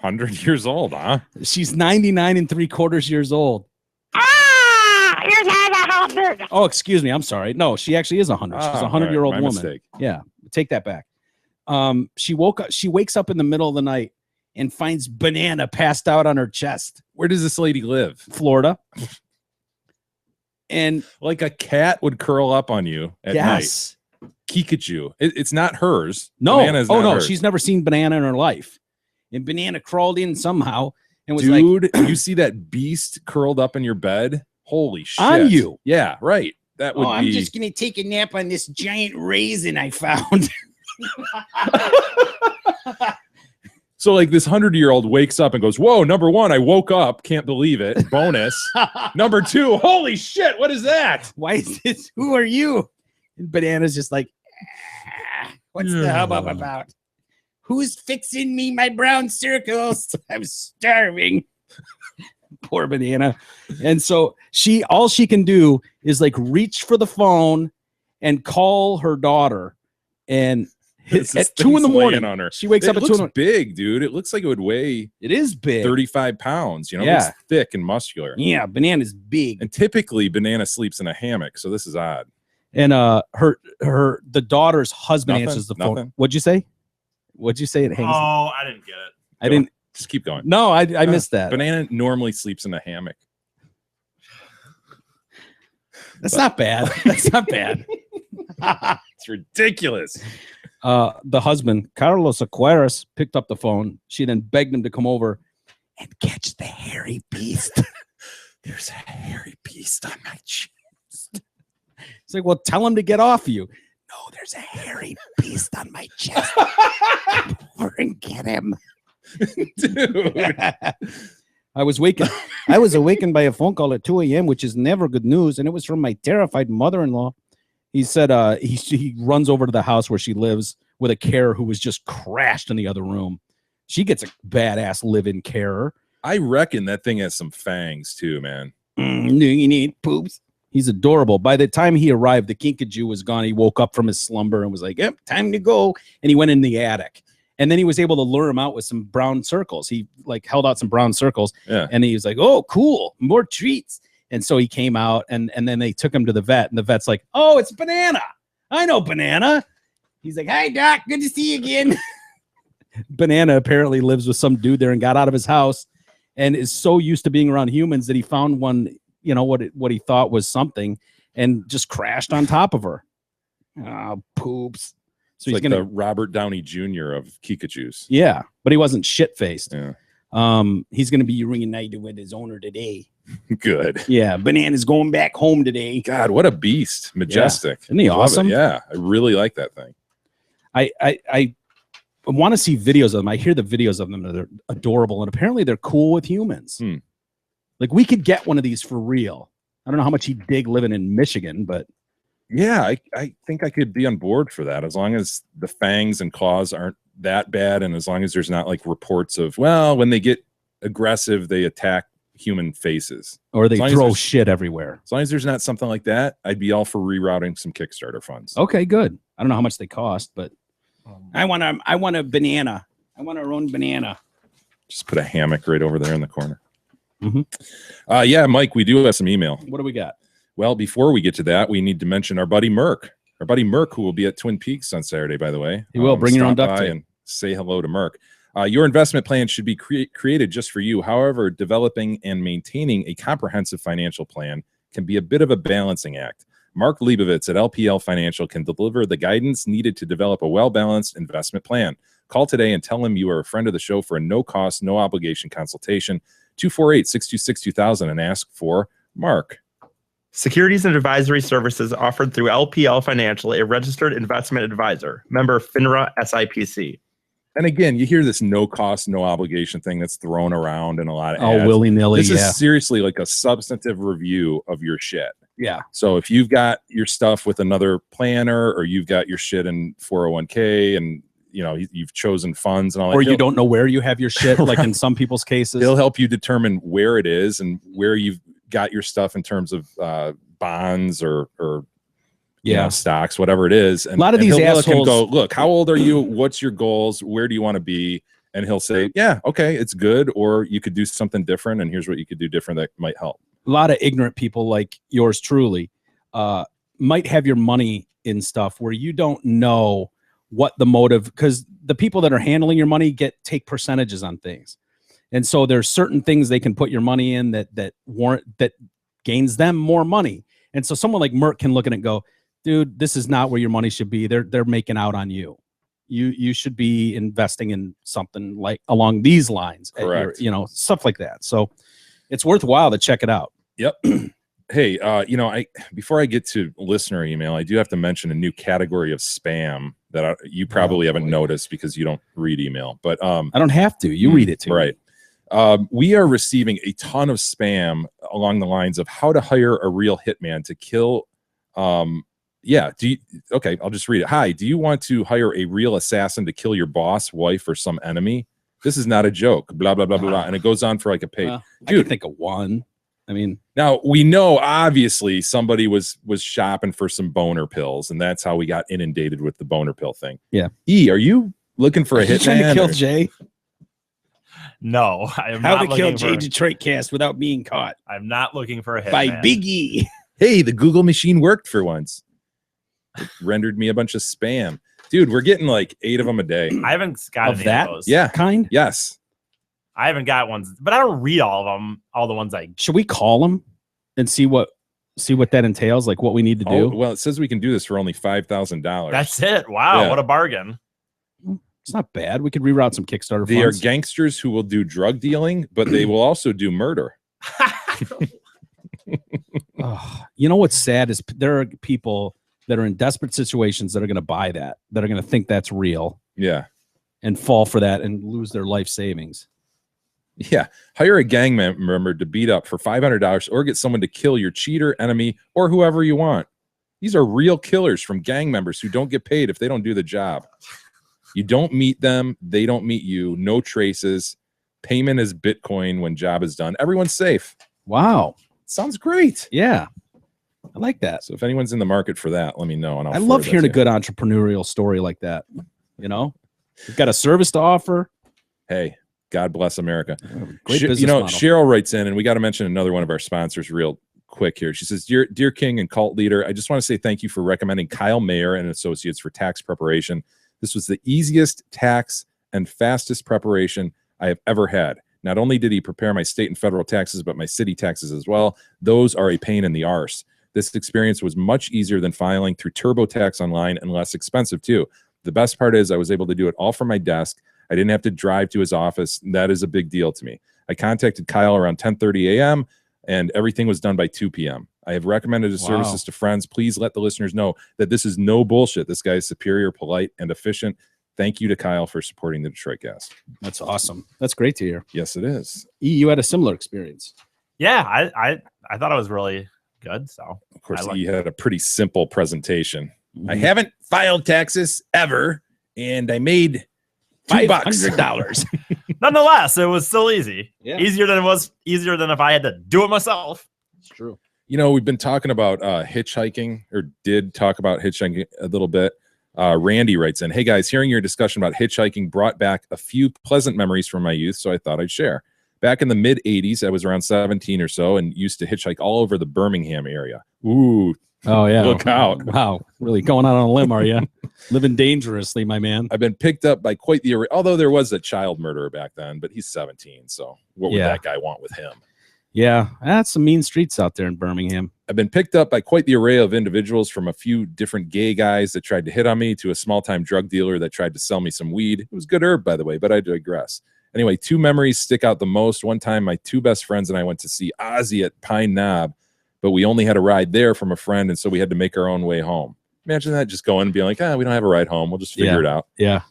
100 years old, huh? She's 99 3/4 years old. Here's how the 100. Oh, excuse me. I'm sorry. No, she actually is 100. She's a 100-year-old my woman. mistake. Yeah, take that back. She wakes up in the middle of the night and finds Banana passed out on her chest. Where does this lady live? Florida. And like a cat would curl up on you at yes. night. Kikaju. It's not hers. No. Banana's Oh not no, hers. she's never seen Banana in her life. And Banana crawled in somehow and was Dude, you see that beast curled up in your bed? Holy shit. On you. Yeah, right. That would I'm be just gonna take a nap on this giant raisin I found. so like this 100-year-old wakes up and goes, whoa, number one, I woke up, can't believe it. Bonus. Number two, holy shit, what is that? Why is this? Who are you? And Banana's just like, what's the hubbub about? Who's fixing me my brown circles? I'm starving. Poor Banana. And so all she can do is like reach for the phone and call her daughter. And at 2 a.m. on her. She wakes up at 2 looks a.m. big, dude. It looks like it would weigh. It is big. 35 pounds. You know, Yeah. it's thick and muscular. Yeah, Banana's big. And typically, Banana sleeps in a hammock, so this is odd. And the daughter's husband Nothing? answers the phone. Nothing? What'd you say? What'd you say? It hangs. Oh, I didn't get it. I didn't. Just keep going. No, I missed that. Banana normally sleeps in a hammock. That's not bad. That's not bad. It's ridiculous. The husband, Carlos Aquaris, picked up the phone. She then begged him to come over and catch the hairy beast. There's a hairy beast on my chest. It's like, well, tell him to get off you. No, there's a hairy beast on my chest. Come over and get him. Dude. I was awakened by a phone call at 2 a.m., which is never good news, and it was from my terrified mother-in-law. He said he runs over to the house where she lives with a carer who was just crashed in the other room. She gets a badass live-in carer. I reckon that thing has some fangs too, man. Do you need poops? He's adorable. By the time he arrived, the kinkajou was gone. He woke up from his slumber and was like, yep, time to go. And he went in the attic. And then he was able to lure him out with some brown circles. He like held out some brown circles. Yeah. And he was like, oh, cool, more treats. And so he came out and then they took him to the vet. And the vet's like, oh, it's Banana. I know Banana. He's like, hi, Doc. Good to see you again. Banana apparently lives with some dude there and got out of his house and is so used to being around humans that he found one, you know, what he thought was something and just crashed on top of her. Oh, poops. So It's he's like gonna, the Robert Downey Jr. of Kikajus. yeah, but he wasn't shit faced. Yeah. He's gonna be reunited with his owner today. Good. Yeah, Banana's going back home today. God, what a beast! Majestic. Isn't he Love it. awesome? Yeah, I really like that thing. I want to see videos of them. I hear the videos of them. They're adorable, and apparently they're cool with humans. Like we could get one of these for real. I don't know how much he'd dig living in Michigan, but Yeah, I think I could be on board for that as long as the fangs and claws aren't that bad, and as long as there's not like reports of, well, when they get aggressive, they attack human faces or they As long as throw there's- shit everywhere. As long as there's not something like that, I'd be all for rerouting some Kickstarter funds. Okay, good. I don't know how much they cost, but I want a banana. I want our own banana. Just put a hammock right over there in the corner. Mhm. Yeah, Mike, we do have some email. What do we got? Well, before we get to that, we need to mention our buddy Merck. Our buddy Merck, who will be at Twin Peaks on Saturday, by the way. He will. Bring your own Stop duct by tape. and say hello to Merck. Your investment plan should be created just for you. However, developing and maintaining a comprehensive financial plan can be a bit of a balancing act. Mark Leibovitz at LPL Financial can deliver the guidance needed to develop a well-balanced investment plan. Call today and tell him you are a friend of the show for a no-cost, no-obligation consultation, 248-626-2000, and ask for Mark. Securities and advisory services offered through LPL Financial, a registered investment advisor. Member FINRA SIPC. And again, you hear this no cost, no obligation thing that's thrown around in a lot of Oh, ads. willy-nilly, This yeah. is seriously like a substantive review of your shit. Yeah. So if you've got your stuff with another planner, or you've got your shit in 401k, and you know you've chosen funds and all that, Or you he'll- don't know where you have your shit, like in some people's cases. He'll help you determine where it is and where you've got your stuff in terms of bonds or you Yeah. know, stocks, whatever it is. And A lot of and these he'll look and assholes- go, look, how old are you? What's your goals? Where do you want to be? And he'll say, yeah, okay, it's good. Or you could do something different. And here's what you could do different that might help. A lot of ignorant people like yours truly might have your money in stuff where you don't know what the motive, because the people that are handling your money take percentages on things. And so there's certain things they can put your money in that gains them more money. And so someone like Merck can look at it and go, dude, this is not where your money should be. They're making out on you. You should be investing in something like along these lines. at your- Correct. you know, stuff like that. So it's worthwhile to check it out. Yep. Hey, you know, before I get to listener email, I do have to mention a new category of spam that you probably haven't noticed because you don't read email. But I don't have to. You read it to me. right. We are receiving a ton of spam along the lines of how to hire a real hitman to kill. Yeah. Okay, I'll just read it. Hi, do you want to hire a real assassin to kill your boss, wife, or some enemy? This is not a joke. Blah blah blah blah blah. And it goes on for like a page. Well, I can think of one. I mean, now we know obviously somebody was shopping for some boner pills, and that's how we got inundated with the boner pill thing. Yeah. Are you looking for a Are you trying to hitman? kill or- Jay? No, I am How not to kill looking Jay for. Detroit Cast without being caught I'm not looking for a hit by man. Big E. Hey, the Google machine worked for once. It rendered me a bunch of spam. Dude, we're getting like 8 of them a day. I haven't got Of any that? of those. Yeah. Kind. Yes. I haven't got ones, but I don't read all of them. All the ones I Should we call him and see what see what that entails, like what we need to Oh, do? well, it says we can do this for only $5,000. That's it. Wow, Yeah. what a bargain. It's not bad. We could reroute some Kickstarter They are funds. gangsters who will do drug dealing, but they will also do murder. Oh, you know what's sad is there are people that are in desperate situations that are going to buy that are going to think that's real. Yeah. And fall for that and lose their life savings. Yeah. Hire a gang member to beat up for $500 or get someone to kill your cheater, enemy, or whoever you want. These are real killers from gang members who don't get paid if they don't do the job. You don't meet them. They don't meet you. No traces. Payment is Bitcoin when job is done. Everyone's safe. Wow. Sounds great. Yeah. I like that. So if anyone's in the market for that, let me know. And I love hearing a good entrepreneurial story like that. You know, we've got a service to offer. Hey, God bless America. Great business you know, model. Cheryl writes in, and we got to mention another one of our sponsors real quick here. She says, Dear King and cult leader, I just want to say thank you for recommending Kyle Mayer and Associates for tax preparation. This was the easiest tax and fastest preparation I have ever had. Not only did he prepare my state and federal taxes, but my city taxes as well. Those are a pain in the arse. This experience was much easier than filing through TurboTax online and less expensive too. The best part is I was able to do it all from my desk. I didn't have to drive to his office. That is a big deal to me. I contacted Kyle around 10:30 a.m. and everything was done by 2 p.m. I have recommended his services to friends. Please let the listeners know that this is no bullshit. This guy is superior, polite, and efficient. Thank you to Kyle for supporting the Detroit Cast. That's awesome. That's great to hear. Yes, it is. You had a similar experience. Yeah, I thought it was really good. So Of course, he had a pretty simple presentation. I haven't filed taxes ever, and I made $500. Nonetheless, it was still easy. Yeah. Easier than if I had to do it myself. It's true. You know, we've been talking about hitchhiking, or did talk about hitchhiking a little bit. Randy writes in, hey guys, hearing your discussion about hitchhiking brought back a few pleasant memories from my youth, so I thought I'd share. Back in the mid 80s, I was around 17 or so and used to hitchhike all over the Birmingham area. Ooh. Oh, yeah. Look out. Wow. Really going out on a limb, are you? Living dangerously, my man. I've been picked up by quite the array, although there was a child murderer back then, but he's 17, so what would that guy want with him? Yeah, that's some mean streets out there in Birmingham. I've been picked up by quite the array of individuals, from a few different gay guys that tried to hit on me to a small-time drug dealer that tried to sell me some weed. It was good herb, by the way, but I digress. Anyway, two memories stick out the most. One time, my two best friends and I went to see Ozzy at Pine Knob, but we only had a ride there from a friend, and so we had to make our own way home. Imagine that, just going and being like, we don't have a ride home. We'll just figure it out. Yeah.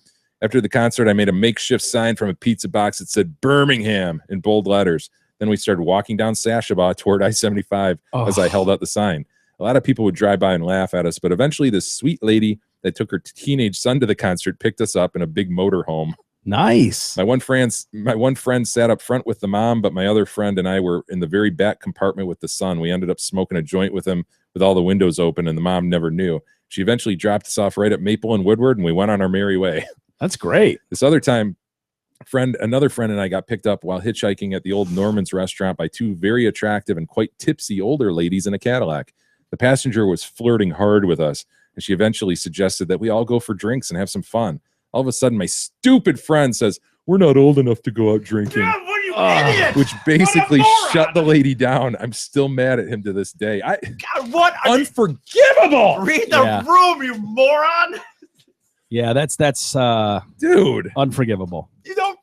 After the concert, I made a makeshift sign from a pizza box that said Birmingham in bold letters. Then we started walking down Sashabaw toward I-75 as I held out the sign. A lot of people would drive by and laugh at us, but eventually this sweet lady that took her teenage son to the concert picked us up in a big motorhome. Nice. My one friend sat up front with the mom, but my other friend and I were in the very back compartment with the son. We ended up smoking a joint with him with all the windows open, and the mom never knew. She eventually dropped us off right at Maple and Woodward, and we went on our merry way. That's great. This other time, another friend and I got picked up while hitchhiking at the old Norman's restaurant by two very attractive and quite tipsy older ladies in a Cadillac. The passenger was flirting hard with us, and she eventually suggested that we all go for drinks and have some fun. All of a sudden, my stupid friend says, "We're not old enough to go out drinking." God, what are you idiot? Which basically shut the lady down. I'm still mad at him to this day. God, what? Unforgivable. Read the room, you moron. Yeah, that's dude, unforgivable. You don't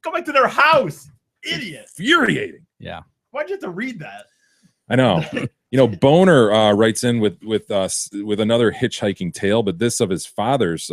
go back to their house, idiot. Infuriating. Yeah. Why'd you have to read that? I know. You know, Boner writes in with another hitchhiking tale, but this of his father's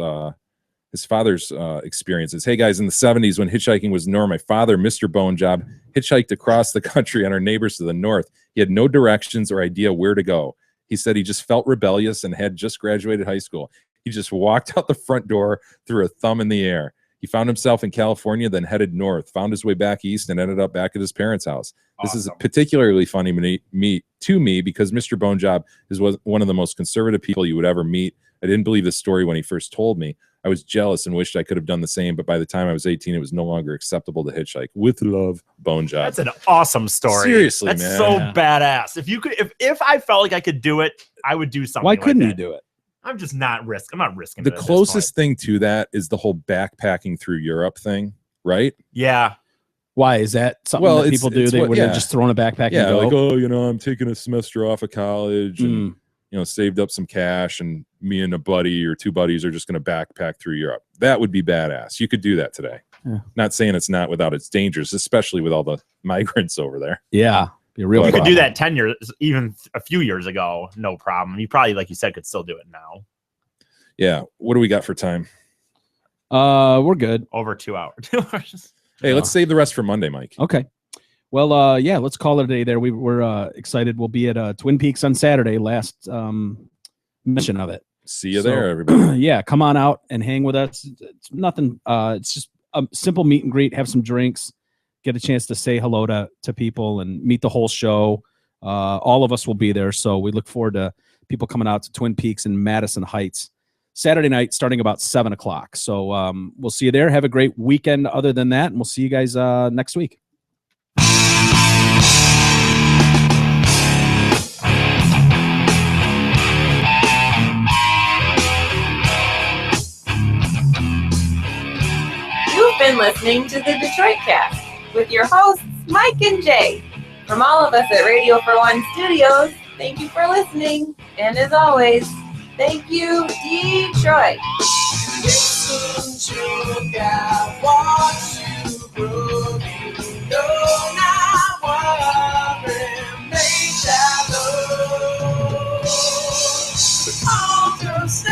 experiences. Hey guys, in the 70s when hitchhiking was the norm, my father, Mr. Bone Job, hitchhiked across the country on our neighbors to the north. He had no directions or idea where to go. He said he just felt rebellious and had just graduated high school. He just walked out the front door, threw a thumb in the air. He found himself in California, then headed north, found his way back east, and ended up back at his parents' house. This is particularly funny to me because Mr. Bone Job is one of the most conservative people you would ever meet. I didn't believe this story when he first told me. I was jealous and wished I could have done the same, but by the time I was 18, it was no longer acceptable to hitchhike. With love, Bone Job. That's an awesome story. Seriously, that's man. so badass. If you could, if I felt like I could do it, I would do something. Why like couldn't that. you do it? I'm just not risking. I'm not risking The it at this closest point. thing to that is the whole backpacking through Europe thing, right? Yeah. Why is that something that people do? They're just throwing a backpack. Yeah, and go? like, I'm taking a semester off of college and saved up some cash, and me and a buddy or two buddies are just going to backpack through Europe. That would be badass. You could do that today. Yeah. Not saying it's not without its dangers, especially with all the migrants over there. Yeah, be a real. You problem. could do that 10 years, even a few years ago, no problem. You probably, like you said, could still do it now. Yeah. What do we got for time? We're good. Over 2 hours. Hey, let's save the rest for Monday, Mike. Okay. Well, yeah, let's call it a day there. We're excited. We'll be at Twin Peaks on Saturday, last mission of it. See you there, everybody. Yeah, come on out and hang with us. It's nothing. It's just a simple meet and greet, have some drinks, get a chance to say hello to people and meet the whole show. All of us will be there. So we look forward to people coming out to Twin Peaks in Madison Heights Saturday night, starting about 7:00. So we'll see you there. Have a great weekend other than that. And we'll see you guys next week. You've been listening to the Detroit Cast with your hosts, Mike and Jay. From all of us at Radio for One Studios, thank you for listening. And as always, thank you, Detroit. Listen to God, watch you grow. You know not what remains that love. All just